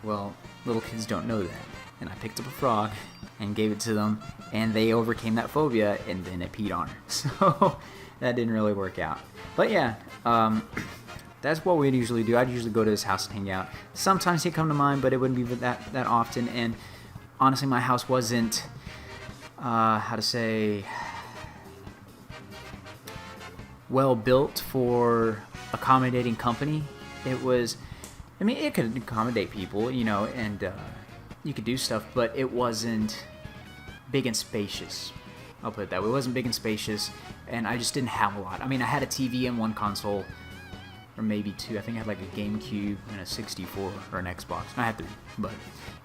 Well, little kids don't know that. And I picked up a frog and gave it to them, and they overcame that phobia, and then it peed on her. So that didn't really work out. But yeah, that's what we'd usually do. I'd usually go to his house and hang out. Sometimes he'd come to mine, but it wouldn't be that often. And honestly, my house wasn't, well built for accommodating company. It was, I mean, it could accommodate people, you know, and you could do stuff, but it wasn't big and spacious. I'll put it that way. It wasn't big and spacious, and I just didn't have a lot. I mean, I had a TV and one console, or maybe two. I think I had like a GameCube and a 64 or an Xbox. I had three, but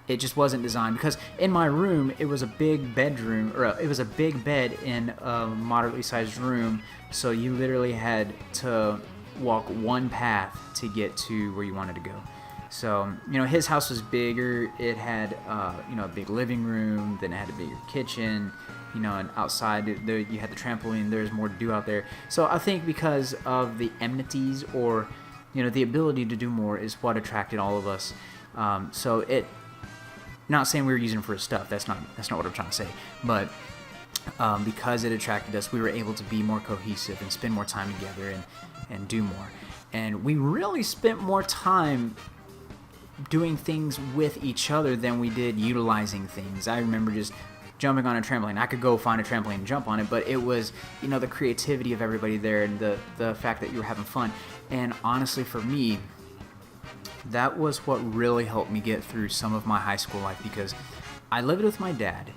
it just wasn't designed, because in my room, it was a big bedroom, or it was a big bed in a moderately sized room, so you literally had to walk one path to get to where you wanted to go. So, you know, his house was bigger. It had, you know, a big living room. Then it had a bigger kitchen, you know, and outside there you had the trampoline. There's more to do out there. So I think because of the amenities, or, you know, the ability to do more, is what attracted all of us. So not saying we were using it for his stuff. That's not what I'm trying to say. But because it attracted us, we were able to be more cohesive and spend more time together and do more. And we really spent more time doing things with each other than we did utilizing things. I remember just jumping on a trampoline. I could go find a trampoline and jump on it, but it was, you know, the creativity of everybody there, and the fact that you were having fun. And honestly, for me, that was what really helped me get through some of my high school life, because I lived with my dad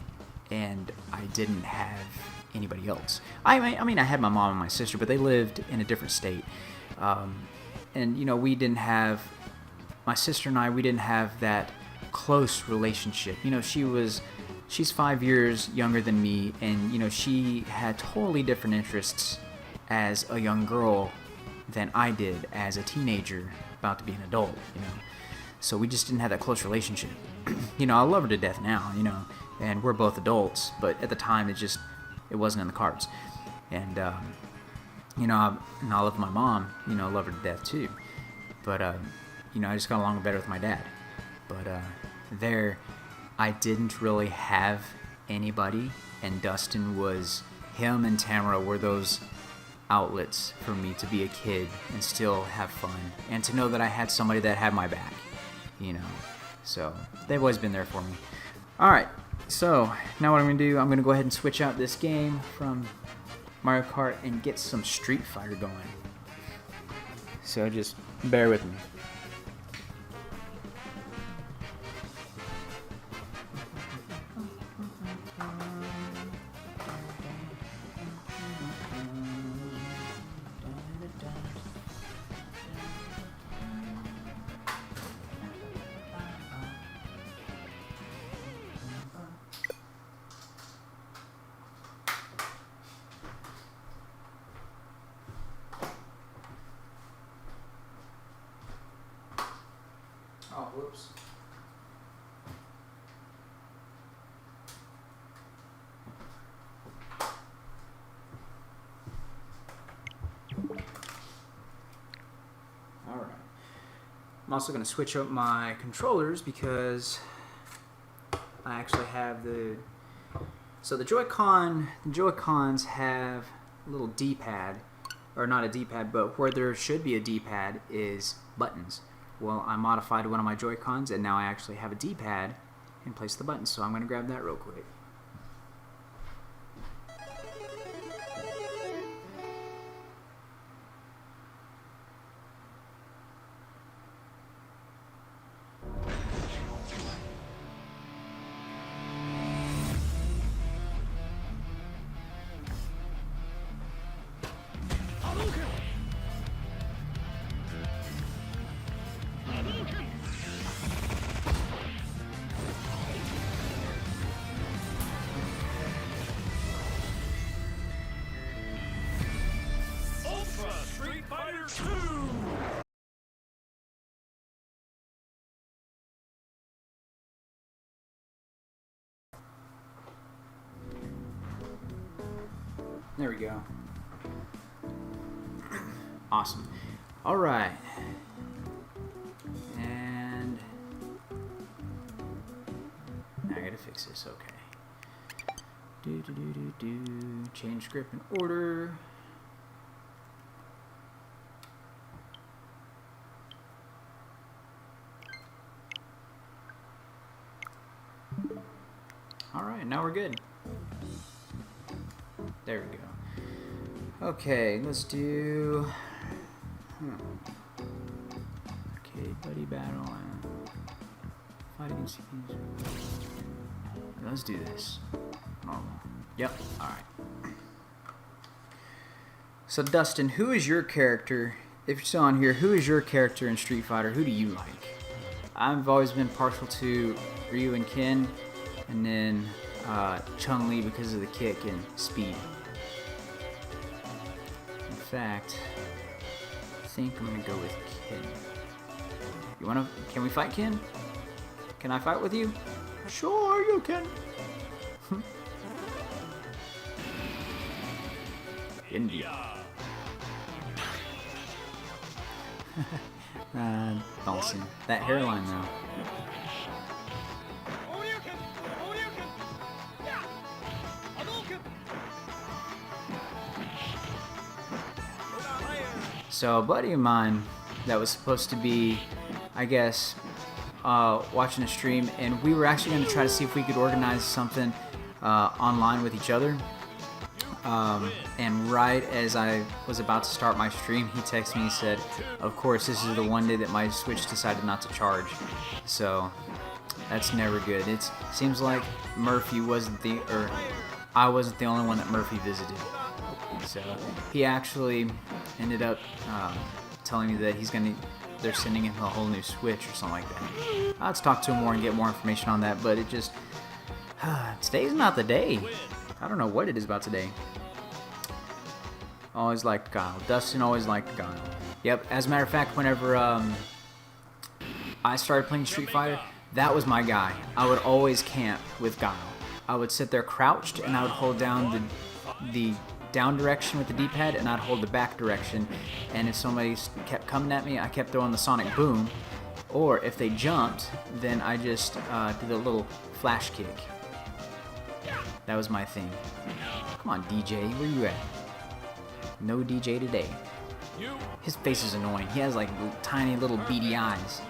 and I didn't have anybody else. I mean, I had my mom and my sister, but they lived in a different state. And, you know, my sister and I, we didn't have that close relationship. You know, she's 5 years younger than me, and, you know, she had totally different interests as a young girl than I did as a teenager about to be an adult, you know. So we just didn't have that close relationship. You know, I love her to death now, you know, and we're both adults, but at the time it wasn't in the cards. And you know, and I love my mom. You know, I love her to death too. But you know, I just got along better with my dad. But there, I didn't really have anybody, and Dustin was, him and Tamara were those outlets for me to be a kid and still have fun, and to know that I had somebody that had my back, you know. So they've always been there for me. All right, so now what I'm gonna do, I'm gonna go ahead and switch out this game from Mario Kart and get some Street Fighter going. So just bear with me. Oh, whoops. All right. I'm also going to switch up my controllers because I actually have so the Joy-Cons have a little D-pad, or not a D-pad, but where there should be a D-pad is buttons. Well, I modified one of my Joy-Cons, and now I actually have a D-pad in place of the buttons, so I'm going to grab that real quick. Ultra Street Fighter 2! There we go. Awesome. All right. And now I gotta fix this. Okay. Change script and order. All right, now we're good. There we go. Okay, let's do arcade buddy battle and fight against CPs. Let's do this. Normal. Yep. All right. So Dustin, who is your character? If you're still on here, who is your character in Street Fighter? Who do you like? I've always been partial to Ryu and Ken, and then Chun-Li because of the kick and speed. In fact, I think I'm gonna go with Ken. You wanna? Can we fight Ken? Can I fight with you? Sure, you can. India. Dawson. That hairline though. So a buddy of mine that was supposed to be, I guess, watching a stream, and we were actually going to try to see if we could organize something online with each other. And right as I was about to start my stream, he texted me and said, of course, this is the one day that my Switch decided not to charge. So that's never good. It seems like Murphy wasn't I wasn't the only one that Murphy visited. So he actually ended up telling me that they're sending him a whole new Switch or something like that. I'll have to talk to him more and get more information on that, but it just, today's not the day. I don't know what it is about today. Always liked Guile. Dustin always liked Guile. Yep, as a matter of fact, whenever I started playing Street Fighter, that was my guy. I would always camp with Guile. I would sit there crouched and I would hold down the down direction with the D-pad, and I'd hold the back direction. And if somebody kept coming at me, I kept throwing the sonic boom. Or if they jumped, then I just did a little flash kick. That was my thing. Come on, DJ, where you at? No DJ today. His face is annoying. He has like tiny little beady eyes.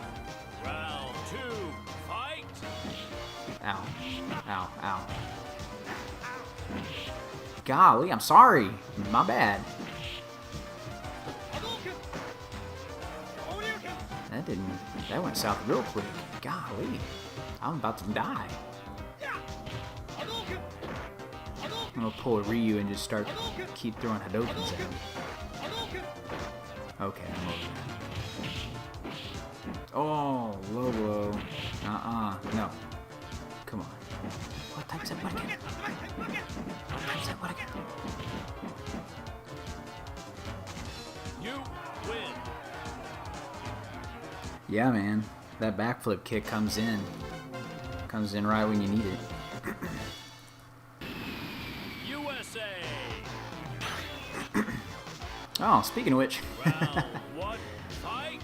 Round 2, fight! Ow. Ow, ow. Golly, I'm sorry. My bad. That went south real quick. Golly. I'm about to die. I'm gonna pull a Ryu and just keep throwing Hadokens at him. Okay, I'm over that. Oh, low blow. No. Come on. What type's that? What again? What type's that? What again? You win. Yeah, man. That backflip kick comes in. Comes in right when you need it. USA. Oh, speaking of which. Round 1, fight!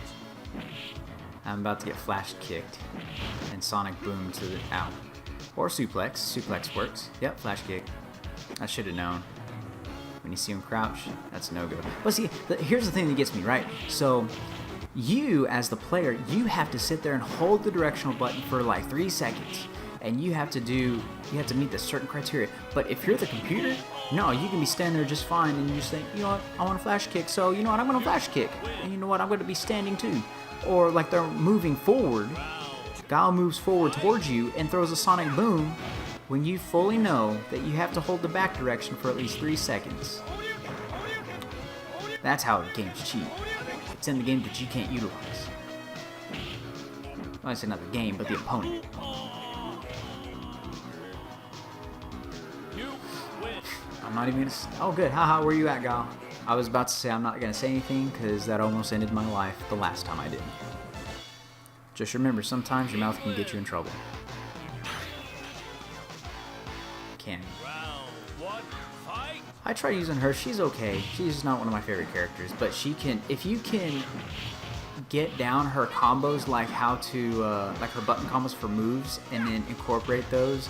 I'm about to get flash kicked. And sonic boom to the out. Or suplex. Suplex works. Yep, flash kick. I should have known. When you see him crouch, that's no-go. But see, here's the thing that gets me, right? So, you, as the player, you have to sit there and hold the directional button for like 3 seconds. And you have to meet this certain criteria. But if you're the computer, no, you can be standing there just fine and you just think, you know what, I want a flash kick, so you know what, I'm going to flash kick. And you know what, I'm going to be standing too. Or like they're moving forward. Guile moves forward towards you and throws a sonic boom when you fully know that you have to hold the back direction for at least 3 seconds. That's how the game's cheap. It's in the game that you can't utilize. Well, I say not the game, but the opponent. You win. I'm not even gonna. Oh, good. Haha, where you at, Guile? I was about to say I'm not gonna say anything because that almost ended my life the last time I did. Just remember, sometimes your mouth can get you in trouble. Can. Round 1, fight! I try using her. She's okay. She's not one of my favorite characters, but she can. If you can get down her combos, like how to, like her button combos for moves, and then incorporate those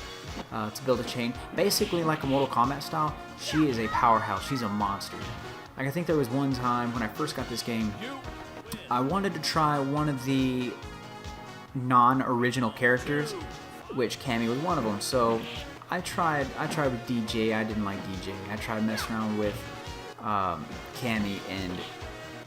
to build a chain, basically like a Mortal Kombat style. She is a powerhouse. She's a monster. Like I think there was one time when I first got this game, I wanted to try one of the non-original characters, which Cammy was one of them. So I tried with DJ. I didn't like DJ. I tried messing around with Cammy, and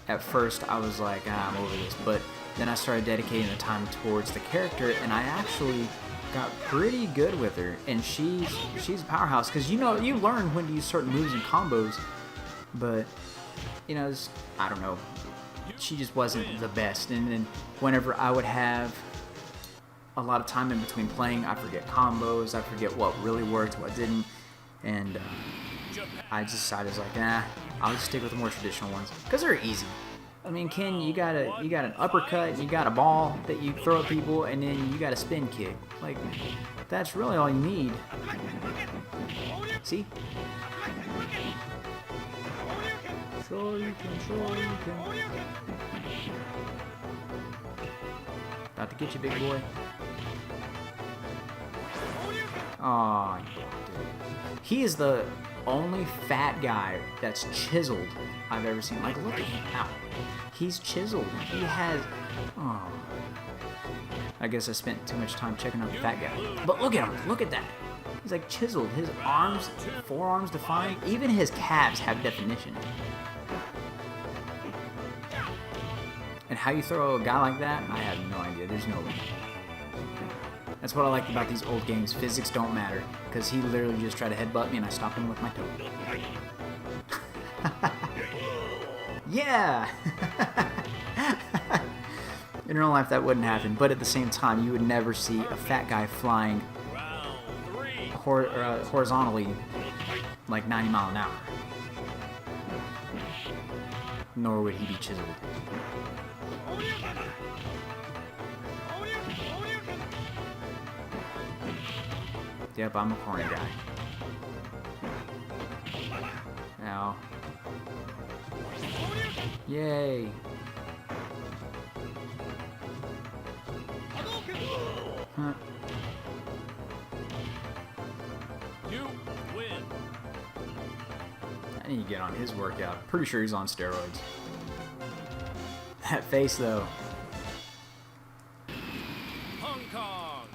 at first I was like, I'm over this. But then I started dedicating the time towards the character, and I actually got pretty good with her. And she's a powerhouse because you learn when to use certain moves and combos. But I don't know. She just wasn't the best. And then whenever I would have a lot of time in between playing, I forget combos, I forget what really worked, what didn't, and I decided, I'll just stick with the more traditional ones because they're easy. I mean, Ken, you got an uppercut, you got a ball that you throw at people, and then you got a spin kick. Like, that's really all you need. See? Sure you can. About to get you, big boy. Oh, dude. He is the only fat guy that's chiseled I've ever seen. Like, look at him. Ow. He's chiseled. He has... Oh. I guess I spent too much time checking out the fat guy. But look at him. Look at that. He's like chiseled. His arms, forearms defined. Even his calves have definition. And how you throw a guy like that, I have no idea. There's no way. That's what I like about these old games. Physics don't matter. Because he literally just tried to headbutt me and I stopped him with my toe. Yeah! In real life that wouldn't happen. But at the same time, you would never see a fat guy flying horizontally like 90 miles an hour. Nor would he be chiseled. Yep, I'm a corny guy. Yay. Huh. You win. I need to get on his workout. Pretty sure he's on steroids. That face, though. Hong Kong.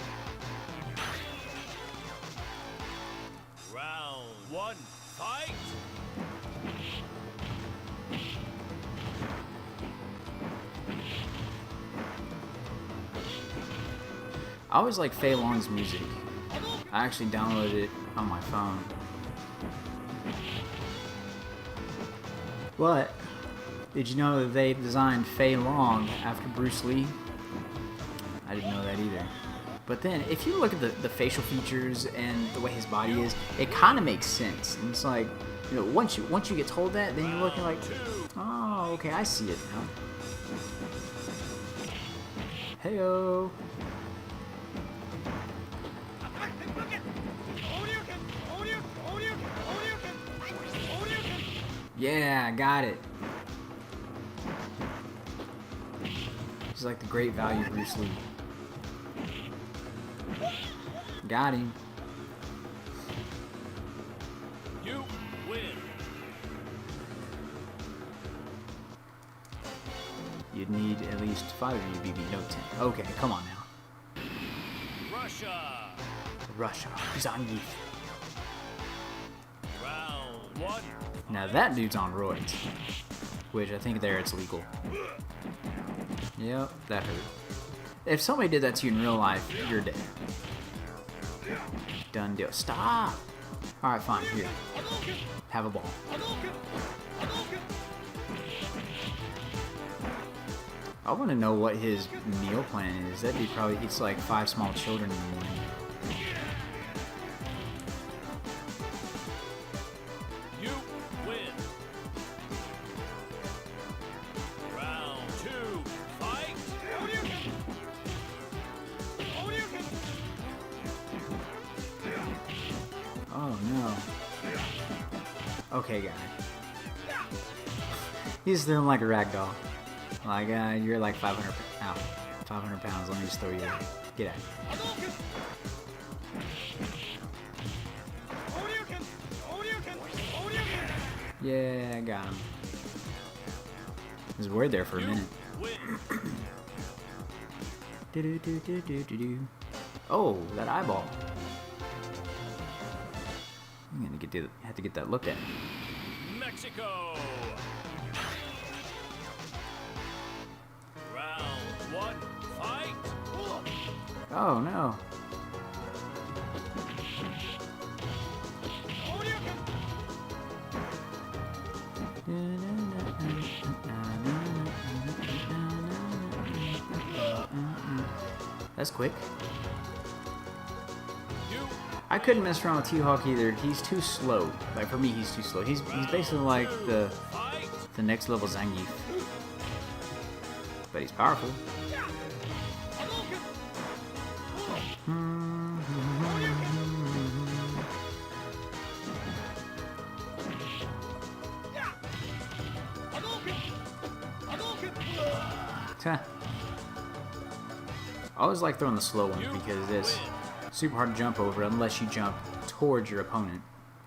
Round 1, fight. I always like Fei Long's music. I actually downloaded it on my phone. But did you know that they designed Fei Long after Bruce Lee? I didn't know that either. But then, if you look at the facial features and the way his body is, it kind of makes sense. And it's like, you know, once you get told that, then you're looking like, oh, okay, I see it now. Heyo. Yeah, got it. He's like the great value Bruce Lee. Got him. You win. You'd need at least 5 of you, BB, no 10. Okay, come on now. Russia. Russia. Zangief. Round 1. Now that dude's on roids. Which I think there it's legal. Yep, that hurt. If somebody did that to you in real life, you're dead. Done deal. Stop! Alright, fine, here. Have a ball. I want to know what his meal plan is. That dude probably eats like 5 small children in the morning. You win. Round 2, fight. Oh no. Okay, guy. He's throwing like a rag doll. Like, you're like 500 pounds. Let me just throw you out. Get out. Yeah, I got him. I was worried there for a minute. Do-do-do-do-do-do-do. Oh, that eyeball. I'm gonna have to get that looked at. Mexico. Round 1, fight. Oh no. That's quick. I couldn't mess around with T-Hawk either. He's too slow. Like for me, he's too slow. He's basically like the next level Zangief. But he's powerful. I always like throwing the slow ones because it's super hard to jump over unless you jump towards your opponent.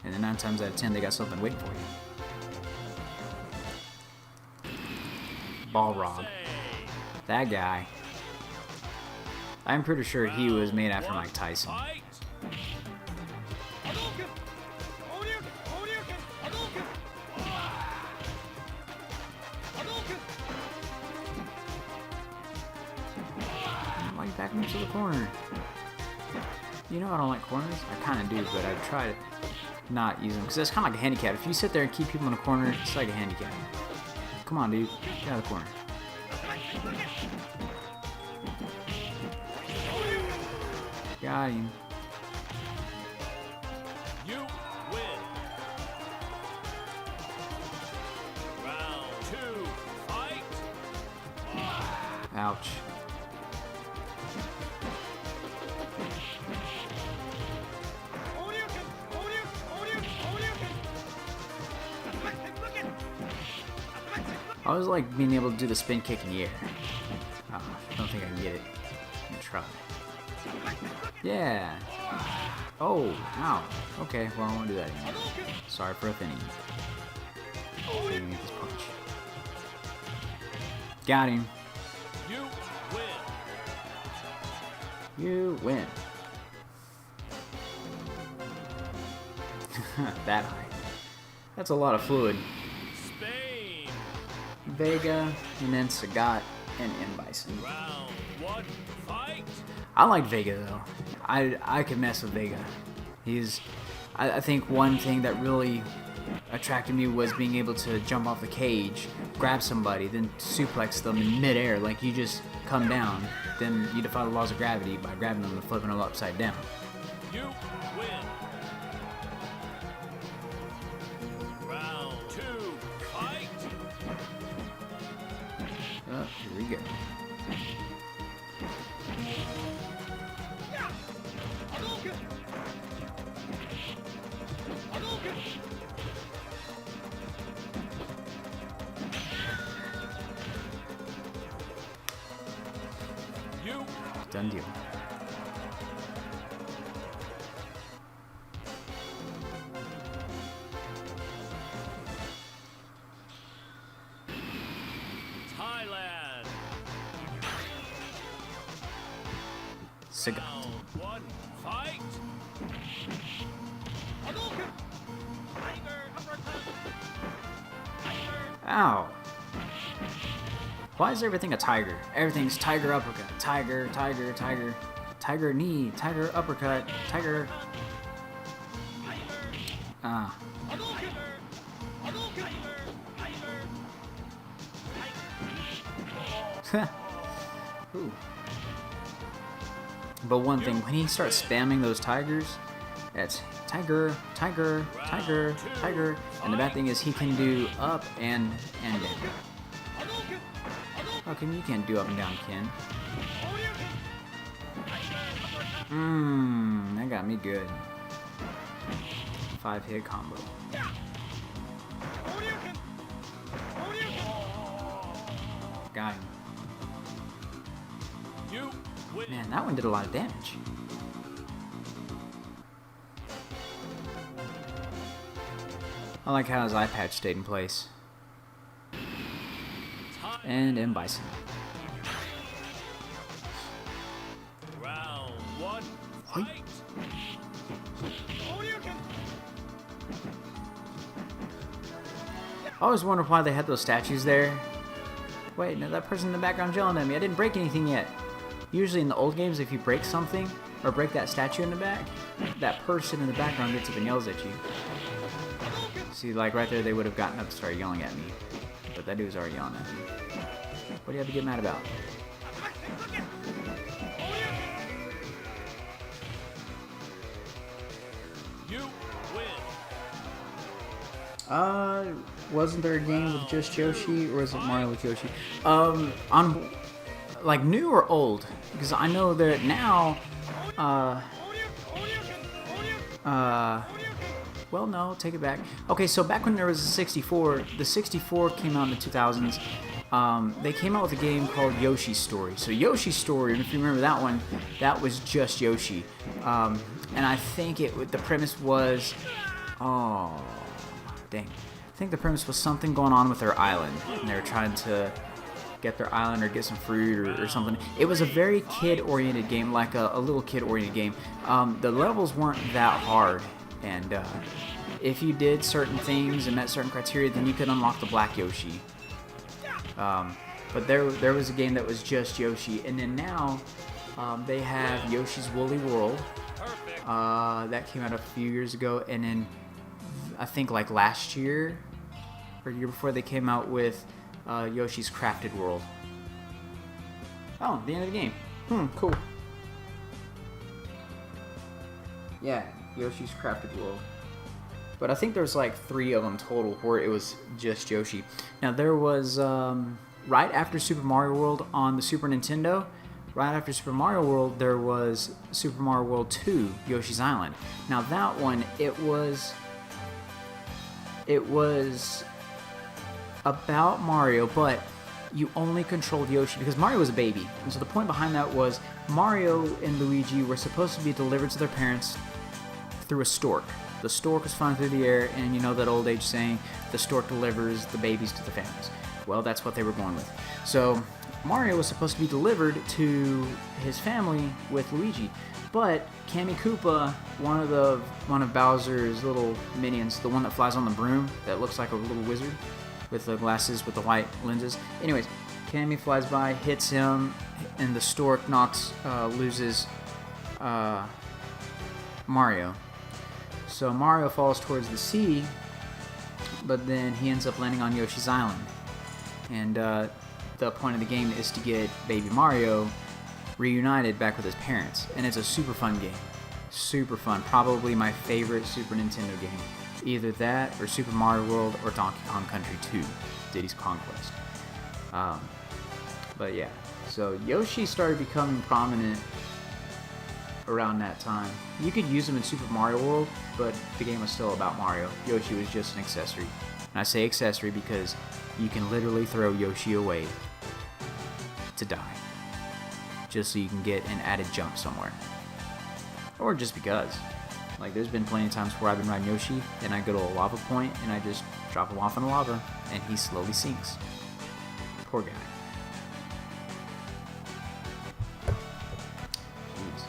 And then 9 times out of 10, they got something waiting for you. Balrog. That guy. I'm pretty sure he was made after Mike Tyson. Why are you backing into the corner? You know I don't like corners. I kind of do, but I try to not use them because that's kind of like a handicap. If you sit there and keep people in a corner, it's like a handicap. Come on, dude. Get out of the corner. Got him. You win. Round 2, fight. Ouch. I always like being able to do the spin kick in the air. I don't think I can get it. I'm gonna try. Yeah. Oh, ow. Okay, well, I won't do that anymore. Sorry for offending you. Let me get this punch. Got him. You win. You win. That high. That's a lot of fluid. Spain. Vega, and then Sagat, and M. Bison. Round 1, fight. I like Vega though. I can mess with Vega. I think one thing that really attracted me was being able to jump off the cage, grab somebody, then suplex them in midair. Like you just come down, then you defy the laws of gravity by grabbing them and flipping them upside down. You win. Round 2, fight. Oh, here we go. You Done deal. Thailand. Sagat. Round 1, fight. Ow. Why is everything a tiger? Everything's tiger uppercut. Tiger, tiger, tiger. Tiger knee. Tiger uppercut. Tiger. Ah. Ooh. But one thing, when he starts spamming those tigers, that's tiger, tiger, tiger, tiger. And the bad thing is he can do up and down. How come you can't do up and down, Ken? That got me good. 5-hit combo. Got him. You win. Man, that one did a lot of damage. I like how his eye patch stayed in place. And M. Bison. Round 1, fight. I always wondered why they had those statues there. Wait, no, that person in the background yelling at me. I didn't break anything yet. Usually in the old games, if you break something, or break that statue in the back, that person in the background gets up and yells at you. See, like right there, they would have gotten up and started yelling at me. But that dude was already yelling at me. What do you have to get mad about? You win. Wasn't there a game with just Yoshi, or was it Mario with Yoshi? On, like, new or old? Because I know that now, well, no, take it back. Okay, so back when there was a 64, the 64 came out in the 2000s. They came out with a game called Yoshi's Story. So Yoshi's Story, and if you remember that one, that was just Yoshi. And I think the premise was, oh, dang. I think the premise was something going on with their island, and they were trying to get their island or get some fruit or something. It was a very kid-oriented game, like a little kid-oriented game. The levels weren't that hard, and if you did certain things and met certain criteria, then you could unlock the Black Yoshi. But there was a game that was just Yoshi, and then now they have Yoshi's Woolly World. That came out a few years ago, and then I think like last year or the year before, they came out with Yoshi's Crafted World. Oh, the end of the game. Cool. Yeah, Yoshi's Crafted World. But I think there's like 3 of them total where it was just Yoshi. Now there was, right after Super Mario World on the Super Nintendo, right after Super Mario World, there was Super Mario World 2, Yoshi's Island. Now that one, it was about Mario, but you only controlled Yoshi because Mario was a baby. And so the point behind that was Mario and Luigi were supposed to be delivered to their parents through a stork. The stork was flying through the air, and you know that old age saying, the stork delivers the babies to the families. Well, that's what they were going with. So Mario was supposed to be delivered to his family with Luigi, but Kammy Koopa, one of Bowser's little minions, the one that flies on the broom that looks like a little wizard with the glasses with the white lenses. Anyways, Kammy flies by, hits him, and the stork loses Mario. So Mario falls towards the sea, but then he ends up landing on Yoshi's Island. And the point of the game is to get baby Mario reunited back with his parents. And it's a super fun game. Super fun. Probably my favorite Super Nintendo game. Either that or Super Mario World or Donkey Kong Country 2, Diddy's Conquest. But yeah, so Yoshi started becoming prominent around that time. You could use him in Super Mario World, but the game was still about Mario. Yoshi was just an accessory. And I say accessory because you can literally throw Yoshi away to die, just so you can get an added jump somewhere. Or just because. Like, there's been plenty of times where I've been riding Yoshi, and I go to a lava point, and I just drop him off in the lava, and he slowly sinks. Poor guy. Jeez.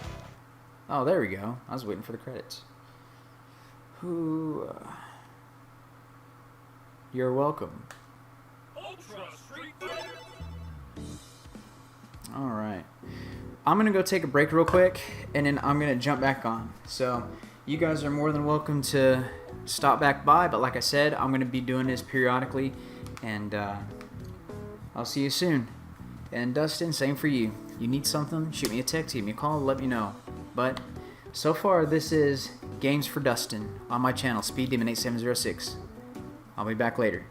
Oh, there we go. I was waiting for the credits. Who? You're welcome. Ultra Street Fighter. Alright. I'm going to go take a break real quick, and then I'm going to jump back on. So, you guys are more than welcome to stop back by, but like I said, I'm going to be doing this periodically, and I'll see you soon. And Dustin, same for you. You need something, shoot me a text, give me a call, let me know. But so far, this is Games for Dustin on my channel, SpeedDemon8706. I'll be back later.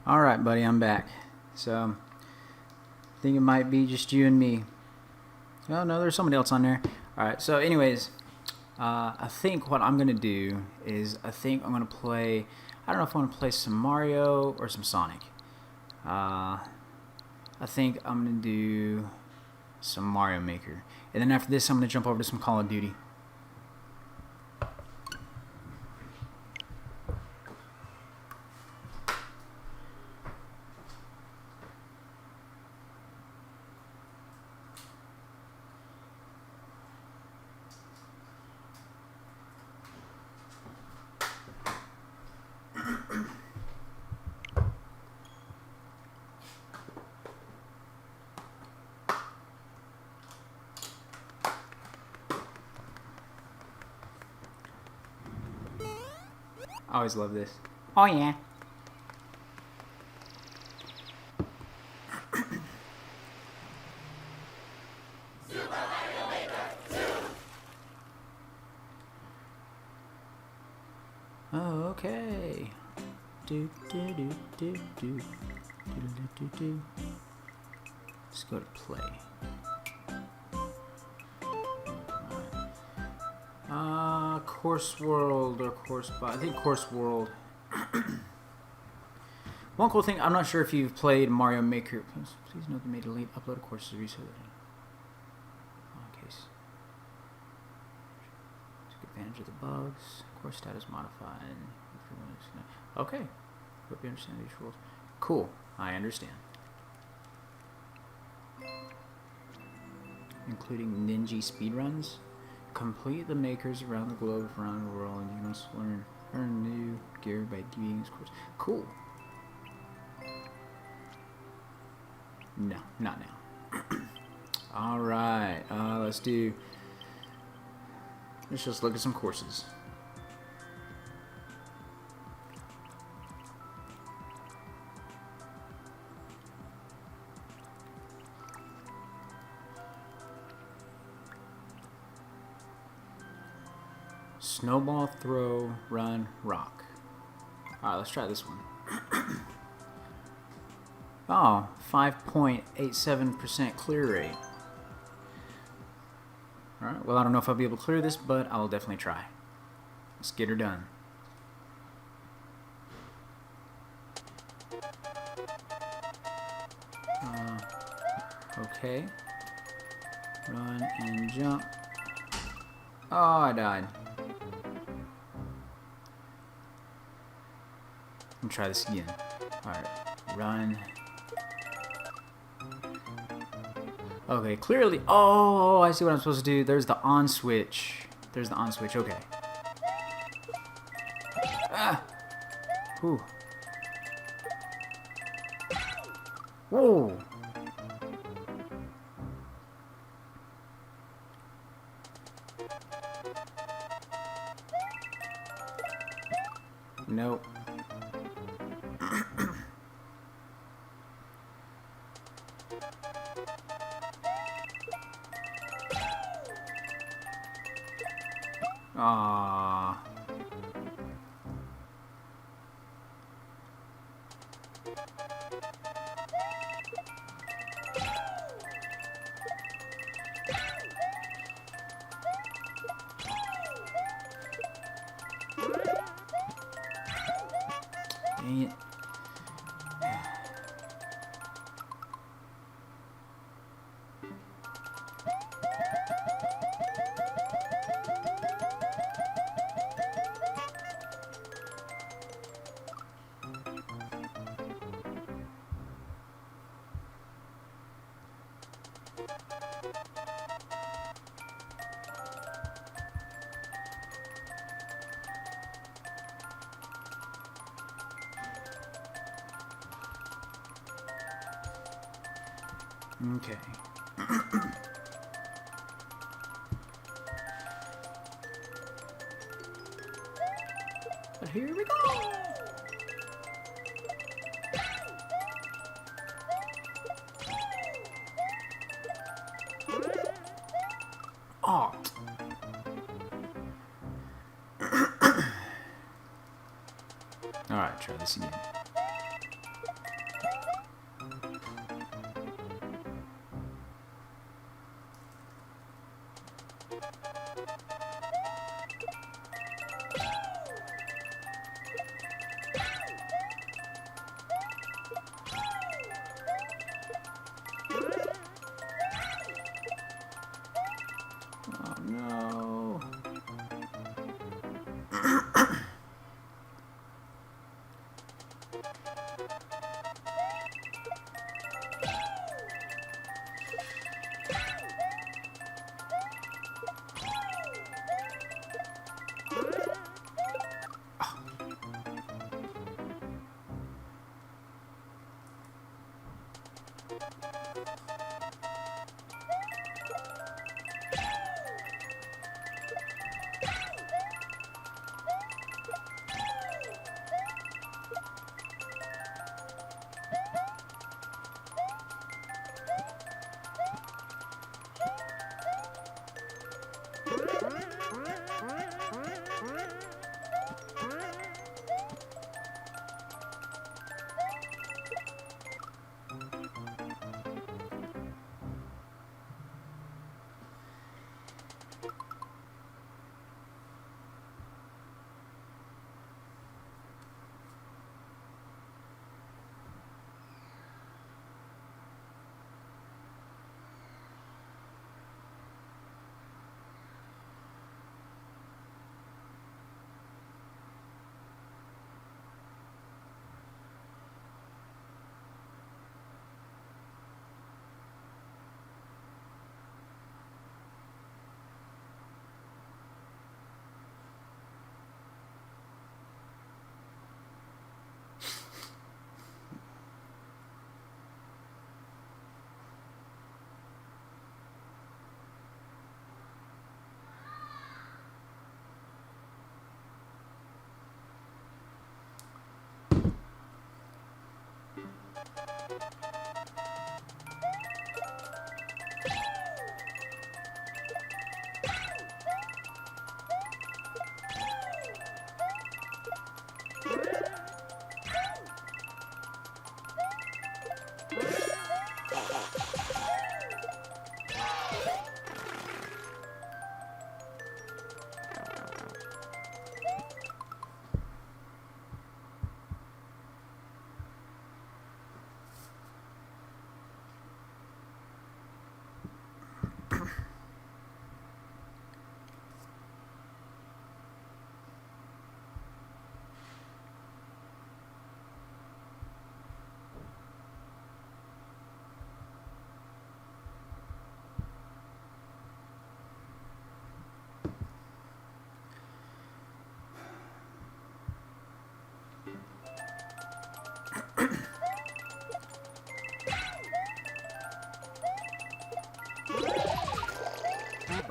Alright, buddy, I'm back. So, I think it might be just you and me. Oh, no, there's somebody else on there. Alright, so anyways, I think what I'm going to do is I think I'm going to play... I don't know if I want to play some Mario or some Sonic. I think I'm going to do some Mario Maker. And then after this, I'm going to jump over to some Call of Duty. I always love this. Oh yeah. Oh, okay. Do do do do do do do do do. Let's go to play. Course World or Course By. I think Course World. One cool thing, I'm not sure if you've played Mario Maker. Please note they may delete upload courses recently. In case. Take advantage of the bugs. Course status modified. Okay. Hope you understand these rules. Cool. I understand. Including ninja speedruns. Complete the makers around the globe, around the world, and you must learn new gear by doing this course. Cool. No, not now. Alright, let's just look at some courses. Snowball, throw, run, rock. Alright, let's try this one. Oh, 5.87% clear rate. Alright, well I don't know if I'll be able to clear this, but I'll definitely try. Let's get her done. Okay. Run and jump. Oh, I died. Let me try this again. Alright, run. Okay, clearly. Oh, I see what I'm supposed to do. There's the on switch. There's the on switch. Okay. Ah! Whew. Whoa! Nope. Ah. Dang it. Okay. But here we go. Oh. All right, try this again.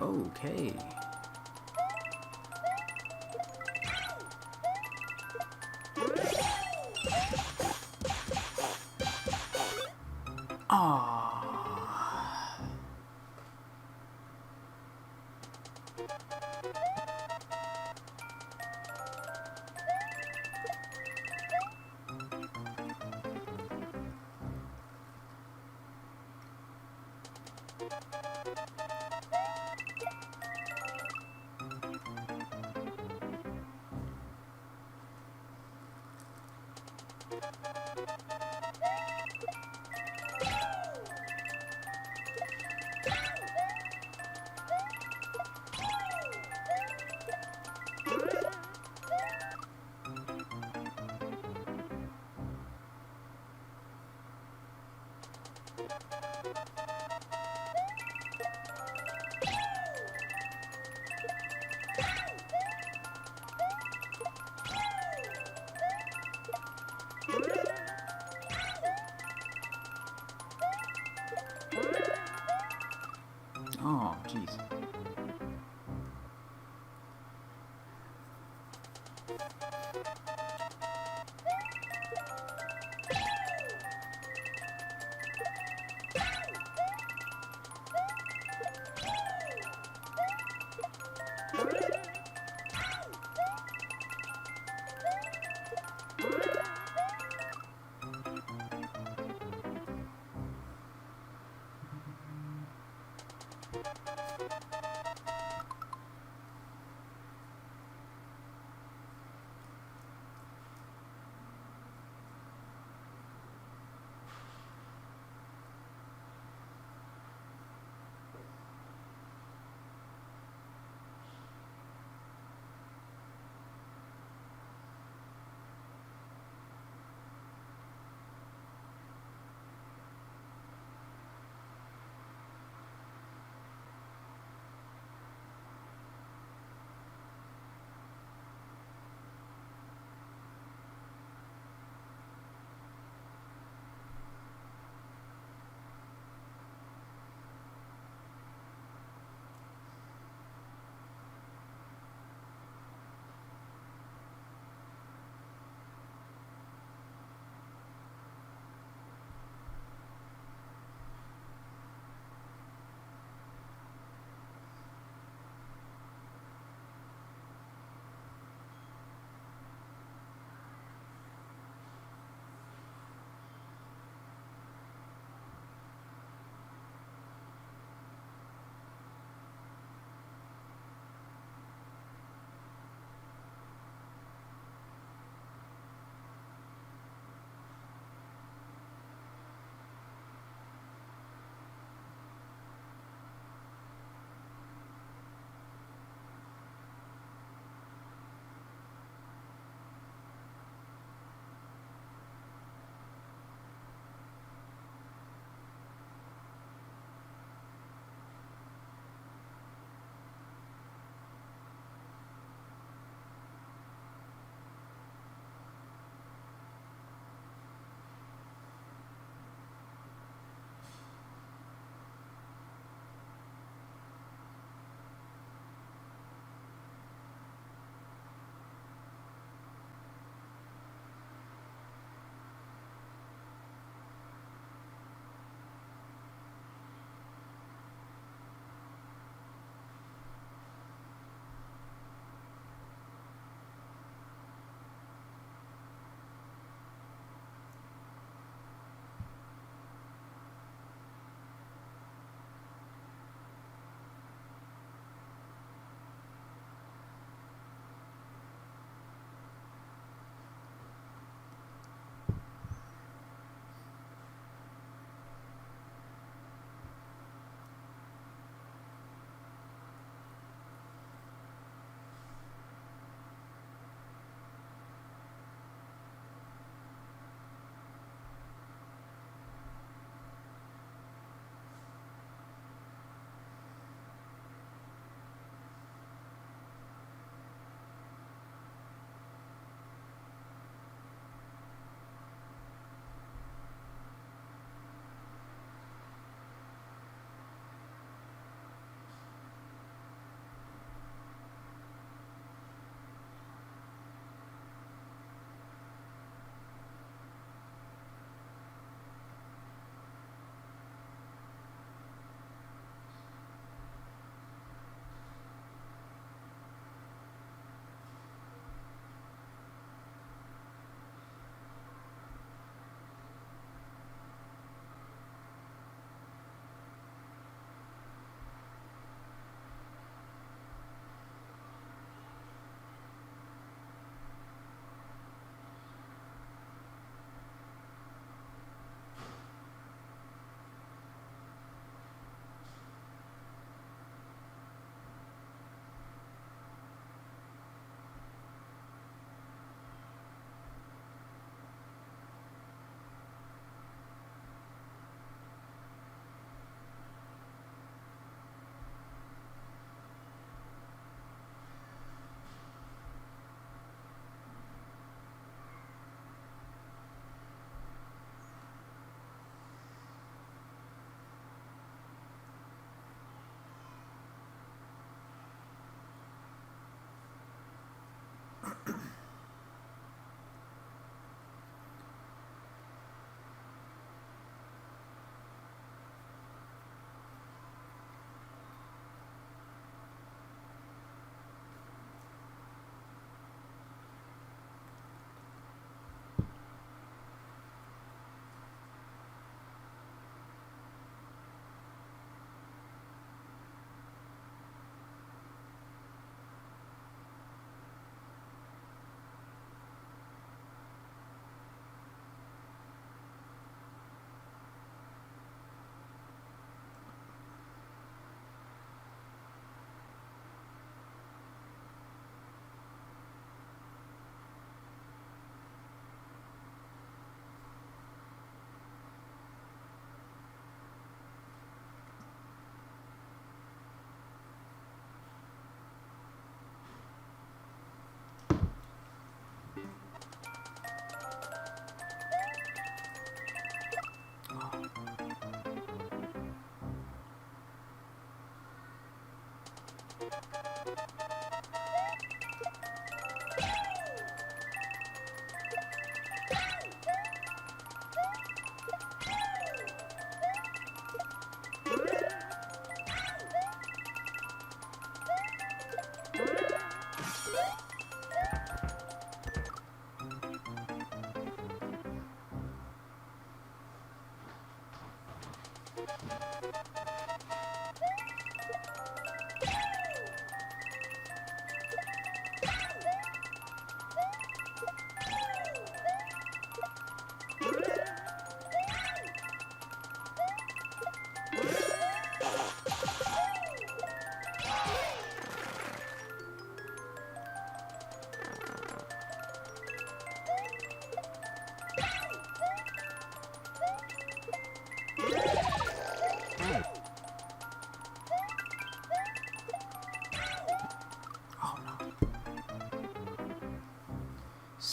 Okay. Ah.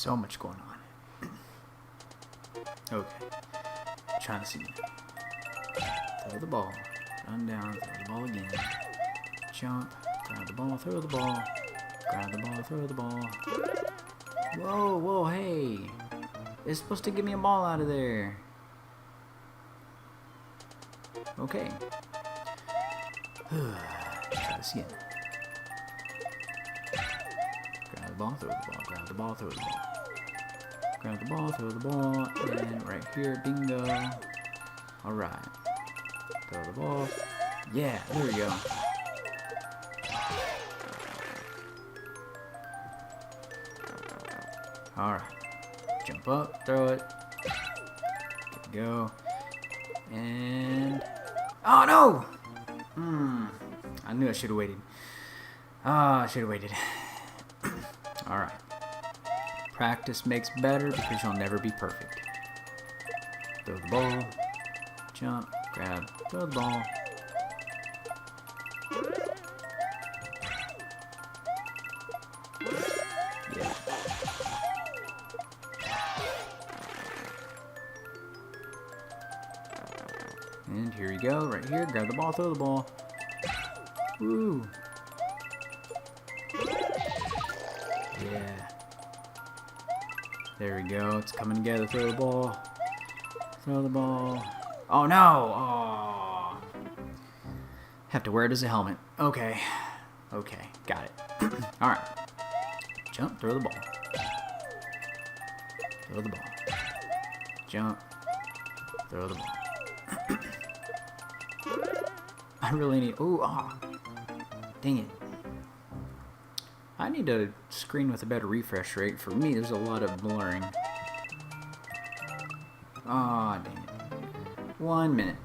So much going on. Okay. Trying to see. Throw the ball. Run down. Throw the ball again. Jump. Grab the ball. Throw the ball. Grab the ball. Throw the ball. Whoa, whoa, hey. It's supposed to give me a ball out of there. Okay. Try this again. Grab the ball, throw the ball, grab the ball, throw the ball. Grab the ball, throw the ball, and right here, bingo. Alright. Throw the ball. Yeah, there we go. Alright. Jump up, throw it. There we go. And... oh no! I knew I should have waited. I should have waited. Alright. Practice makes better because you'll never be perfect. Throw the ball. Jump. Grab. Throw the ball. Yeah. And here you go, right here. Grab the ball, throw the ball. Woo. Yeah. There we go. It's coming together. Throw the ball. Throw the ball. Oh no! Oh. Have to wear it as a helmet. Okay. Okay. Got it. Alright. Jump. Throw the ball. Throw the ball. Jump. Throw the ball. I really need... ooh, ah. Dang it. I need a screen with a better refresh rate. For me, there's a lot of blurring. Aw, dang it. 1 minute.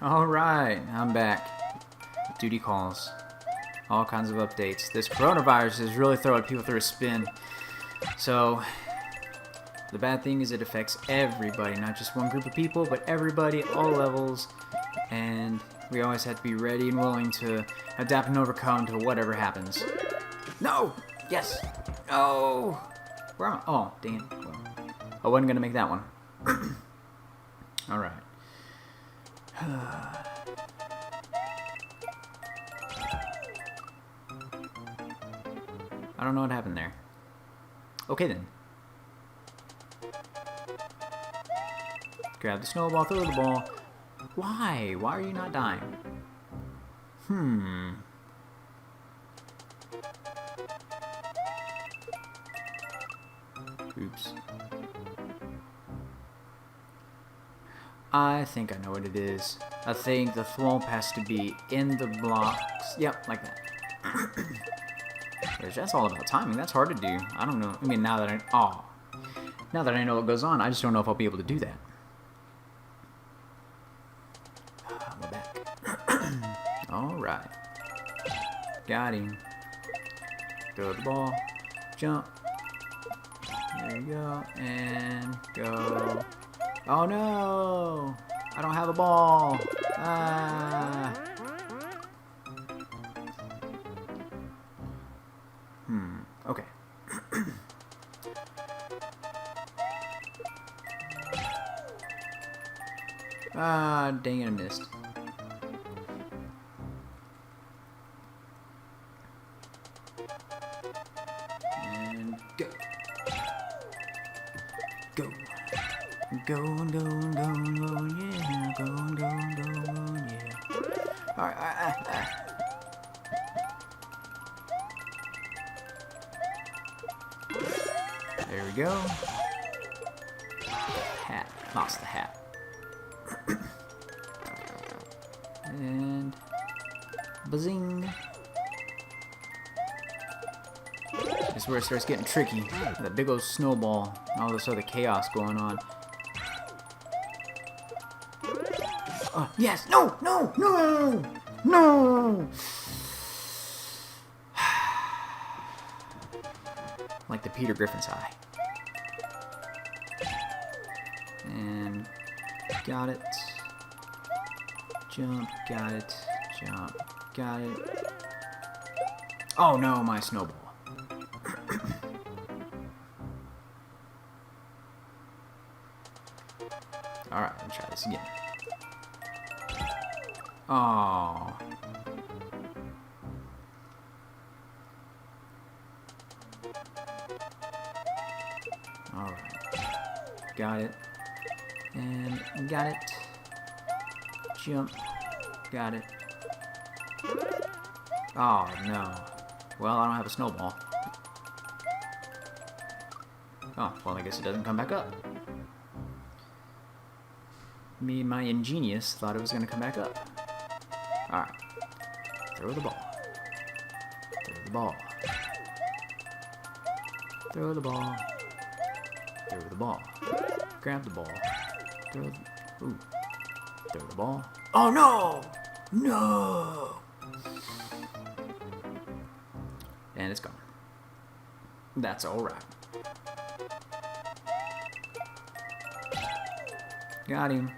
Alright, I'm back. Duty calls. All kinds of updates. This coronavirus is really throwing people through a spin. So, the bad thing is it affects everybody, not just one group of people, but everybody, all levels. And we always have to be ready and willing to adapt and overcome to whatever happens. No! Yes! No! Where am I? Oh, dang it. Well, I wasn't going to make that one. Alright. I don't know what happened there. Okay then. Grab the snowball, throw the ball. Why? Why are you not dying? Oops. I think I know what it is. I think the thwomp has to be in the blocks. Yep, like that. Which, that's all about timing. That's hard to do. I don't know. I mean, now that I know what goes on, I just don't know if I'll be able to do that. We're back. Alright. Got him. Throw the ball. Jump. There you go. And go. Oh no! I don't have a ball. Ah. Okay. Ah, dang it, I missed. And go. Go. Go and go and go and go, yeah. Go and go and go and go, yeah. Alright, There we go. Hat. Lost the hat. And bazing. This is where it starts getting tricky. That big old snowball and all this other chaos going on. Oh, yes! No! No! No! No! Like the Peter Griffin's eye. And got it. Jump, got it. Jump, got it. Oh no, my snowball. Alright, let me try this again. Oh. Alright. Got it. And got it. Jump. Got it. Oh no. Well, I don't have a snowball. Oh, well, I guess it doesn't come back up. Me, my ingenious, thought it was going to come back up. Alright. Throw the ball. Throw the ball. Throw the ball. Throw the ball. Grab the ball. Throw the... Ooh. Throw the ball. Oh no! No! And it's gone. That's alright. Got him.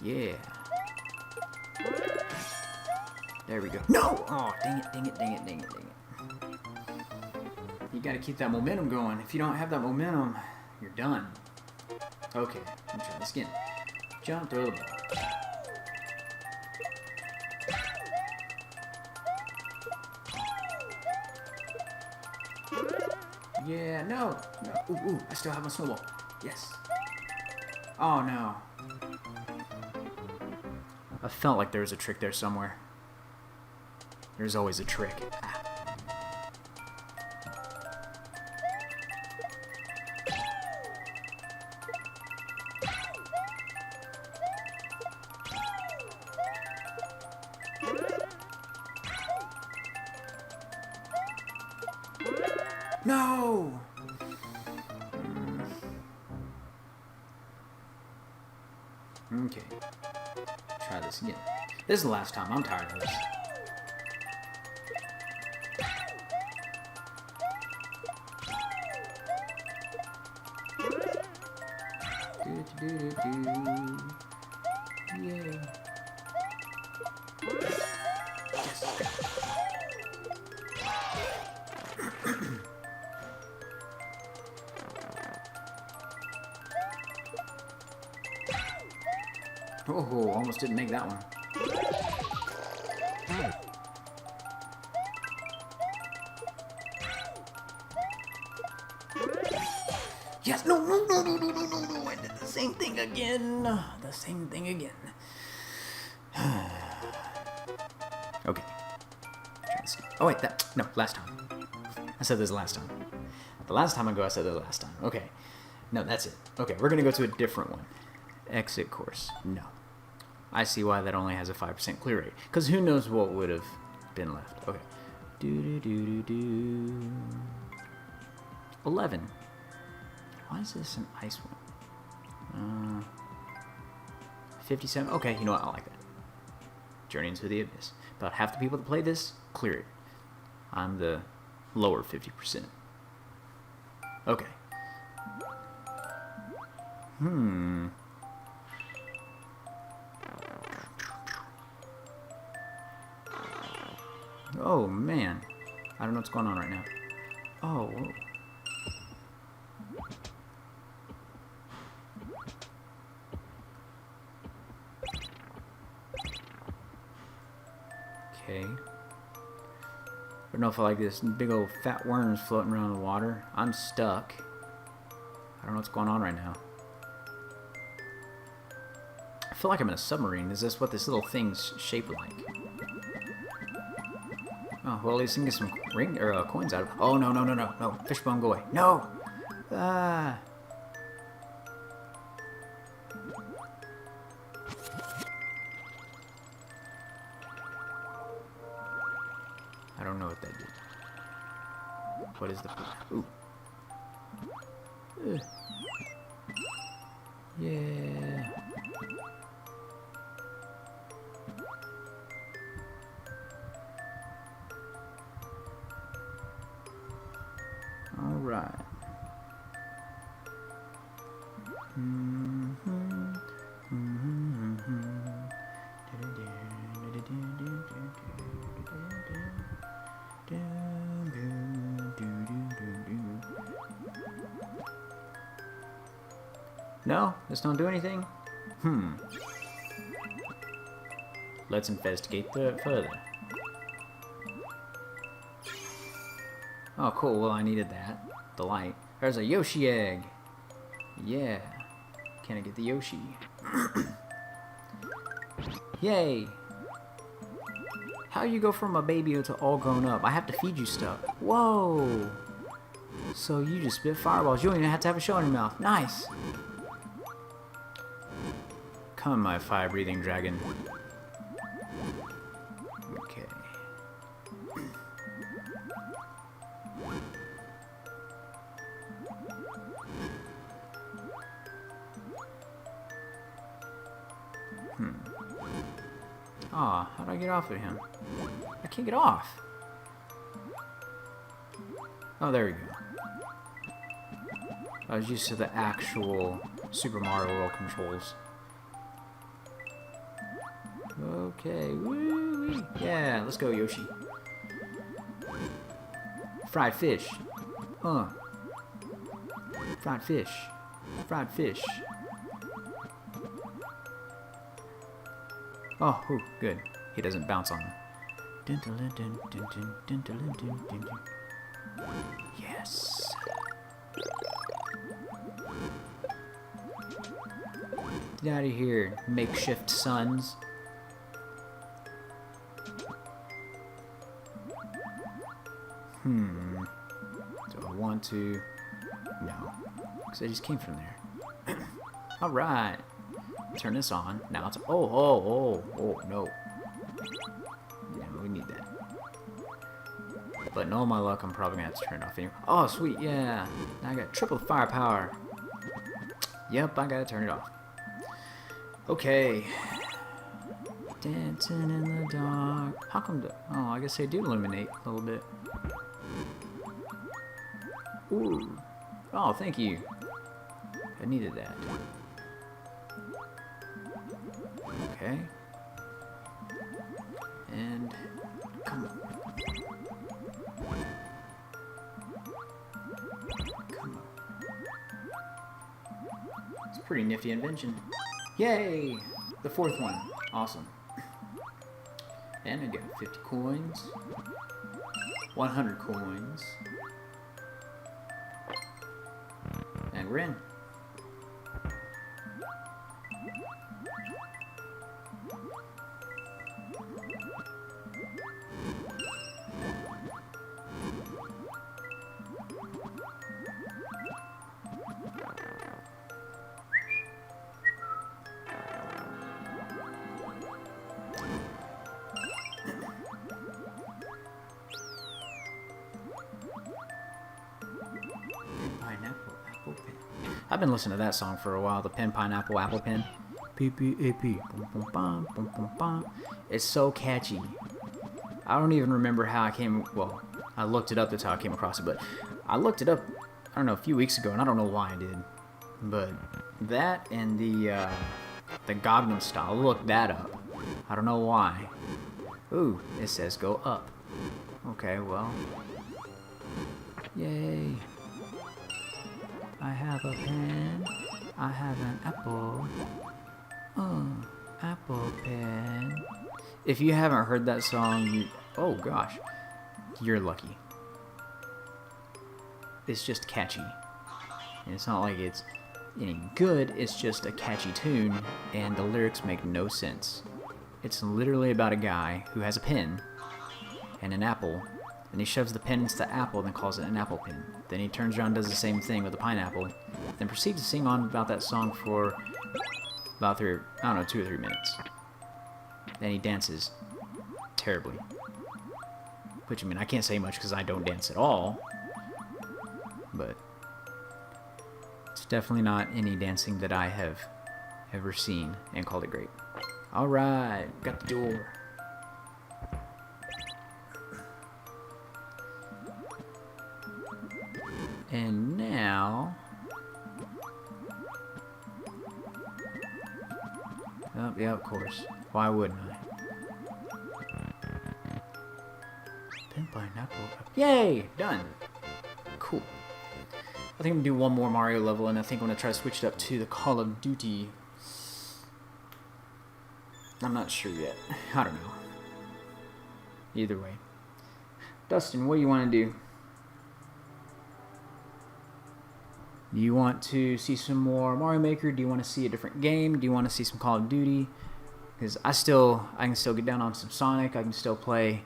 Yeah. There we go. No! Oh, dang it, dang it, dang it, dang it, dang it. You gotta keep that momentum going. If you don't have that momentum, you're done. Okay, let me try this again. Jump, throw the ball. Yeah, no, no. Ooh, ooh, I still have my snowball. Yes. Oh no. I felt like there was a trick there somewhere. There's always a trick. Ah. No! Okay. Try this again. This is the last time. I'm tired of this. Yay. Yes. Oh, almost didn't make that one. Yes, no, no, no, no, no, no, no, no, I did the same thing again. The same thing again. Okay. Oh, wait, no, last time. I said this last time. The last time I said this last time. Okay. No, that's it. Okay, we're going to go to a different one. Exit course. No. I see why that only has a 5% clear rate. Because who knows what would have been left. Okay. 11. Why is this an ice one? 57. Okay, you know what? I like that. Journey into the Abyss. About half the people that play this, clear it. I'm the lower 50%. Okay. Oh, man. I don't know what's going on right now. Oh, whoa. Okay. I don't know if I like this. Big old fat worms floating around in the water. I'm stuck. I don't know what's going on right now. I feel like I'm in a submarine. Is this what this little thing's shaped like? Oh, well, at least I can get some coins out of it. Oh, no, no, no, no. No, fishbone, go away. No! Ah! I don't know what that did. What is the... Ooh. Ugh. Yeah. All right. No, this don't do anything. Let's investigate further. Oh, cool. Well, I needed that. The light. There's a Yoshi egg. Yeah. Can I get the Yoshi? Yay. How you go from a baby to all grown up? I have to feed you stuff. Whoa. So you just spit fireballs. You don't even have to have a shell in your mouth. Nice. Come, my fire-breathing dragon. Okay. Aw, how do I get off of him? I can't get off. Oh, there we go. I was used to the actual Super Mario World controls. Okay, woo-wee. Yeah, let's go, Yoshi. Fried fish. Fried fish. Fried fish. Oh, ooh, good. He doesn't bounce on him. Yes. Get out of here, makeshift sons. Do I want to? No. Because I just came from there. Alright. Turn this on. Now it's... Oh, no. Yeah, we need that. But in all my luck, I'm probably going to have to turn it off anyway. Oh, sweet, yeah. Now I got triple firepower. Yep, I got to turn it off. Okay. Dancing in the dark. How come the... Oh, I guess they do illuminate a little bit. Ooh. Oh, thank you. I needed that. Okay. And... Come on. Come on. It's a pretty nifty invention. Yay! The fourth one. Awesome. And I got 50 coins. 100 coins. And we're in. Pineapple apple pen. I've been listening to that song for a while. The pen, pineapple, apple pen. P-P-A-P. Boom, boom, bum, boom, boom, bum. It's so catchy. I don't even remember how I came. Well, I looked it up. That's how I came across it. But I looked it up, I don't know, a few weeks ago, and I don't know why I did. But that and the Gangnam Style. Look that up. I don't know why. Ooh, it says go up. Okay, well. Yay. I have a pen. I have an apple. Oh, apple pen. If you haven't heard that song, oh gosh, you're lucky. It's just catchy. And it's not like it's any good, it's just a catchy tune, and the lyrics make no sense. It's literally about a guy who has a pen and an apple, and he shoves the pen into the apple and then calls it an apple pen. Then he turns around and does the same thing with a pineapple, then proceeds to sing on about that song for about 2 or 3 minutes. Then he dances terribly. Which, I mean, I can't say much because I don't dance at all, but it's definitely not any dancing that I have ever seen and called it great. Alright, got the door. And now... Oh, yeah, of course. Why wouldn't I? Pen, pineapple. Yay! Done! Cool. I think I'm gonna do one more Mario level, and I think I'm gonna try to switch it up to the Call of Duty. I'm not sure yet. I don't know. Either way. Dustin, what do you want to do? Do you want to see some more Mario Maker? Do you want to see a different game? Do you want to see some Call of Duty? Because I can still get down on some Sonic. I can still play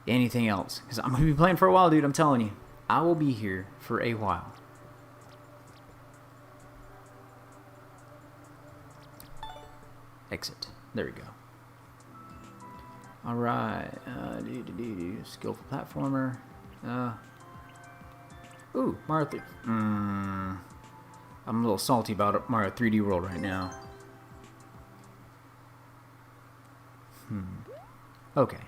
anything else. Because I'm going to be playing for a while, dude. I'm telling you. I will be here for a while. Exit. There we go. Alright. Skillful platformer. Ooh, Mario 3. I'm a little salty about Mario 3D World right now. Okay.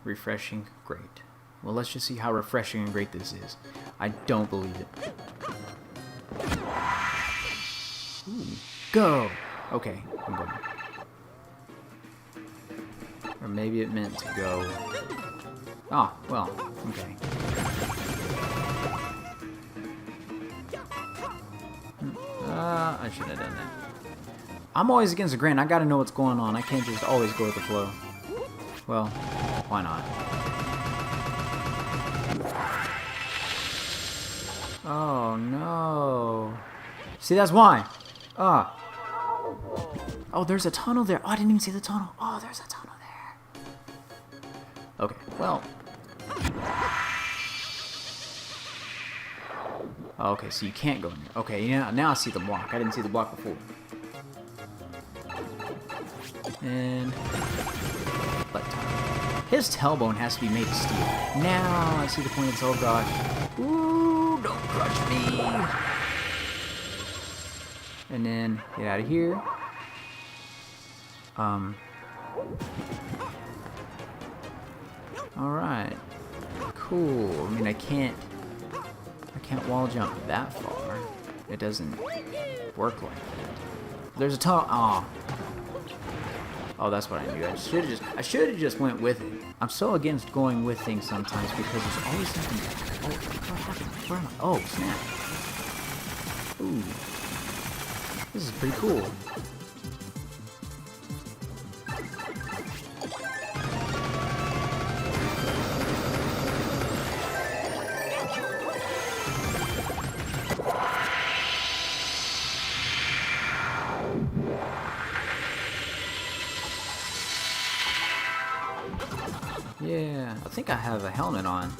Refreshing, great. Well, let's just see how refreshing and great this is. I don't believe it. Ooh, go! Okay, I'm going. Or maybe it meant to go... Ah, well, okay. I shouldn't have done that. I'm always against the grain. I gotta know what's going on. I can't just always go with the flow. Well, why not? Oh, no. See, that's why. Ah. Oh, there's a tunnel there. Oh, I didn't even see the tunnel. Oh, there's a tunnel there. Okay, well... Okay, so you can't go in there. Okay, yeah, now I see the block. I didn't see the block before. And... Butt time. His tailbone has to be made of steel. Now I see the point of this. Oh gosh. Ooh, don't crush me. And then get out of here. Alright. Cool. I mean, I can't wall jump that far. It doesn't work like that. There's a tunnel. Aw. Oh, that's what I knew. I should have just went with it. I'm so against going with things sometimes because there's always something. Oh, what happened? Where am I? Oh, snap. Ooh. This is pretty cool. Yeah, I think I have a helmet on.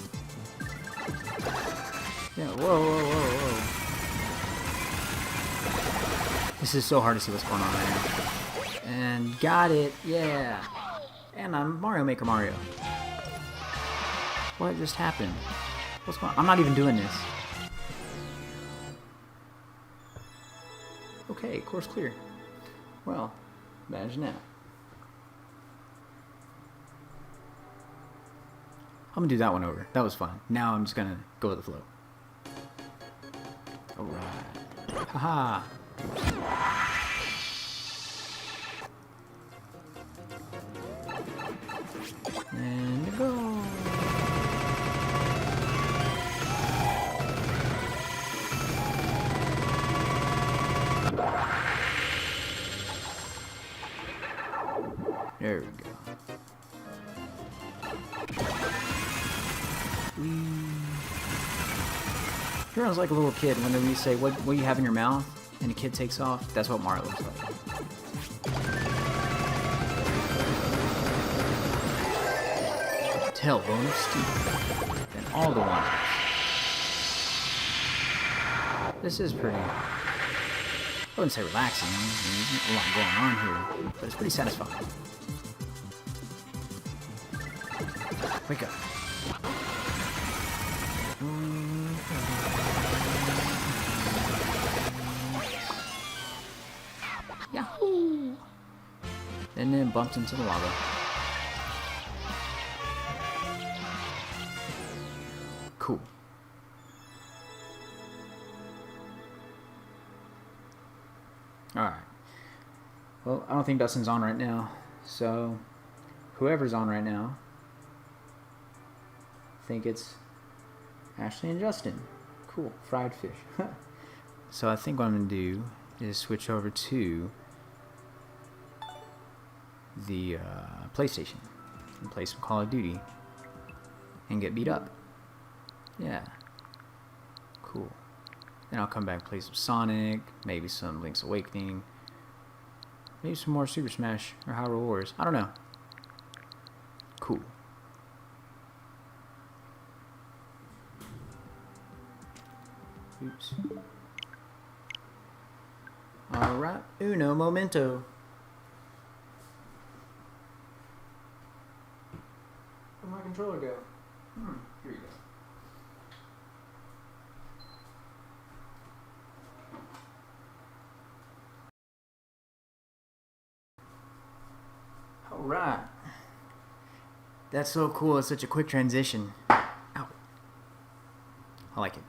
Yeah, whoa, whoa, whoa, whoa. This is so hard to see what's going on right now. And got it, yeah. And I'm Mario Maker Mario. What just happened? What's going on? I'm not even doing this. Okay, course clear. Well, imagine that. I'm gonna do that one over. That was fun. Now I'm just gonna go with the flow. Alright. Haha. And go. There we go. Everyone's like a little kid whenever you say, what do you have in your mouth? And the kid takes off. That's what Mario looks like. Tailbone of steel. And all the ones. This is pretty, I wouldn't say relaxing. There's a lot going on here. But it's pretty satisfying. Wake up. Yahoo! And then bumped into the lava. Cool. Alright. Well, I don't think Dustin's on right now. So, whoever's on right now, I think it's Ashley and Justin. Cool. Fried fish. So I think what I'm going to do is switch over to the PlayStation and play some Call of Duty and get beat up. Yeah. Cool. Then I'll come back and play some Sonic, maybe some Link's Awakening, maybe some more Super Smash or Hyrule Wars. I don't know. Cool. Oops. Alright, uno momento. Where'd my controller go? Here you go. Alright. That's so cool, it's such a quick transition. Ow. I like it.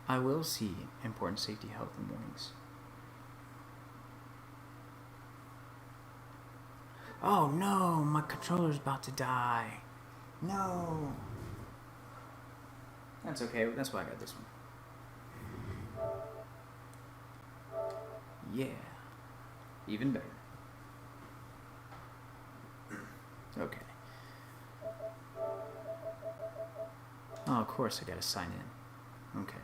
I will see important safety, health, and warnings. Oh no, my controller's about to die. No. That's okay, that's why I got this one. Yeah. Even better. Okay. Oh, of course I gotta sign in. Okay.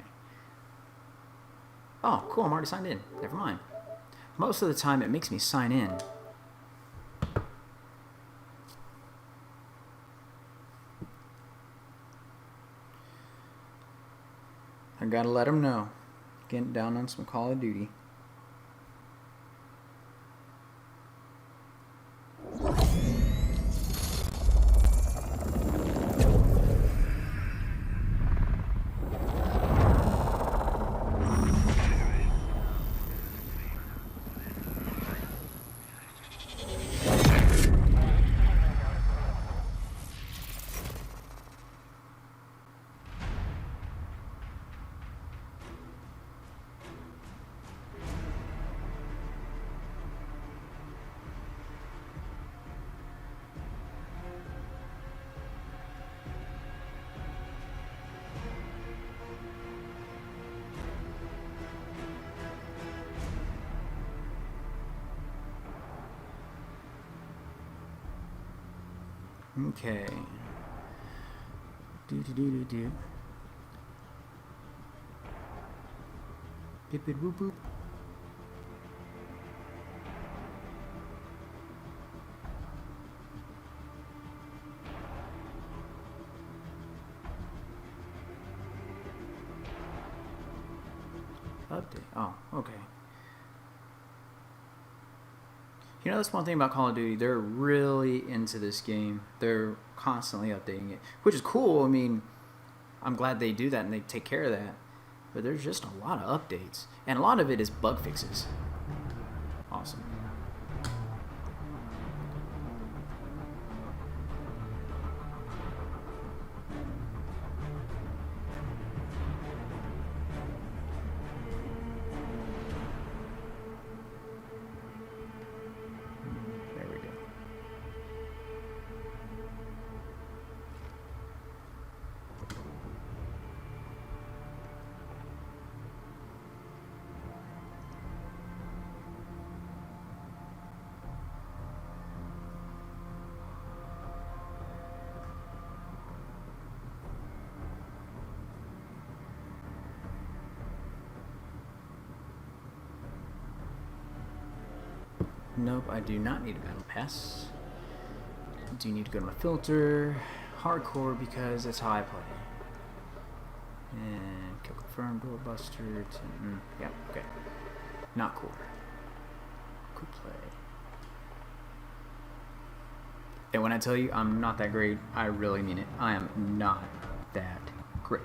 Oh, cool, I'm already signed in. Never mind. Most of the time it makes me sign in. I gotta let them know. Getting down on some Call of Duty. Okay. Do do do do do. Bip bip boop boop. Update. Oh, okay. You know, that's one thing about Call of Duty. They're really into this game. They're constantly updating it, which is cool. I mean, I'm glad they do that and they take care of that. But there's just a lot of updates. And a lot of it is bug fixes. Awesome. There we go. Nope, I do not need a battle pass. I do need to go to my filter. Hardcore because that's how I play. And kill confirmed, doorbuster. Yep, okay. Not cool. Cool play. And when I tell you I'm not that great, I really mean it. I am not that great.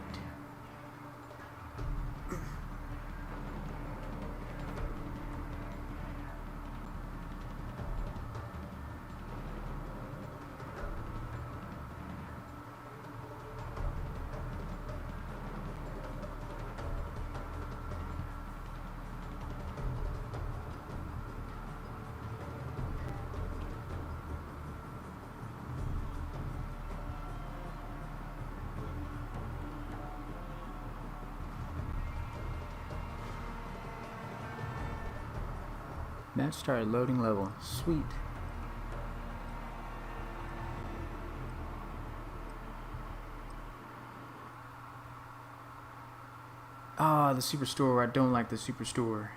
Match started loading level. Sweet. Ah, the superstore. I don't like the superstore.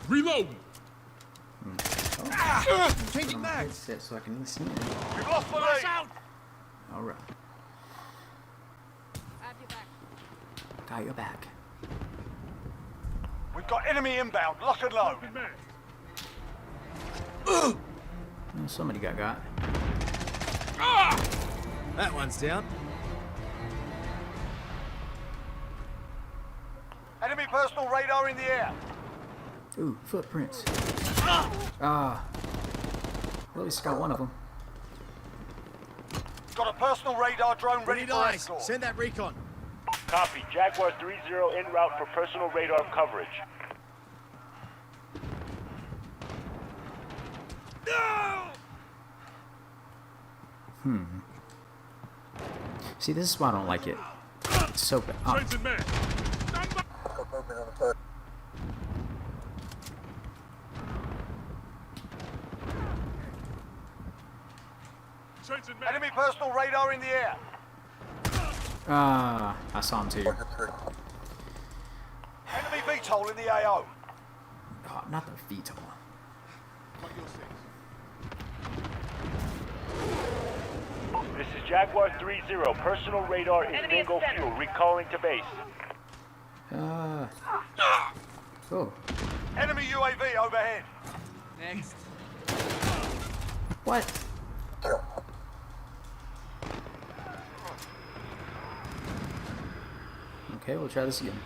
Reloading. Changing mags. So I can listen in. We've lost the lead. All right. Got your back. We've got enemy inbound. Lock and load. Oh, somebody got. That one's down. Enemy personal radar in the air. Ooh, footprints. Well, at least got one of them. Got a personal radar drone ready Ready for eyes. escort. Send that recon. Copy. Jaguar 3-0 en route for personal radar coverage. See, this is why I don't like it. It's so bad. Oh, Changing man. Changing man. Enemy personal radar in the air. I saw him too. Enemy VTOL in the AO. Oh, not the VTOL. This is Jaguar 3-0. Personal radar is bingo fuel. Recalling to base. Oh. Enemy UAV overhead. Next. What? Okay, we'll try this again.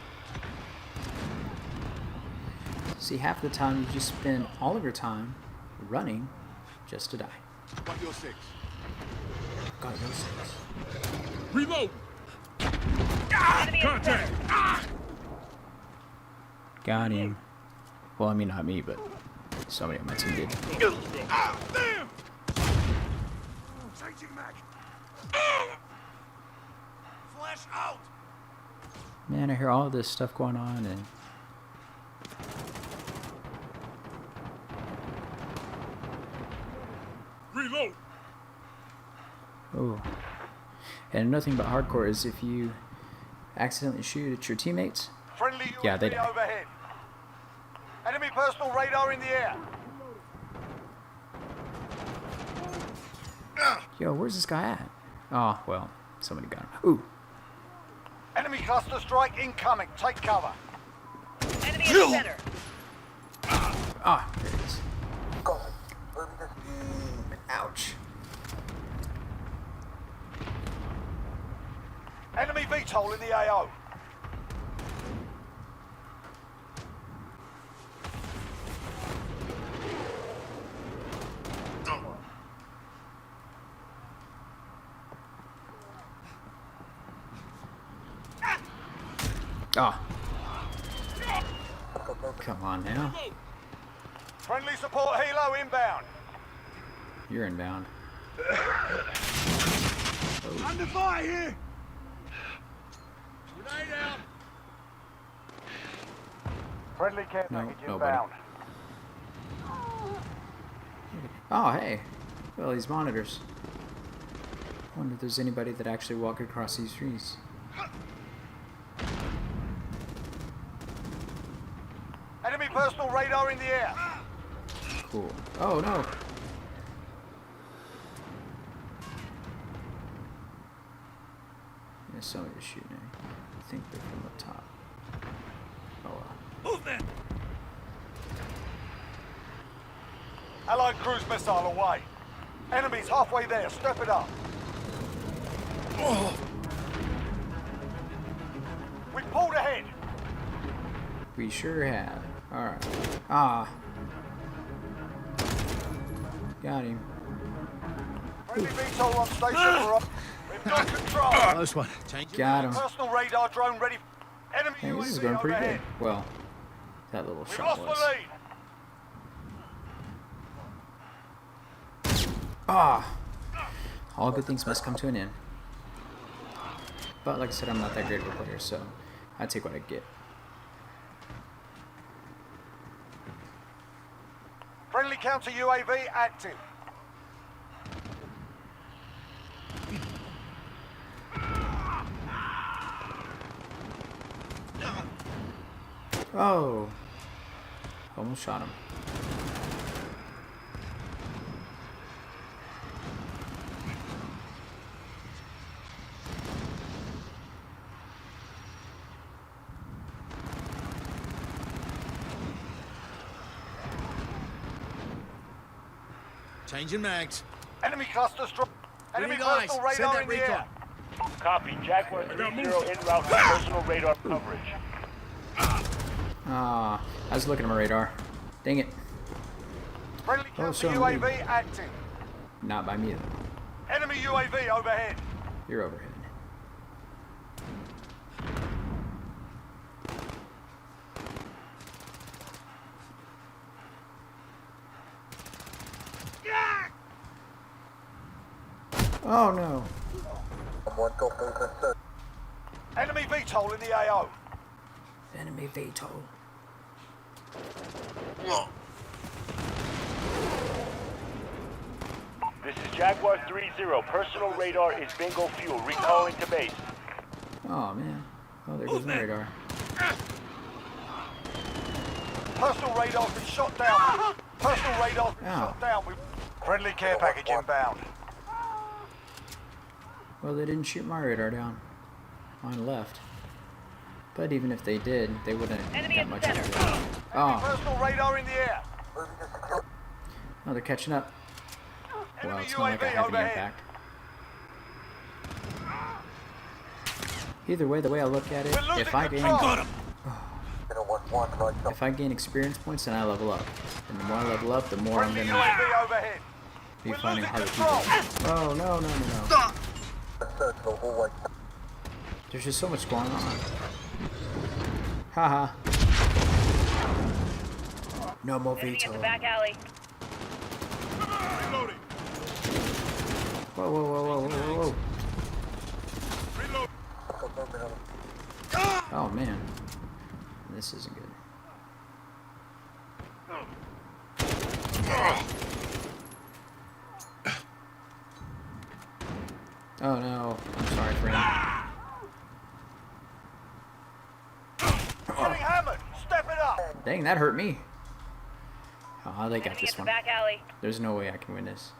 See, half the time you just spend all of your time running just to die. Got your six. God, those things. Reload. Contact. Got him. Well, I mean, not me, but somebody on my team did. Damn. Changing mag. Flash out. Man, I hear all this stuff going on and... Reload. Oh. And another thing about hardcore is if you accidentally shoot at your teammates, Friendly yeah, they UAV die. overhead. Enemy personal radar in the air. Yo, where's this guy at? Oh, well, somebody got him. Ooh. Enemy cluster strike incoming. Take cover. Enemy in the center. Ah, there it is. Ouch. Enemy VTOL in the AO. Ah. Come on now. Friendly support helo inbound. You're inbound. Under fire here. Grenade out. Friendly care No, package nobody. inbound. Oh, hey. Well, these monitors. I wonder if there's anybody that actually walked across these trees. Enemy personal radar in the air. Cool. Oh, no. Yeah, somebody's shooting at me. I think they're from the top. Oh, well. Movement. Allied cruise missile away. Enemies halfway there. Step it up. We pulled ahead. We sure have. Alright. Ah. Got him. Friendly VTOL on station. We're up. We've got control. Close one. Change it. Got him. Personal radar drone ready. Enemy Hey, this is UAV going pretty overhead. good. Well, that little We've shot lost was. the lead. Ah! All good things must come to an end. But like I said, I'm not that great of a player, so I take what I get. Friendly counter UAV active. Oh! Almost shot him. Changing mags. Enemy cluster strike. Enemy guys, personal send radar that in the recon. air. Copy. Jaguar 30 en route for personal radar coverage. Ah, I was looking at my radar. Dang it. Friendly Oh, counter so I'm UAV leaving. active. Not by me though. Enemy UAV overhead. You're overhead. Oh no. Enemy VTOL in the AO. Enemy VTOL. This is Jaguar 30. Personal radar is bingo fuel. Recalling to base. Oh man. Oh, there goes my radar. Personal radar's been shot down. Personal radar's been Ow. shot down. Friendly care package inbound. Well, they didn't shoot my radar down. Mine left. But even if they did, they wouldn't Enemy have in much center. of it. Oh, Personal radar in the air. oh, they're catching up. Well, Enemy it's not like I UAV have any overhead. impact. Either way, the way I look at it, We're losing if I control. gain experience points, then I level up. And the more I level up, the more I'm Friendly gonna UAV overhead. be We're finding losing harder control. people. Oh no no no no! There's just so much going on. Haha. No more Enemy in the VTOL. back alley. Reloading. Whoa whoa whoa whoa whoa whoa! Oh man, this isn't good. Oh no, I'm sorry, friend. Getting hammered! Step it up! Dang, that hurt me. Oh, they got Enemy this at the one. back alley. There's no way I can win this.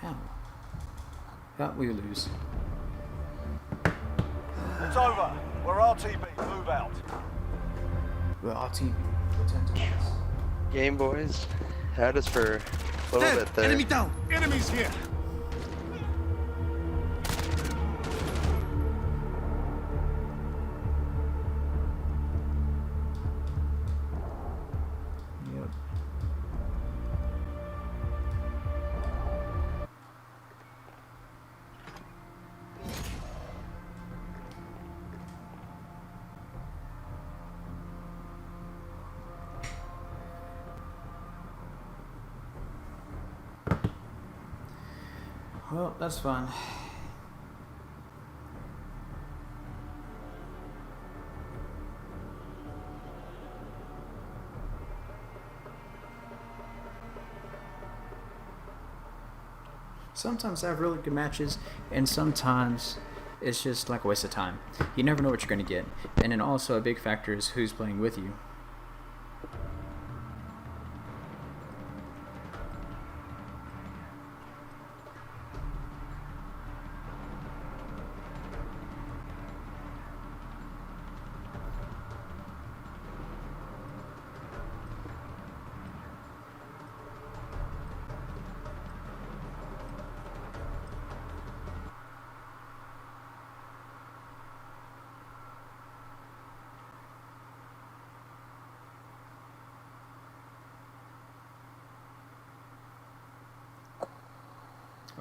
How? But we lose. It's over. We're RTB. Move out. Well, our team return to base. Game boys had us for a little bit there. Enemy down! Enemies here! Yep. Well, that's fun. Sometimes I have really good matches, and sometimes it's just like a waste of time. You never know what you're going to get. And then also a big factor is who's playing with you.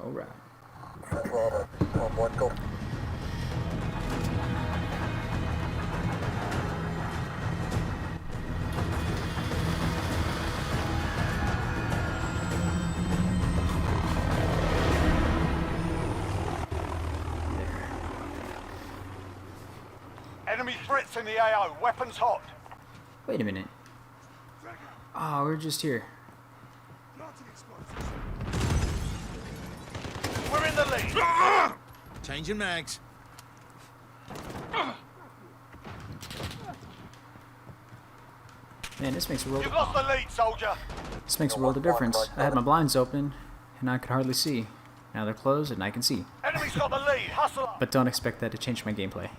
All right. Enemy threats in the AO. Weapons hot. Wait a minute. Oh, we're just here. We're in the lead. Changing mags. Man, this makes a world. You've lost the lead, soldier. This makes a world of difference. I had my blinds open, and I could hardly see. Now they're closed, and I can see. Enemy's got the lead. Hustle up. But don't expect that to change my gameplay.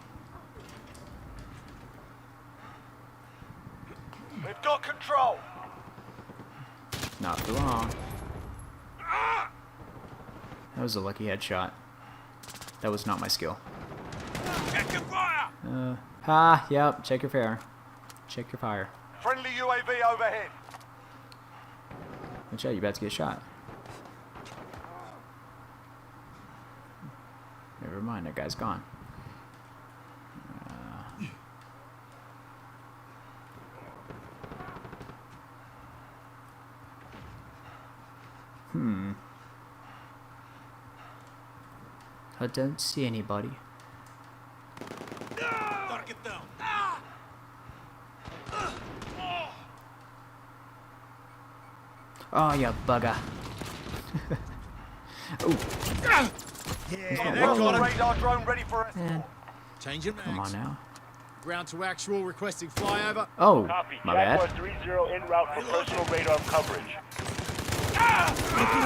We've got control. Not for long. That was a lucky headshot. That was not my skill. Check your fire. Yep. Check your fire. Check your fire. Friendly UAV overhead. Watch out, you're about to get shot. Never mind, that guy's gone. I don't see anybody. Gotta get down. Oh, you bugger. Oh, Yeah, not that well. got him. Radar drone ready for escort. man. Changing Come on mags. now. Ground to actual, requesting flyover. Oh, Copy. my Jaguar bad. 3-0 en route for personal radar coverage.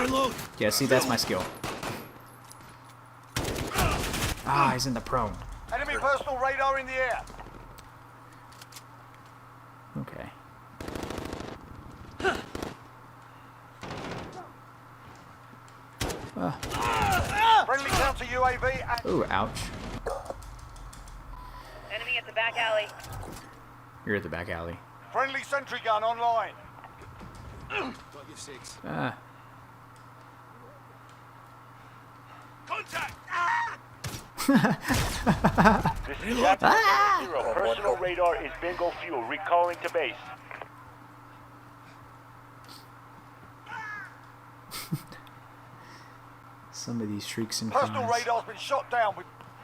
Reload. Yeah, see, that's my skill. Ah, he's in the prone. Enemy personal radar in the air. Okay. Friendly counter UAV. Ooh, ouch. Enemy at the back alley. You're at the back alley. Friendly sentry gun online. Got your 6. Contact. This is Jaguar 0. Personal radar is bingo fuel. Recalling to base. Some of these shrieks and Personal cries. radar's been shot down.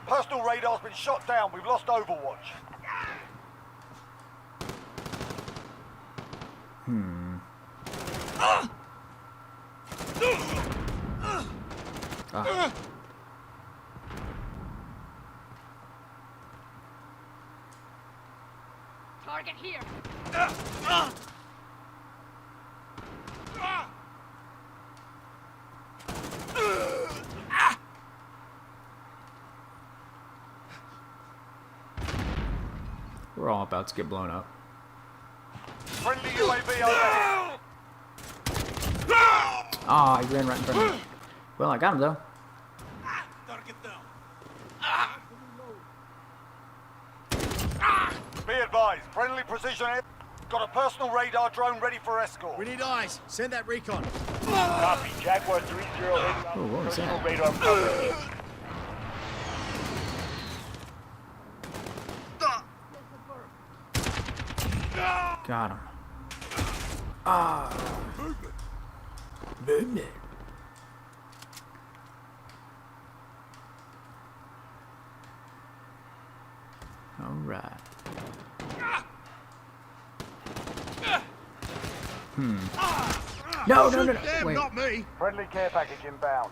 Personal radar's been shot down. We've lost Overwatch. Ah. Target here. We're all about to get blown up. Friendly UAV overhead. Ah, he ran right in front of me. Well, I got him though. Be advised, friendly precision air. Got a personal radar drone ready for escort. We need eyes. Send that recon. Copy. Jaguar 3-0 Oh, inbound. what was Personal that? radar coverage. Got him. Ah. Movement. All right. No, no, no, no. Them, Wait. not me. Friendly care package inbound.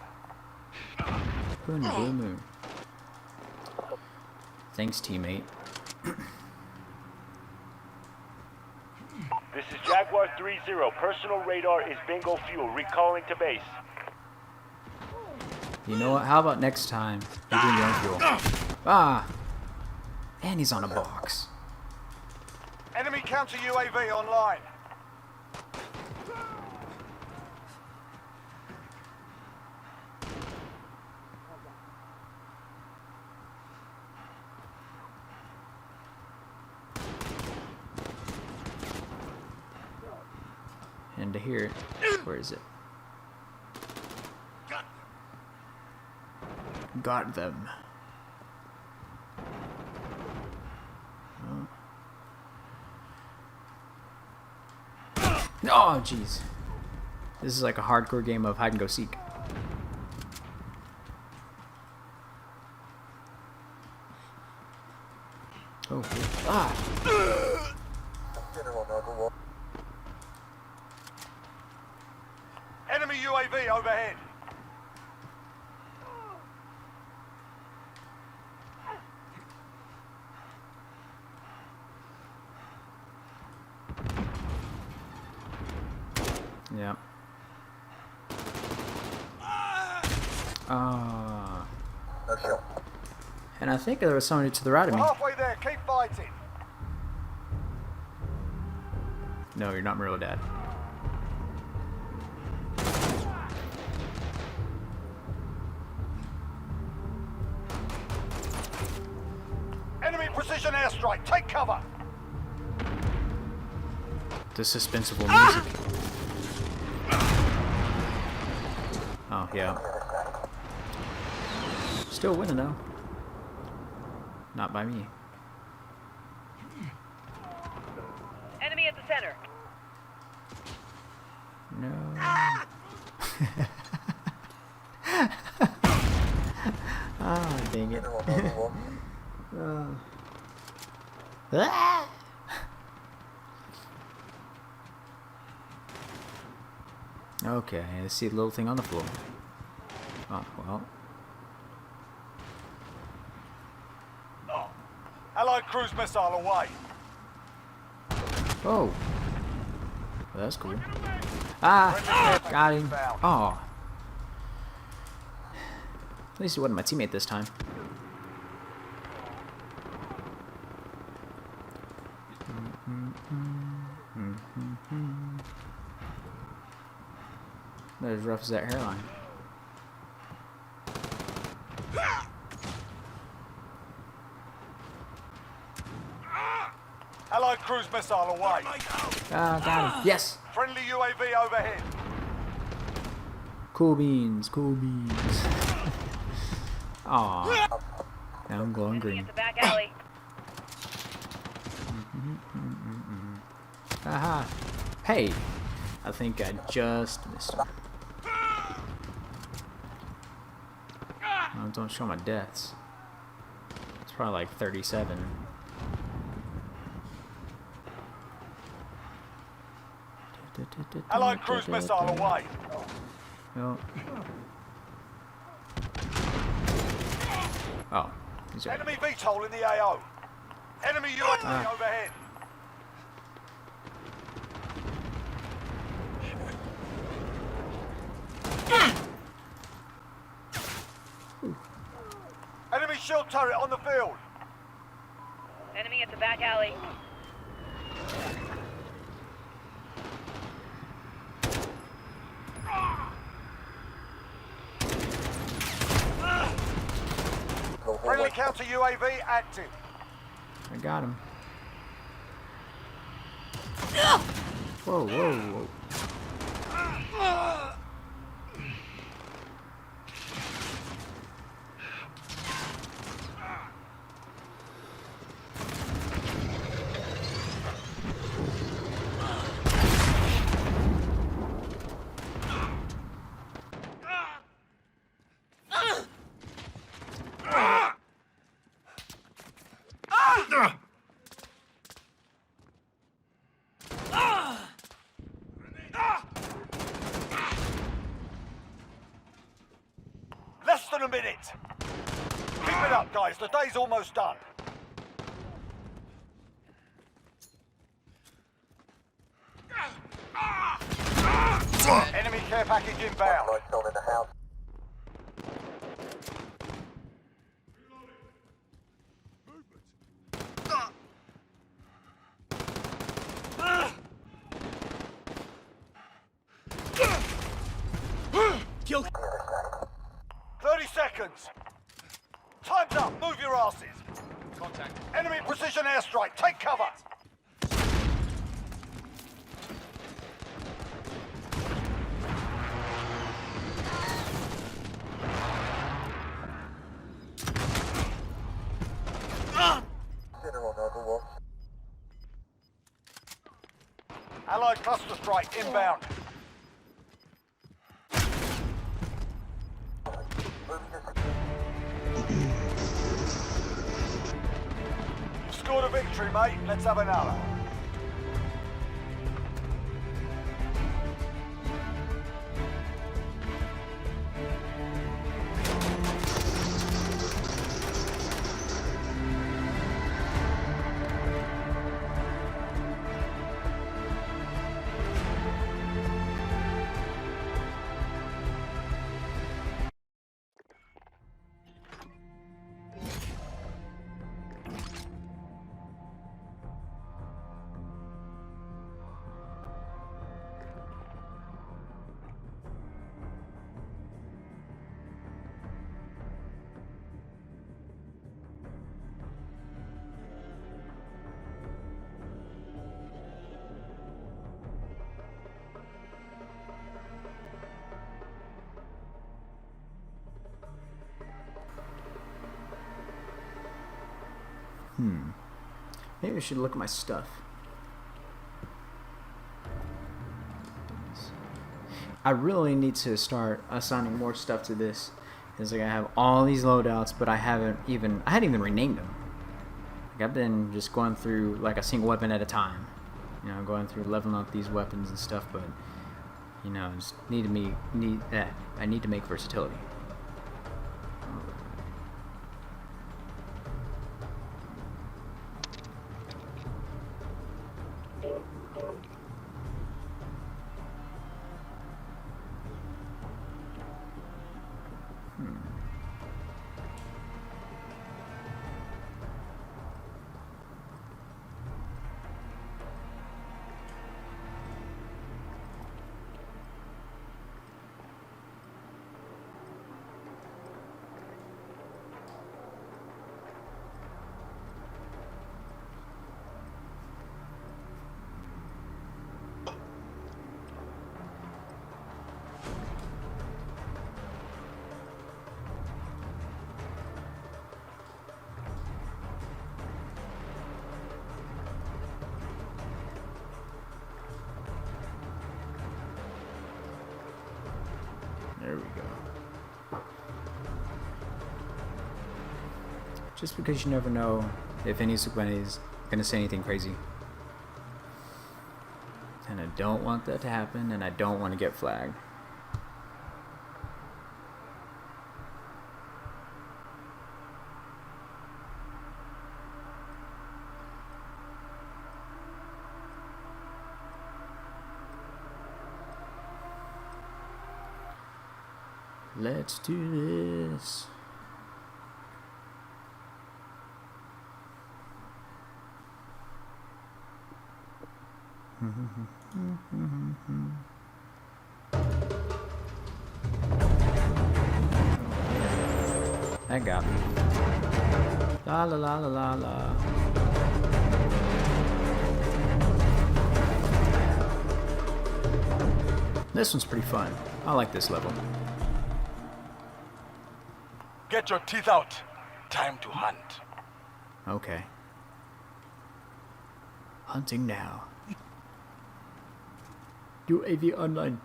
Boom, boom, boom. Thanks, teammate. This is Jaguar 3-0. Personal radar is bingo fuel. Recalling to base. You know what? How about next time you bring your own fuel? Ah! And he's on a box. Enemy counter UAV online. And to hear it. Where is it? Got them. Oh, jeez. This is like a hardcore game of hide and go seek. Oh, ah! Enemy UAV overhead. Yep. Ah. And I think there was somebody to the right of We're me. halfway there. Keep fighting. No, you're not my real dad. Enemy precision airstrike. Take cover. The suspenseful music. Oh, yeah. Still winning, though. Not by me. Enemy at the center. No. Ah, dang it. Ah! Okay, I see a little thing on the floor. Oh, well. Allied cruise missile away. Oh. Well, that's cool. Ah! Got him. Oh. At least he wasn't my teammate this time. Not as rough as that hairline. Allied cruise missile away. Ah, got him. Yes! Friendly UAV overhead. Cool beans, cool beans. Aw. Now I'm glowing Enemy green. at the back alley. Haha. Hey! I think I just missed him. Oh, don't show my deaths. It's probably like 37. Allied cruise missile away. Well. Oh. He's right. Enemy VTOL in the AO. Enemy UAV overhead. Enemy shield turret on the field. Enemy at the back alley. Friendly counter UAV active. I got him. Whoa, whoa, whoa. Less than a minute. Keep it up, guys. The day's almost done. Enemy care package inbound. Kill. 30 seconds. Time's up. Move your asses. Contact. Enemy precision airstrike. Take cover. Allied cluster strike inbound. You've scored a victory, mate. Let's have another. Maybe I should look at my stuff. I really need to start assigning more stuff to this. Because like I have all these loadouts, but I hadn't even renamed them. Like I've been just going through like a single weapon at a time. You know, going through leveling up these weapons and stuff, but you know, just I need to make versatility. There we go. Just because you never know if anybody's gonna say anything crazy. And I don't want that to happen, and I don't want to get flagged. Let's do this. That got me. La la la la la la. This one's pretty fun. I like this level. Get your teeth out. Time to hunt. Okay. Hunting now. UAV online.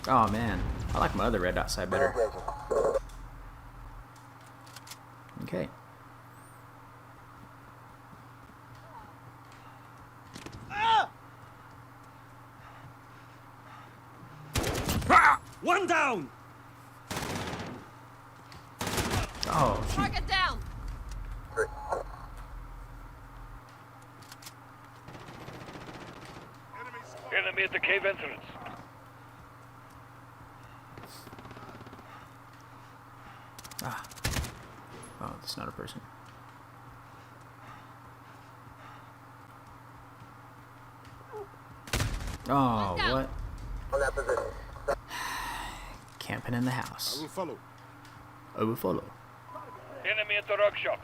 Oh man, I like my other red dot side better. Okay. One down! Oh, shoot. Target down! Enemy at the cave entrance. Ah. Oh, that's not a person. Oh, what? Camping in the house. follow. I will follow. Enemy at the rock shop.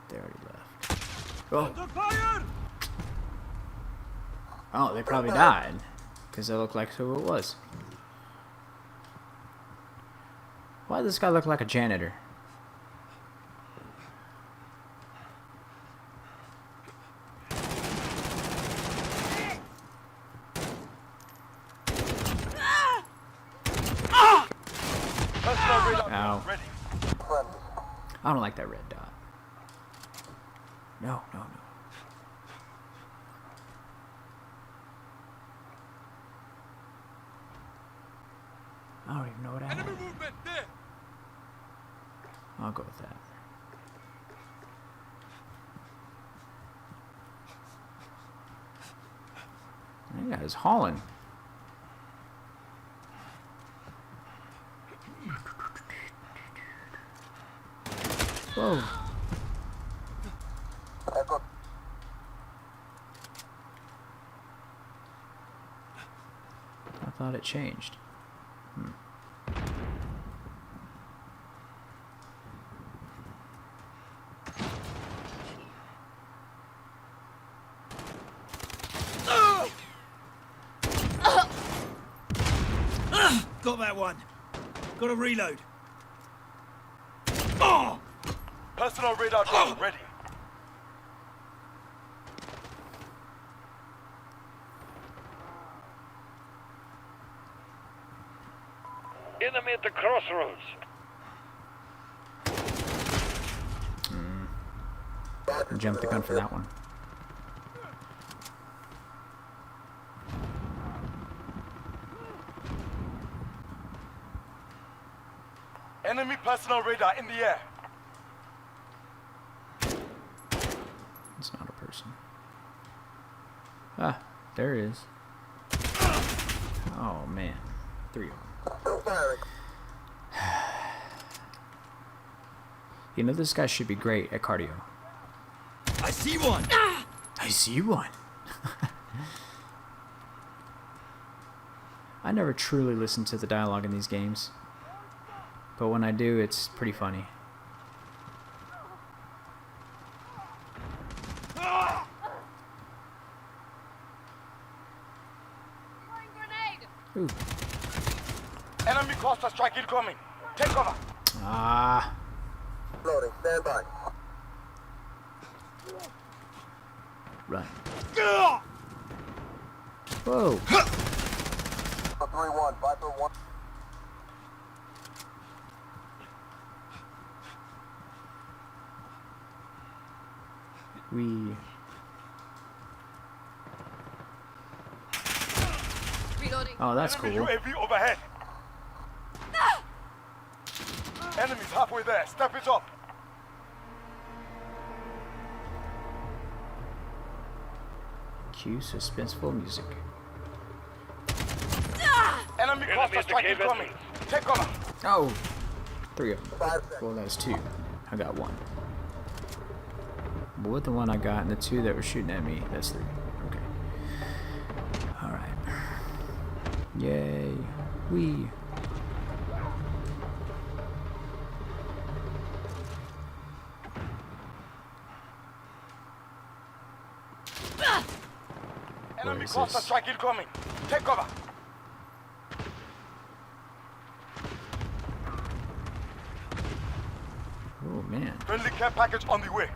They already left. Oh, Fire! oh, they probably died because they look like who it was. Why does this guy look like a janitor? Personal radar Ow. ready. I don't like that red dot. No, no, no. I don't even know what I have. movement there! I'll go with that. That guy is hauling. Whoa. I thought it changed. Got that one. Got to reload. Personal radar drone ready. Enemy at the crossroads. Jump the gun for that one. Enemy personal radar in the air. It's not a person. Ah, there it is. Oh man, 3 of them. You know this guy should be great at cardio. I see one! I see one. I never truly listen to the dialogue in these games, but when I do, it's pretty funny. Ooh. Enemy cluster strike incoming. Take cover. Ah. Loading. Stand by. Run. Whoa. 3-1. Viper 1. We. Reloading. Oh, that's Enemy cool. UAV overhead. Enemies halfway there. Step it up. Cue suspenseful music. Enemy cluster at the strike cave incoming. Take cover. Oh! 3 of them. Well, that was 2. I got 1. But with the one I got and the 2 that were shooting at me, that's 3. Okay. Alright. Yay. We. Enemy is cluster this? strike incoming. Take cover. Oh, man. Friendly care package on the way.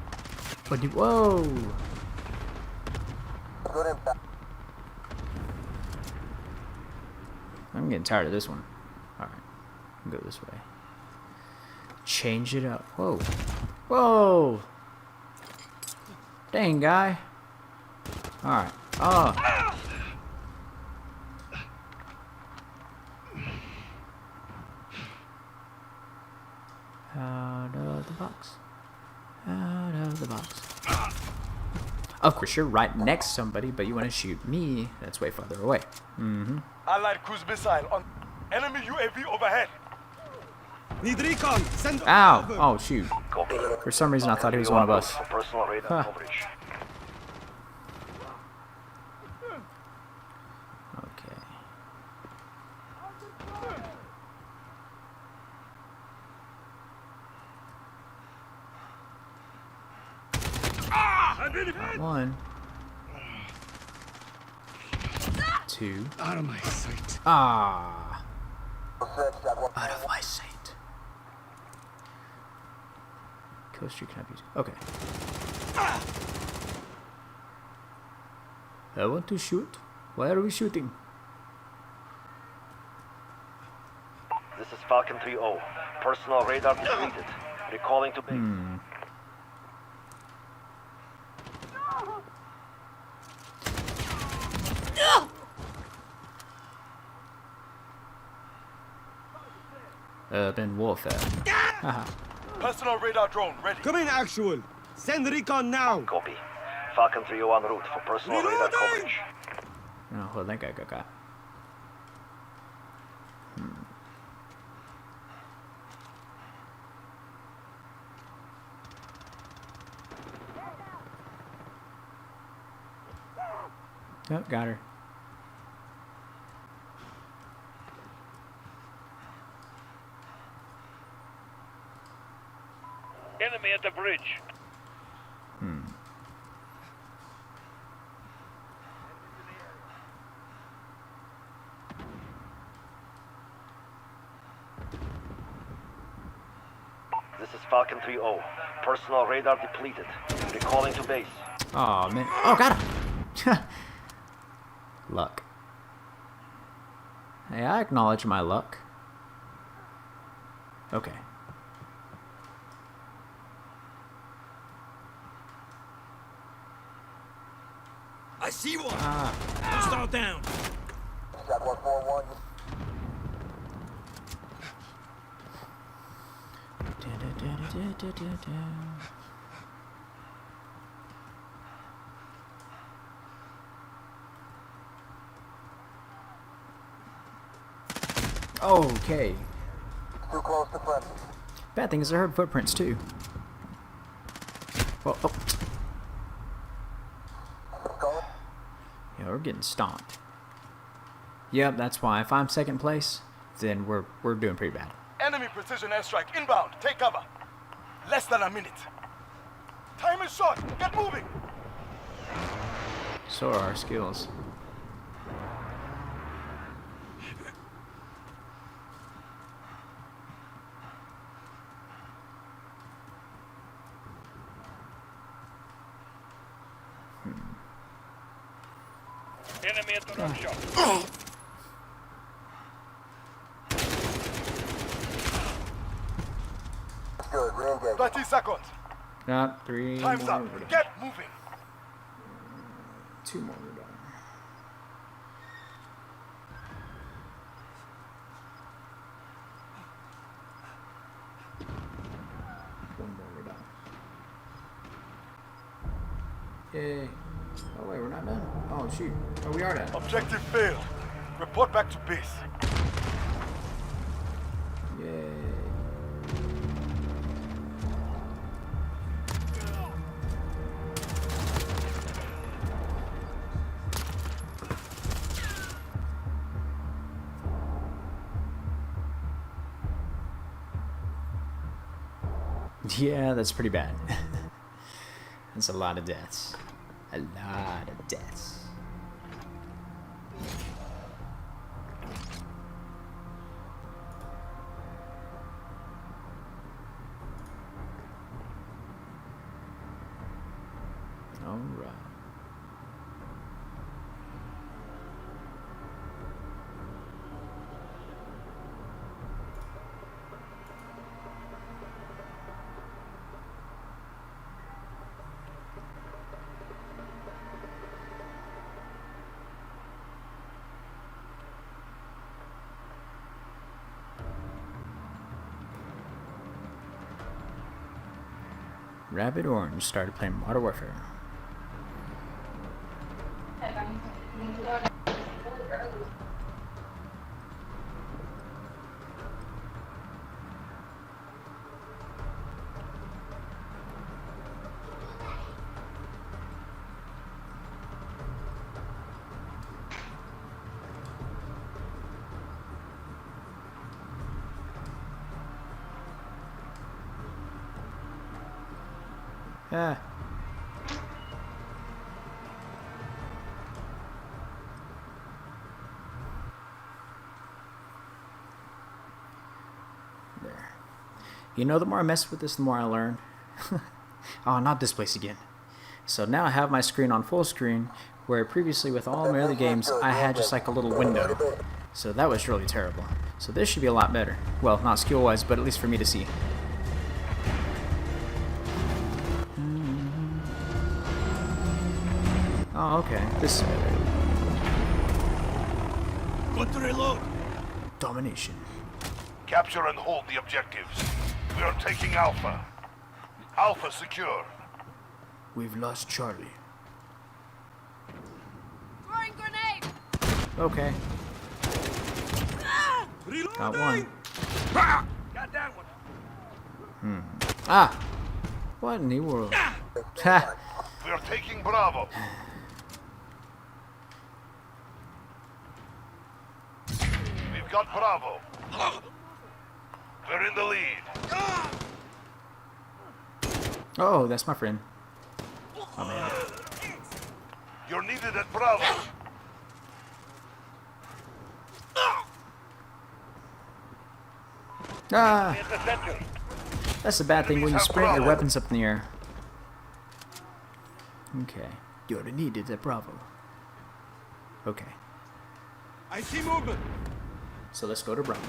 What do. Whoa! Good impact. I'm getting tired of this one. Alright. Go this way. Change it up. Whoa. Whoa! Dang, guy. Alright. Oh. Out of the box. Out of the box. Of course, you're right next to somebody, but you want to shoot me. That's way farther away. Mm-hmm. Allied cruise missile on. Enemy UAV overhead. Need recon. Send. Ow! over. Oh, shoot. Copy. For some reason, I thought he was one of us. For personal radar Huh. coverage. Okay. Got 1. 2. Out of my sight. Ah! Out of my sight. Kill streak cannot be used. Okay. I want to shoot. Why are we shooting? This is Falcon 3-0. Personal radar depleted. Recalling to base. Urban warfare. Haha. Personal radar drone ready. Come in, actual. Send recon now. Copy. Falcon 3-0 en route for personal radar Reloading! coverage. Oh, hold that guy got. Oh, got her. Enemy at the bridge. This is Falcon 3-0. Personal radar depleted. Recalling to base. Oh man. Oh, got him. Luck. Hey, I acknowledge my luck. Okay. I see one. Hostile down. Jaguar 4-1. Okay. Too close to friendly. Bad thing is I heard footprints too. Well, oh. Go. Yeah, we're getting stomped. Yep, that's why. If I'm second place, then we're doing pretty bad. Enemy precision airstrike inbound. Take cover. Less than a minute. Time is short. Get moving. So are our skills. Enemy at the rock shop. 30 seconds. Got 3 Time's more. up. We're done. Get moving. 2 more. We're done. One more. We're done. Yay. Oh wait, we're not done. Oh shoot. Oh, we are done. Objective failed. Report back to base. Yay. Yeah, that's pretty bad. That's a lot of deaths. A lot of deaths. All right. Rapid Orange started playing Modern Warfare. Ah. There. You know, the more I mess with this, the more I learn. Oh, not this place again. So now I have my screen on full screen, where previously with all my other games, I had just like a little window. So that was really terrible. So this should be a lot better. Well, not skill-wise, but at least for me to see. Oh, okay. This is better. Got to reload. Domination. Capture and hold the objectives. We are taking Alpha. Alpha secure. We've lost Charlie. Throwing grenade! Okay. Got one. Got that one. Ah! What in the world? Ha! We are taking Bravo. We've got Bravo. We're in the lead. Oh, that's my friend. Oh man. You're needed at Bravo. Ah! At the center. That's the bad thing when you sprint your weapons up in the air. Okay. You're needed at Bravo. Okay. I see movement. So let's go to Bravo.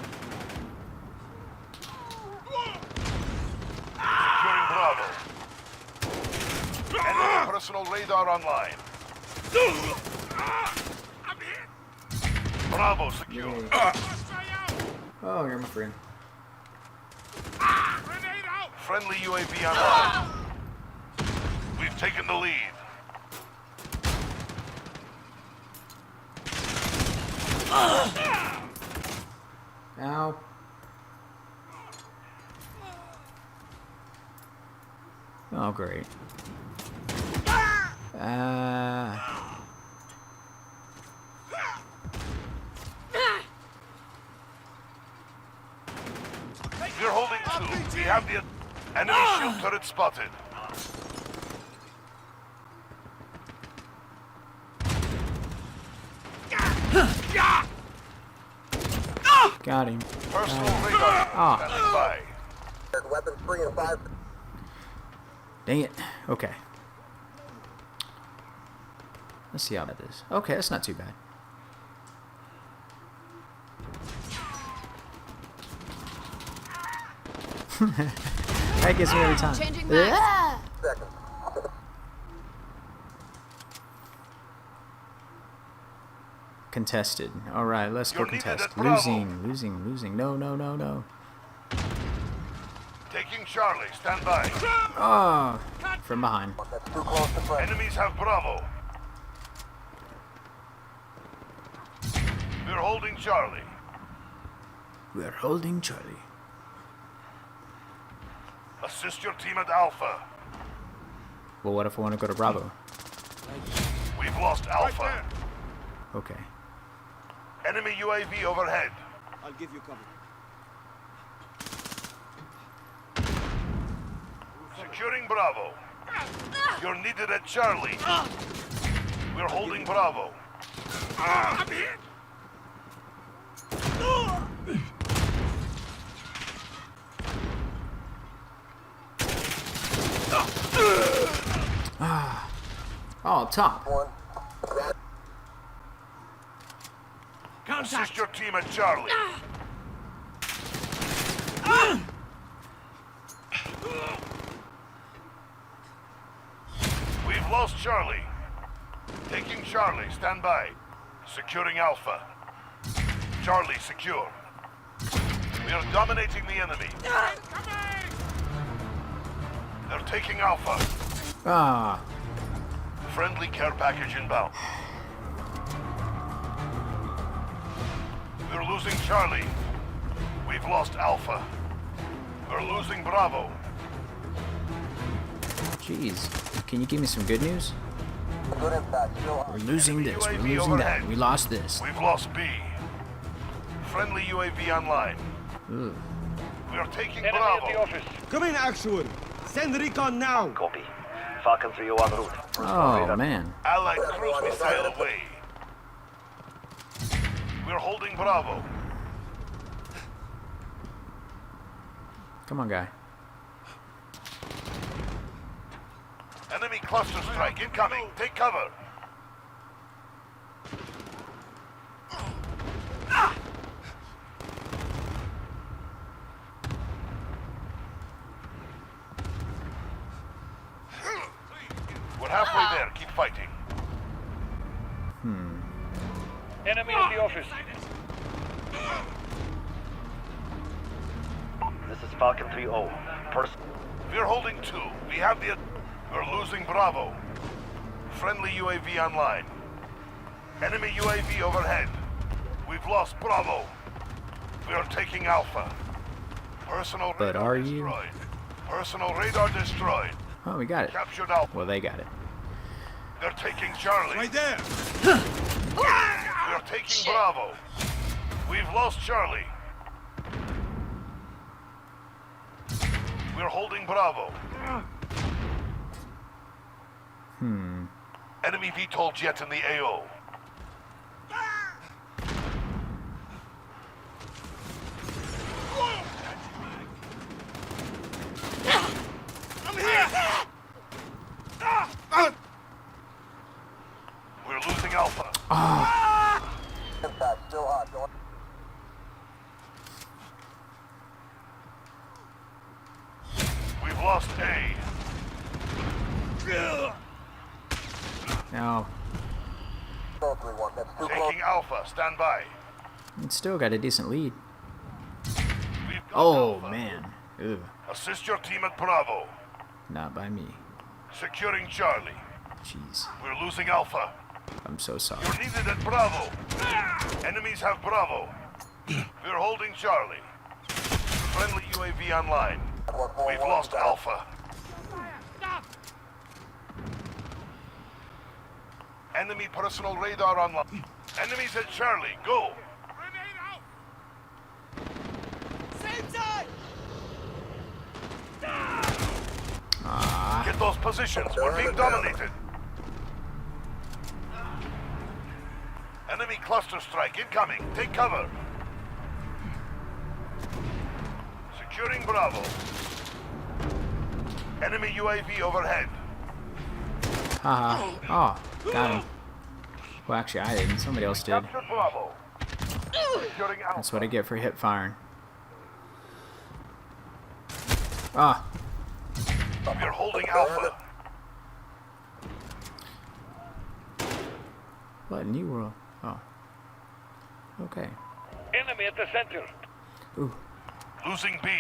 Securing Bravo. Enemy personal radar online. Bravo secure. Oh, you're my friend. Friendly UAV online. We've taken the lead. Ow. Oh, great. We're holding two. We have the enemy shield turret spotted. Got him. Personal radar standing by. Weapons free in 5. Dang it. Okay. Let's see how that is. Okay, that's not too bad. That gets me every time. Changing max. Contested. Alright, let's go You're needed contest. at Bravo. Losing. No. Taking Charlie. Stand by. Oh, from behind. Enemies have Bravo. We're holding Charlie. We're holding Charlie. Assist your team at Alpha. Well, what if I want to go to Bravo? We've lost Alpha. Okay. Enemy UAV overhead. I'll give you cover. Securing Bravo. You're needed at Charlie. We're holding Bravo. I'm here. Oh, up top. Assist your team at Charlie. We've lost Charlie. Taking Charlie. Stand by. Securing Alpha. Charlie secure. We are dominating the enemy. They're taking Alpha. Ah, Friendly care package inbound. We're losing Charlie. We've lost Alpha. We're losing Bravo. jeez. Can you give me some good news? We're losing this. We're UAV losing overhead. that. We lost this. We've lost B. Friendly UAV online. Ugh. We are taking Enemy at the Bravo. office. Come in, actual. Send recon now. Copy. Falcon 301 route. Oh man. Allied cruise missile away. We're holding Bravo. Come on, guy. Enemy cluster strike incoming. Take cover. We're halfway there. Keep fighting. Enemy at the office. This is Falcon 3-0. We're holding 2. We have the... We're losing Bravo. Friendly UAV online. Enemy UAV overhead. We've lost Bravo. We are taking Alpha. Personal But radar are you? destroyed. Personal radar destroyed. Oh, we got it. Captured Alpha. Well, they got it. They're taking Charlie. Right there. We're taking Bravo. We've lost Charlie. We're holding Bravo. Enemy VTOL jet in the AO. I'm here. We're losing Alpha. We've lost A. Now, Taking Alpha. Stand by. it's still got a decent lead. We've got Oh Alpha. man. Ugh. Assist your team at Bravo. Not by me. Securing Charlie. Jeez. We're losing Alpha. I'm so sorry. You're needed at Bravo. Enemies have Bravo. We're holding Charlie. Friendly UAV online. We've lost Alpha. Enemy personal radar online. Enemies at Charlie. Go. Get those positions. We're being dominated. Enemy cluster strike incoming. Take cover. Securing Bravo. Enemy UAV overhead. Haha. Oh, got him. Well, actually, I didn't. Somebody else did. Captured Bravo. Securing Alpha. That's what I get for hip firing. Ah, We're holding Alpha. what in New World? Oh. Okay. Enemy at the center. Ooh. Losing B.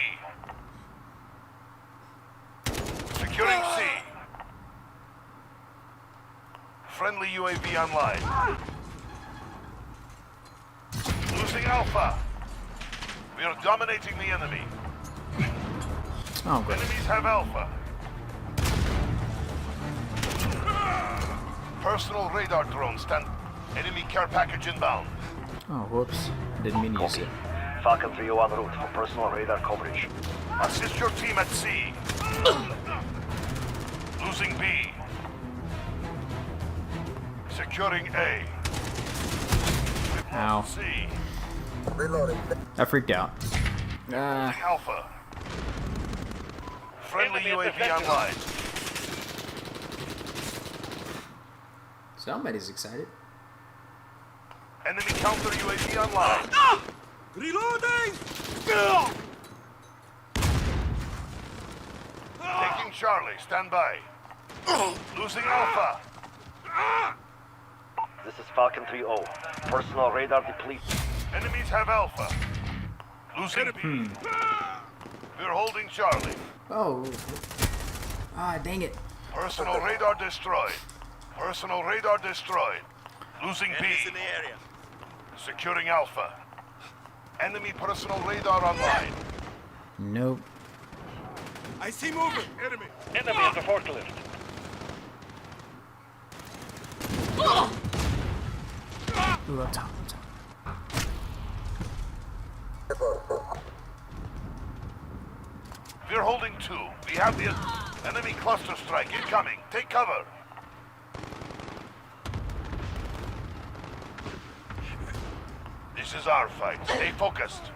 Securing C. Friendly UAV online. Losing Alpha. We are dominating the enemy. Oh, great. Enemies have Alpha. Personal radar drone stand. Enemy care package inbound. Oh, whoops. Didn't mean to use it. Falcon 301 route for personal radar coverage. Assist your team at C. Losing B. Securing A. Ow. C. I freaked out. Alpha. Friendly Enemy at the UAV center. online. Somebody's excited. Enemy counter UAV online. Reloading! Taking Charlie. Stand by. Losing Alpha. This is Falcon 3-0. Personal radar deplete. Enemies have Alpha. Losing B. We're holding Charlie. Oh. Ah, dang it. Personal radar destroyed. Personal radar destroyed. Losing B. in the area. Securing Alpha. Enemy personal radar online. Nope. I see movement. Enemy. Enemy at the forklift. Ooh, up top, up top. We're holding 2. We have the enemy cluster strike incoming. Take cover. This is our fight. Stay focused.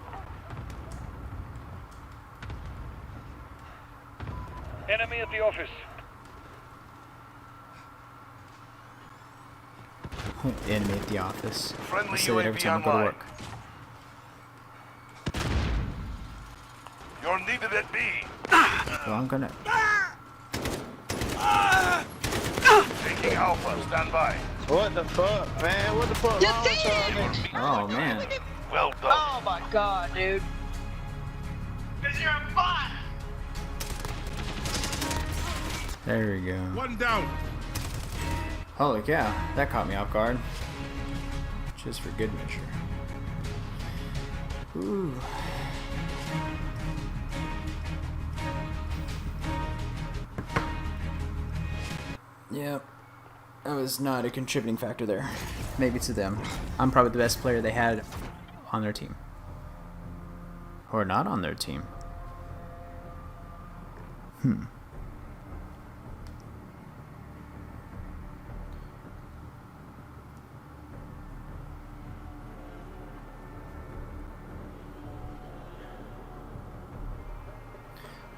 Enemy at the office. Enemy at the office. Friendly I say that every UAV time I go to online. work. You're needed at B. Well, I'm gonna. Taking Alpha. Stand by. What the fuck, man? What the fuck? Oh, man. Well done. Oh my god, dude. There we go. One down. Holy cow. That caught me off guard. Just for good measure. Ooh. Yep. That was not a contributing factor there. Maybe to them. I'm probably the best player they had on their team. Or not on their team.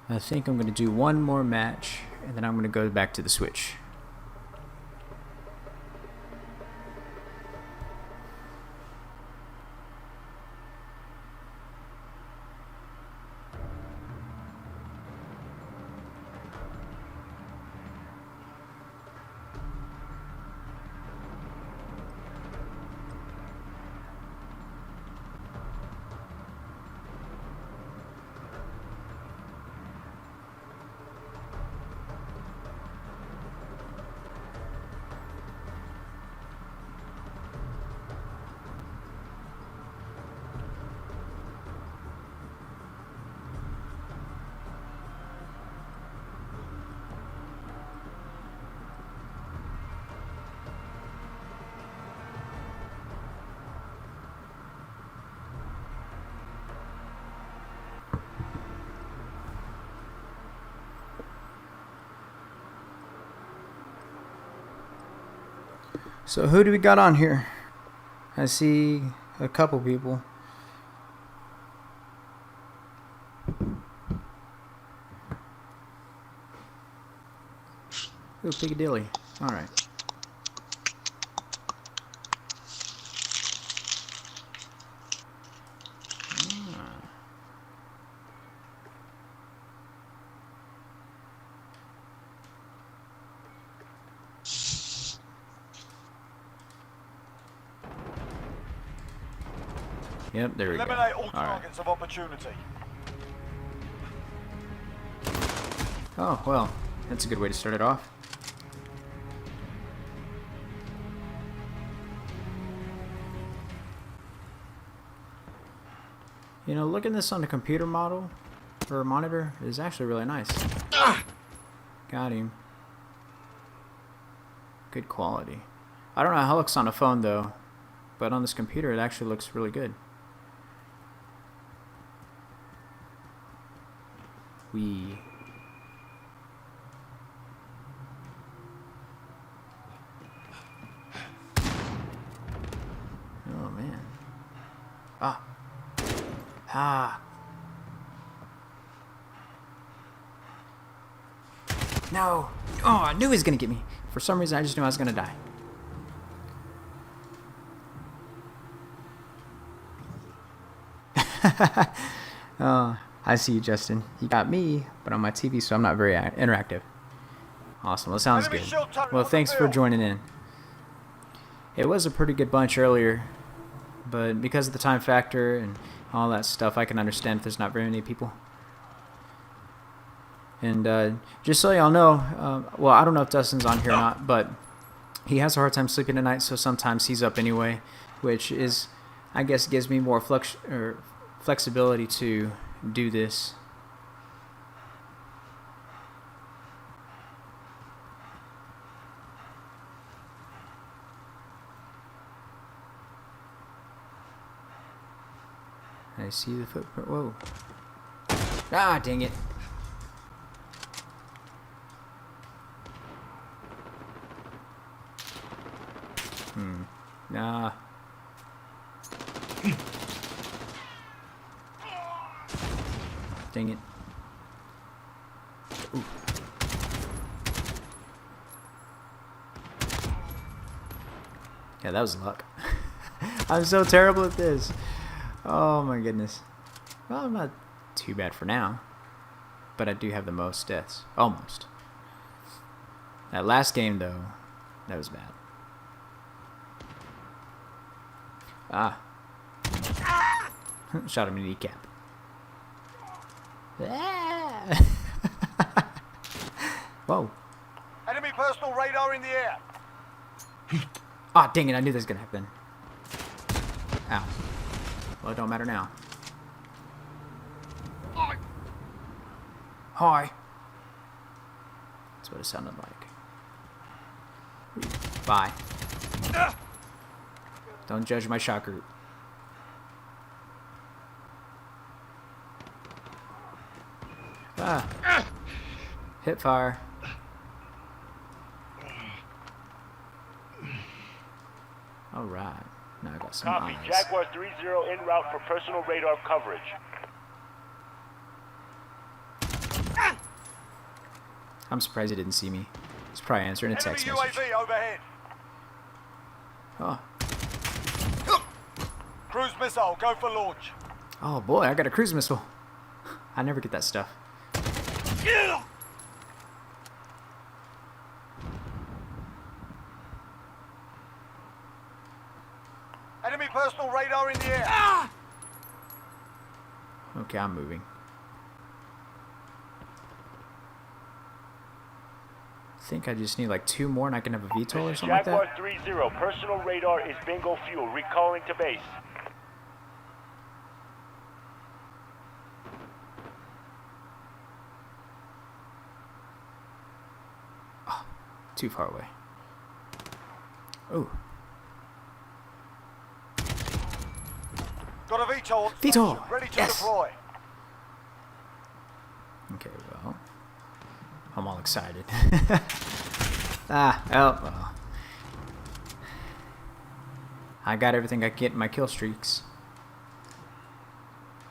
I think I'm going to do one more match, and then I'm going to go back to the Switch. So who do we got on here? I see a couple people. Ooh, Piccadilly. Alright. Yep, there we go. Eliminate all All right. targets of opportunity. Oh, well, that's a good way to start it off. You know, looking at this on the computer model, or monitor, is actually really nice. Got him. Good quality. I don't know how it looks on the phone, though, but on this computer, it actually looks really good. Wee. Oh, man. Ah. Ah. No. Oh, I knew he was going to get me. For some reason, I just knew I was going to die. Oh, I see you, Justin. You got me, but on my TV, so I'm not very interactive. Awesome. Well, sounds good. Well, thanks for joining in. It was a pretty good bunch earlier, but because of the time factor and all that stuff, I can understand if there's not very many people. And just so y'all know, well, I don't know if Dustin's on here or not, but he has a hard time sleeping at night, so sometimes he's up anyway, which is, I guess, gives me more flexibility to do this. I see the footprint. Whoa. Ah, dang it. Nah. Dang it. Ooh. Yeah, that was luck. I'm so terrible at this. Oh my goodness. Well, I'm not too bad for now. But I do have the most deaths. Almost. That last game, though, that was bad. Ah. Shot him in the kneecap. Whoa. Enemy personal radar in the air. Ah, dang it, I knew this was gonna happen. Ow. Well, it don't matter now. Hi. That's what it sounded like. Bye. Don't judge my shot group. Ah. Hit fire. Alright. Now I got some Copy. eyes. Jaguar 3-0 en route for personal radar coverage. I'm surprised he didn't see me. He's probably answering a text Enemy message. UAV overhead. Oh. Cruise missile, go for launch. Oh boy, I got a cruise missile. I never get that stuff. Enemy personal radar in the air. Okay, I'm moving. I think I just need like 2 more and I can have a VTOL or This is something like Jaguar that. 3-0. Personal radar is bingo fuel. Recalling to base. Oh, too far away. Oh. Got a VTOL. VTOL, Ready to yes. deploy. Okay, well. I'm all excited. Oh, well. I got everything I can get in my kill streaks.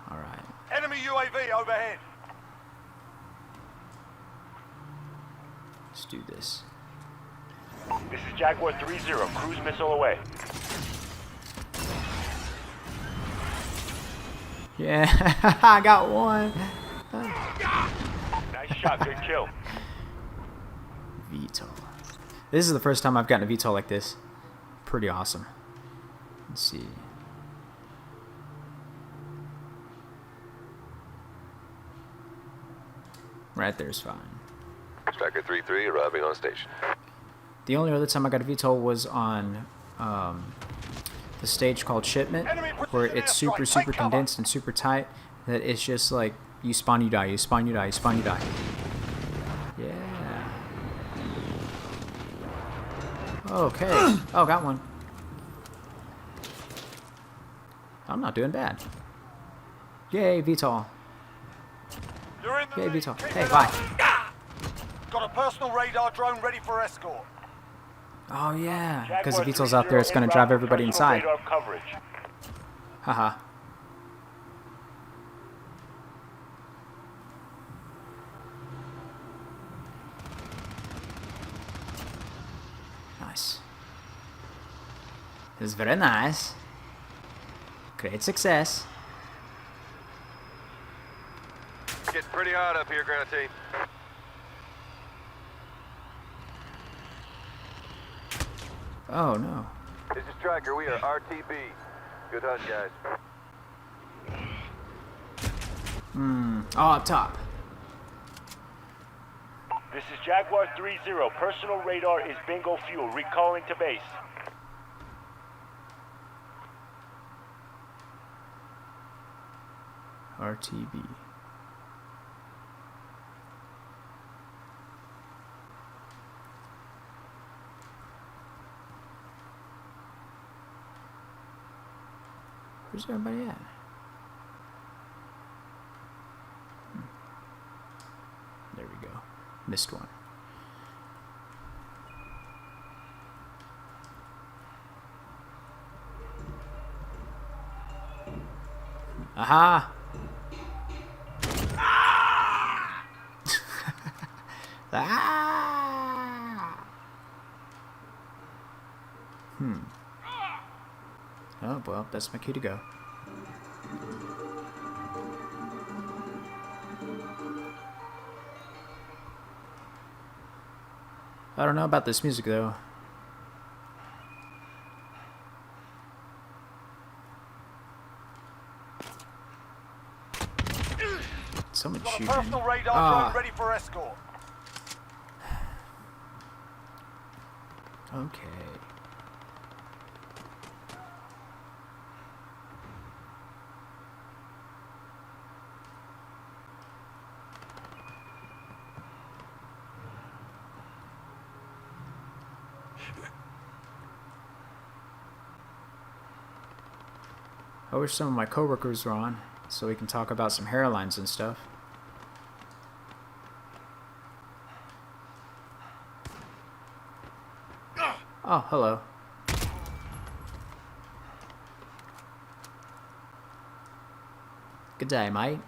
Alright. Enemy UAV overhead. Let's do this. This is Jaguar 3-0. Cruise missile away. Yeah, I got one. Nice shot. Good kill. VTOL. This is the first time I've gotten a VTOL like this. Pretty awesome. Let's see. Right there's fine. Striker 3-3 arriving on station. The only other time I got a VTOL was on the stage called Shipment, where it's super condensed and super tight, that it's just like you spawn, you die, you spawn, you die, you spawn, you die. Yeah. Okay. Oh, got one. I'm not doing bad. Yay, VTOL. You're in the Yay, lead. VTOL. Keep Hey, it bye. up. Got a personal radar drone ready for escort. Oh, yeah. Because Jaguar the VTOL's out there, it's going to 30 drive en route everybody for personal inside. radar coverage. Haha. Nice. This is very nice. Great success. Getting pretty hot up here, ground team. Oh, no. This is Striker. We are RTB. Good hunt, guys. Oh, up top. This is Jaguar 3-0. Personal radar is bingo fuel. Recalling to base. RTB. Where's everybody at? There we go. Missed one. Aha! Ah! Oh, well, that's my cue to go. I don't know about this music, though. Someone's Got a shooting. personal radar Ah. drone ready for escort. Okay. I wish some of my coworkers were on, so we can talk about some hairlines and stuff. Oh, hello. Good day, mate.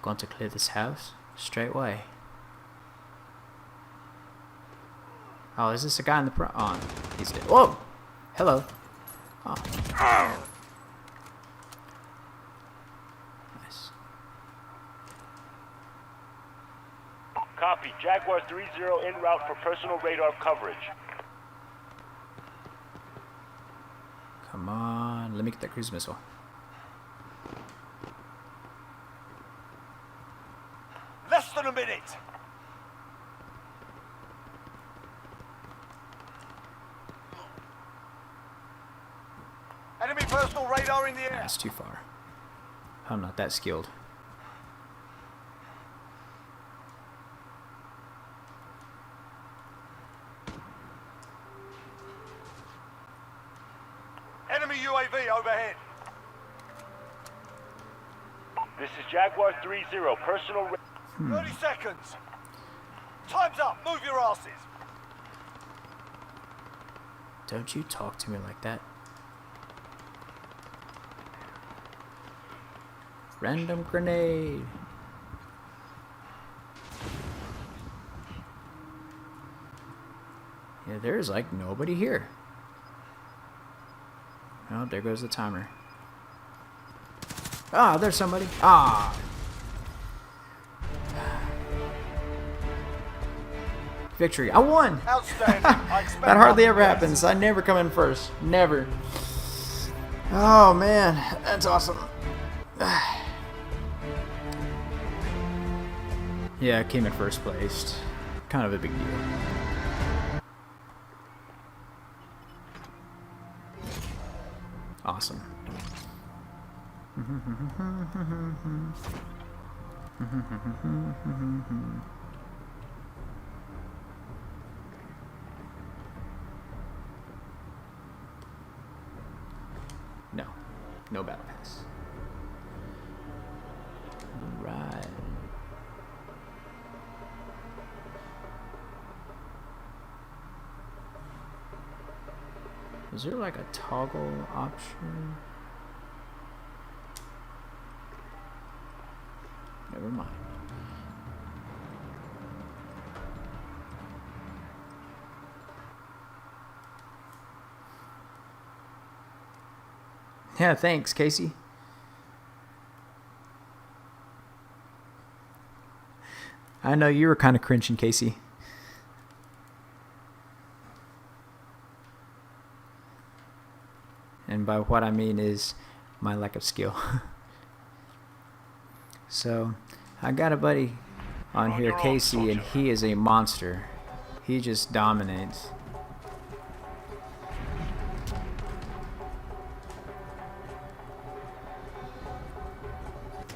Going to clear this house straight away. Oh, is this a guy in the front? Oh, he's dead. Whoa! Hello. Oh. Nice. Copy. Jaguar 3-0 en route for personal radar coverage. Come on. Let me get that cruise missile. Less than a minute. Enemy personal radar in the air. That's too far. I'm not that skilled. Enemy UAV overhead. This is Jaguar 3-0. Personal 30 seconds. Time's up. Move your asses. Don't you talk to me like that. Random grenade. Yeah, there's like nobody here. Oh, there goes the timer. Ah, there's somebody. Ah. Victory. I won! Outstanding. I expect That hardly nothing ever less. happens. I never come in first. Never. Oh, man. That's awesome. Yeah, I came in first place. Kind of a big deal. Awesome. No. No battle pass. Right. Is there like a toggle option? Never mind. Yeah, thanks, Casey. I know you were kind of cringing, Casey. And by what I mean is my lack of skill. So, I got a buddy on here, your own, Casey, and soldier. he is a monster. He just dominates.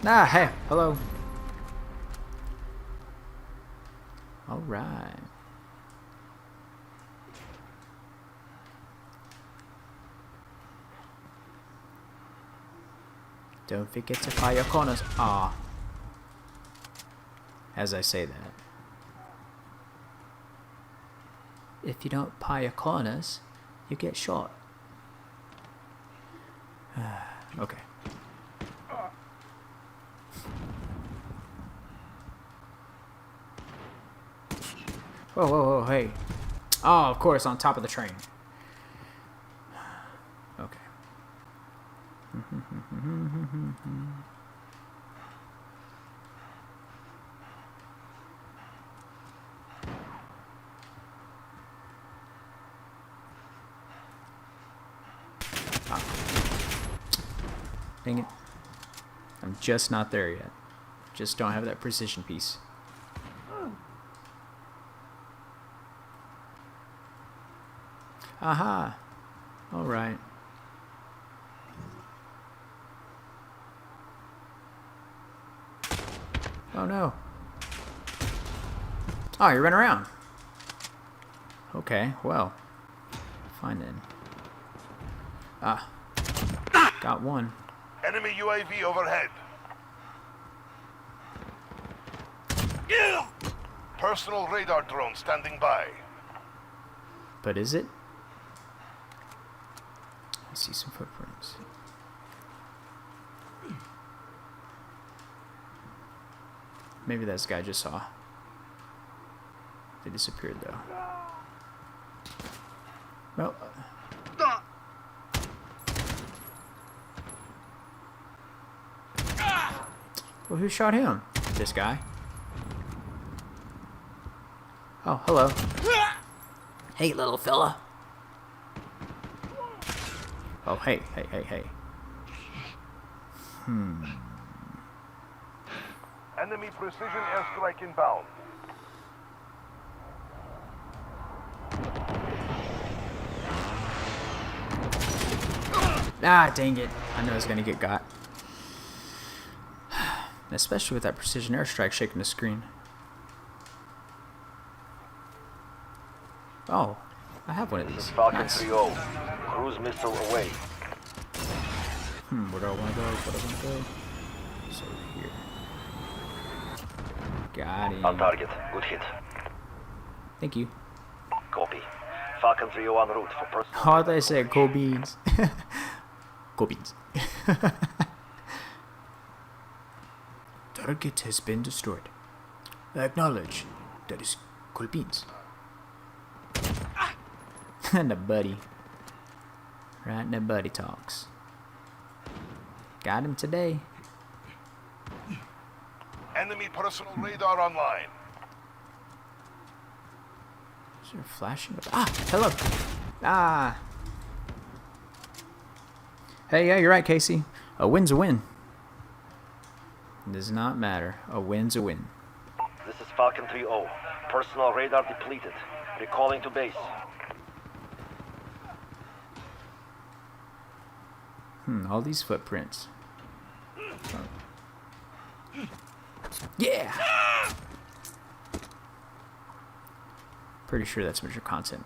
Ah, hey, hello. All right. Don't forget to fire corners. Ah. As I say that. If you don't fire corners, you get shot. Okay. Whoa, whoa, whoa, hey. Oh, of course, on top of the train. Okay. Ah. Dang it. I'm just not there yet. Just don't have that precision piece. Aha. All right. Oh no. Oh, you run around. Okay, well. Fine then. Ah. Got one. Enemy UAV overhead. Personal radar drone standing by. But is it? I see some footprints. Maybe this guy just saw. They disappeared though. Well. Well, who shot him? This guy. Oh, hello. Hey, little fella. Oh, hey, hey, hey, hey. Enemy precision airstrike inbound. Ah, dang it. I know I was gonna get got. Especially with that precision airstrike shaking the screen. Oh, I have one of these. Falcon Nice. 3-0. Cruise missile away. Where do I want to go? Where do I want to go? It's over here. Got him. On target. Good hit. Thank you. Copy. Falcon 3-0 en route for personal... How did I say go beans? Go beans. Target has been destroyed. I acknowledge that is cool beans. And the buddy. Right in the buddy talks. Got him today. Enemy personal radar online. They're flashing. Ah, hello. Ah. Hey, yeah, you're right, Casey. A win's a win. It does not matter. A win's a win. This is Falcon 3-0. Personal radar depleted. Recalling to base. All these footprints. Yeah! Pretty sure that's mature content.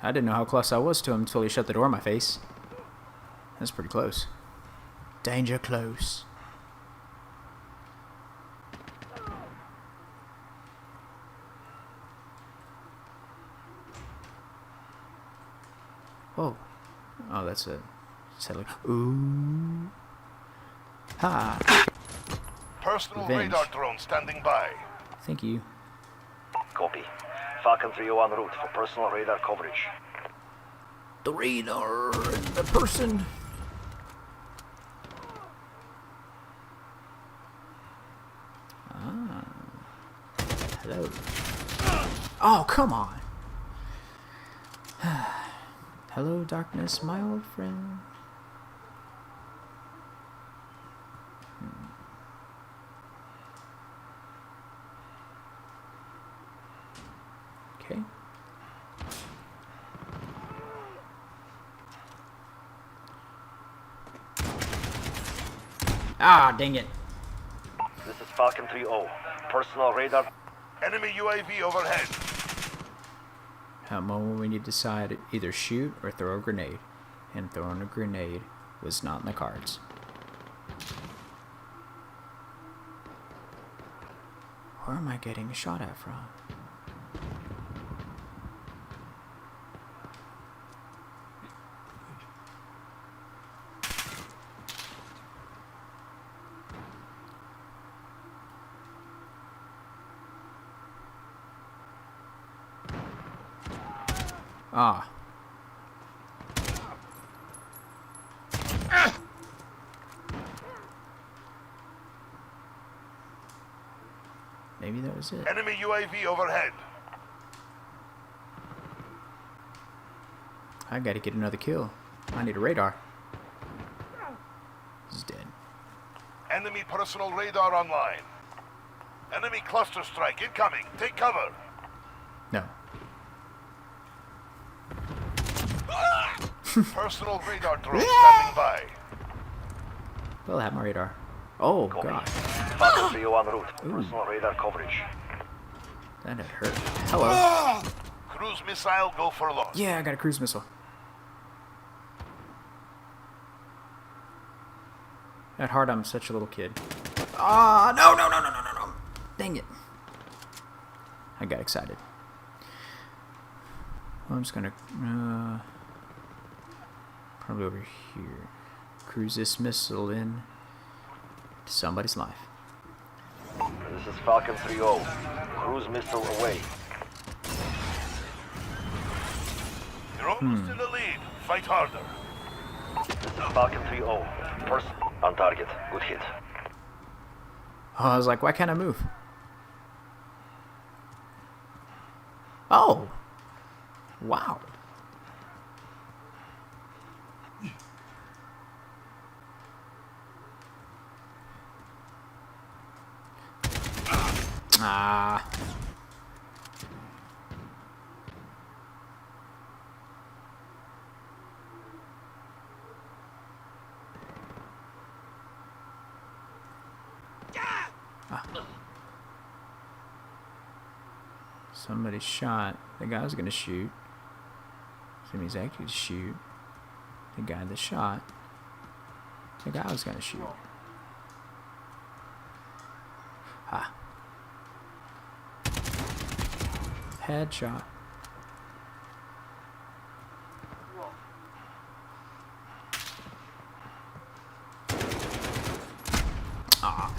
I didn't know how close I was to him until he shut the door in my face. That's pretty close. Danger close. Whoa. Oh, that's a satellite. Ooh. Ha. Personal Revenge. radar drone standing by. Thank you. Copy. Falcon 3-0 en route for personal radar coverage. The radar and the person. Ah. Hello. Oh, come on. Hello, darkness, my old friend. Okay. Ah, dang it. This is Falcon 3-0. Personal radar. Enemy UAV overhead. At a moment when you decide to either shoot or throw a grenade. And throwing a grenade was not in the cards. Where am I getting shot at from? Ah. Maybe that was it. Enemy UAV overhead. I gotta get another kill. I need a radar. He's dead. Enemy personal radar online. Enemy cluster strike incoming. Take cover. No. Personal radar drone standing by. Well, I have my radar. Oh, Copy. God. Falcon 3-0 en route for personal radar coverage. That had hurt. Hello. Cruise missile go for loss. Yeah, I got a cruise missile. At heart, I'm such a little kid. Ah, no, no, no, no, no, no, no. Dang it. I got excited. Well, I'm just gonna, probably over here. Cruise this missile in to somebody's life. This is Falcon 3-0. Cruise missile away. You're almost in the lead. Fight harder. This is Falcon 3-0. Person on target. Good hit. Oh, I was like, why can't I move? Oh. Wow. Ah. Somebody shot. The guy was gonna shoot. Somebody's actually to shoot. The guy that shot. The guy was gonna shoot. Ah. Headshot. Ah.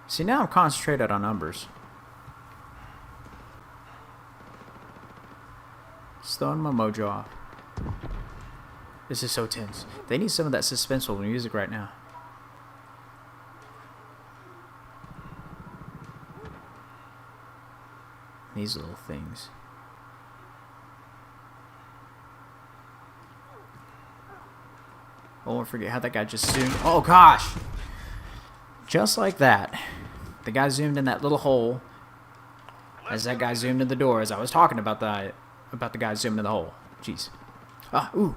See, now I'm concentrated on numbers. Just throwing my mojo off. This is so tense. They need some of that suspenseful music right now. These little things. Oh, I forget how that guy just zoomed. Oh gosh! Just like that. The guy zoomed in that little hole as that guy zoomed in the door as I was talking about the guy zooming in the hole. Jeez. Ah, ooh.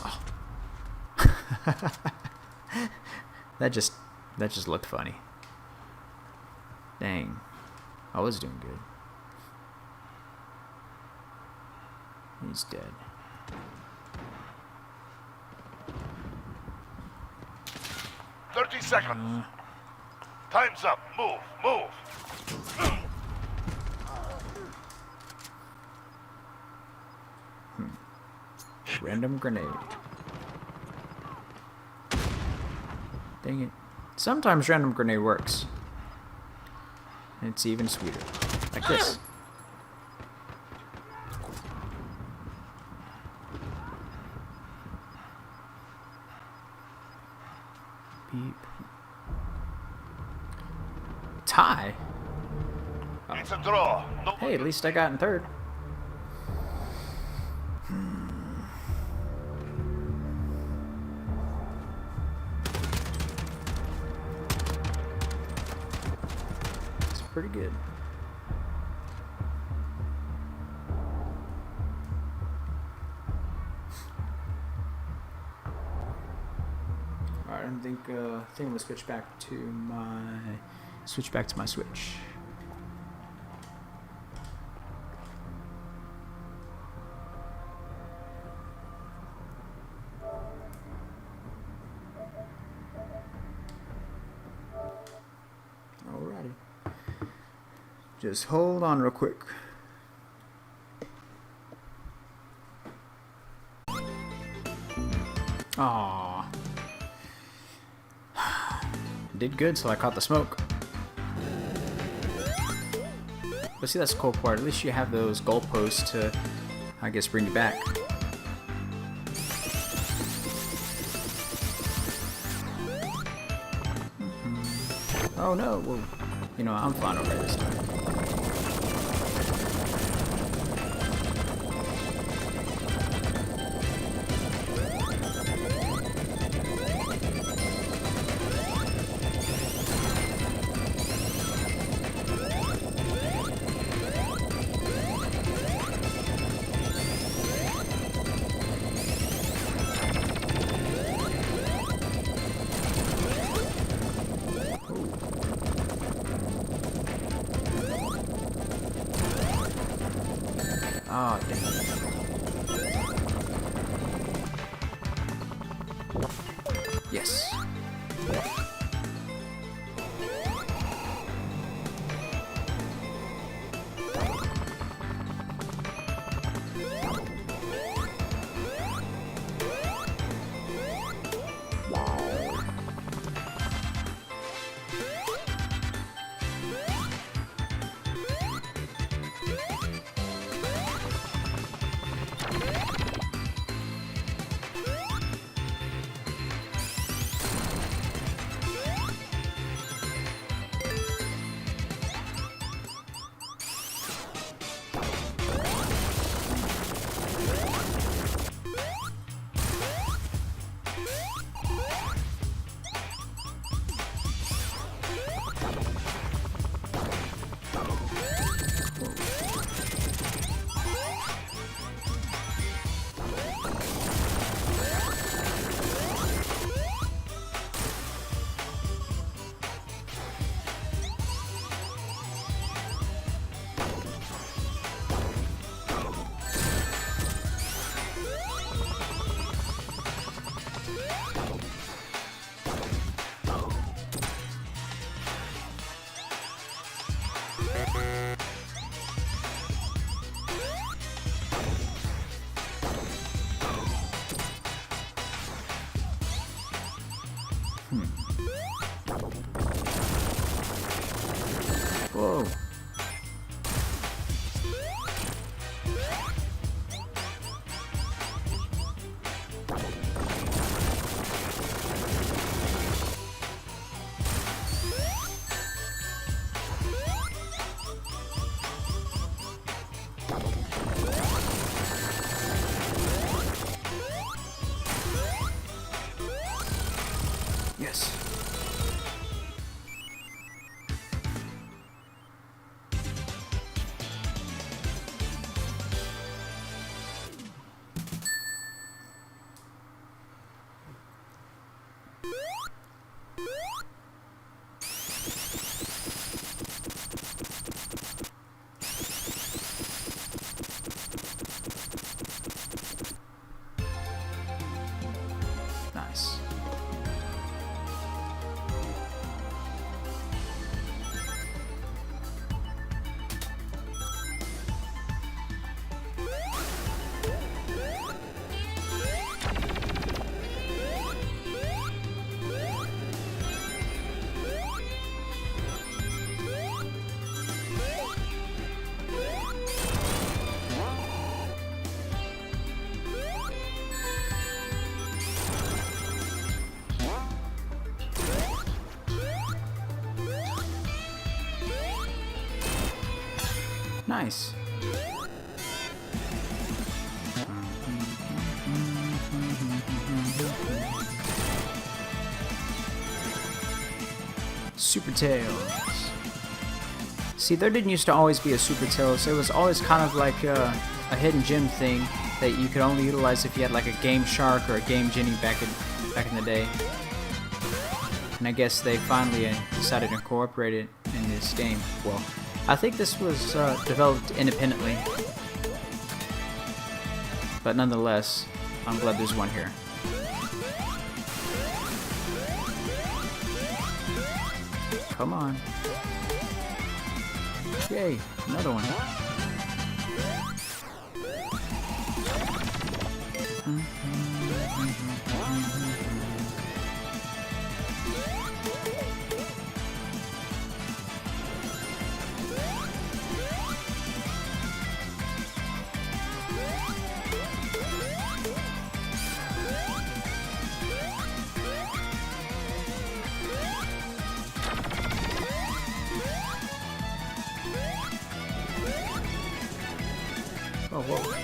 Oh. That just looked funny. Dang. I was doing good. He's dead. "30 seconds. Time's up. Move. Random grenade. Dang it. Sometimes random grenade works. And it's even sweeter. Like this. Beep. Tie? It's a draw. No. Hey, at least I got in third. It's pretty good. Alright, I think I'm gonna switch back to my Switch. Alrighty. Just hold on real quick. Aww. Did good, so I caught the smoke. But see, that's the cool part. At least you have those goalposts to, I guess, bring you back. Oh no, well, you know, I'm fine over this time. Oh, dang it. Yes. Whoa. Nice. Super Tails. See, there didn't used to always be a Super Tails. It was always kind of like a hidden gem thing that you could only utilize if you had like a Game Shark or a Game Genie back in the day. And I guess they finally decided to incorporate it in this game. Well, I think this was developed independently, but nonetheless, I'm glad there's one here. Come on. Yay, another one. Oh, whoa.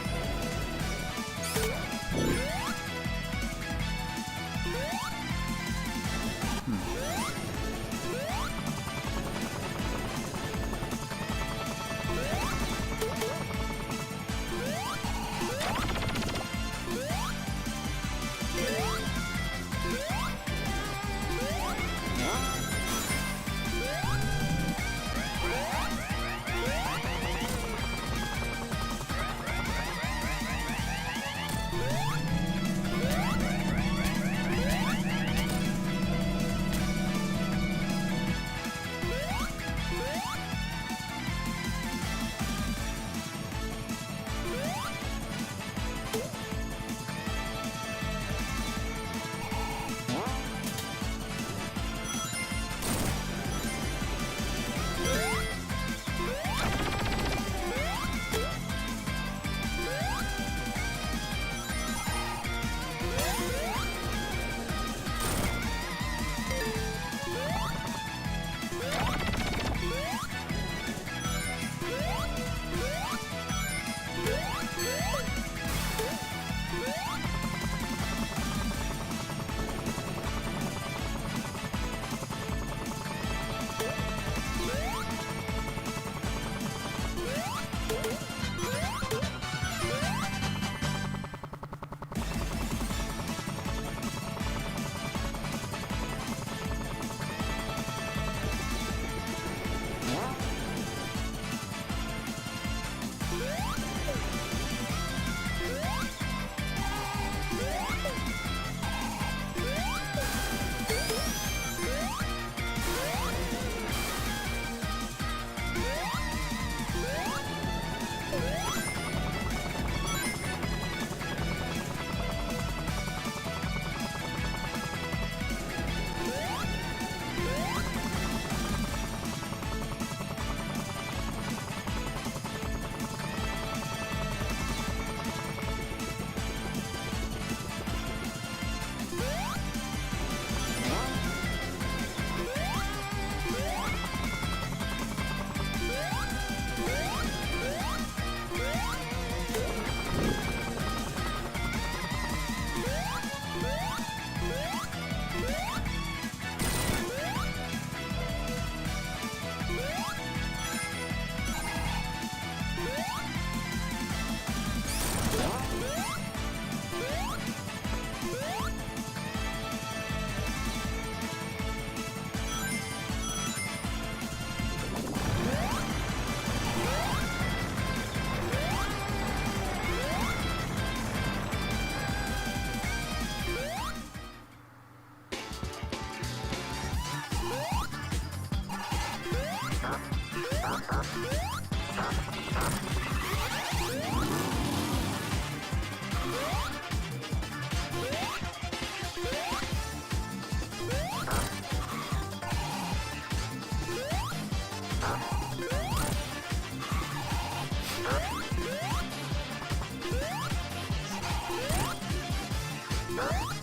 Huh?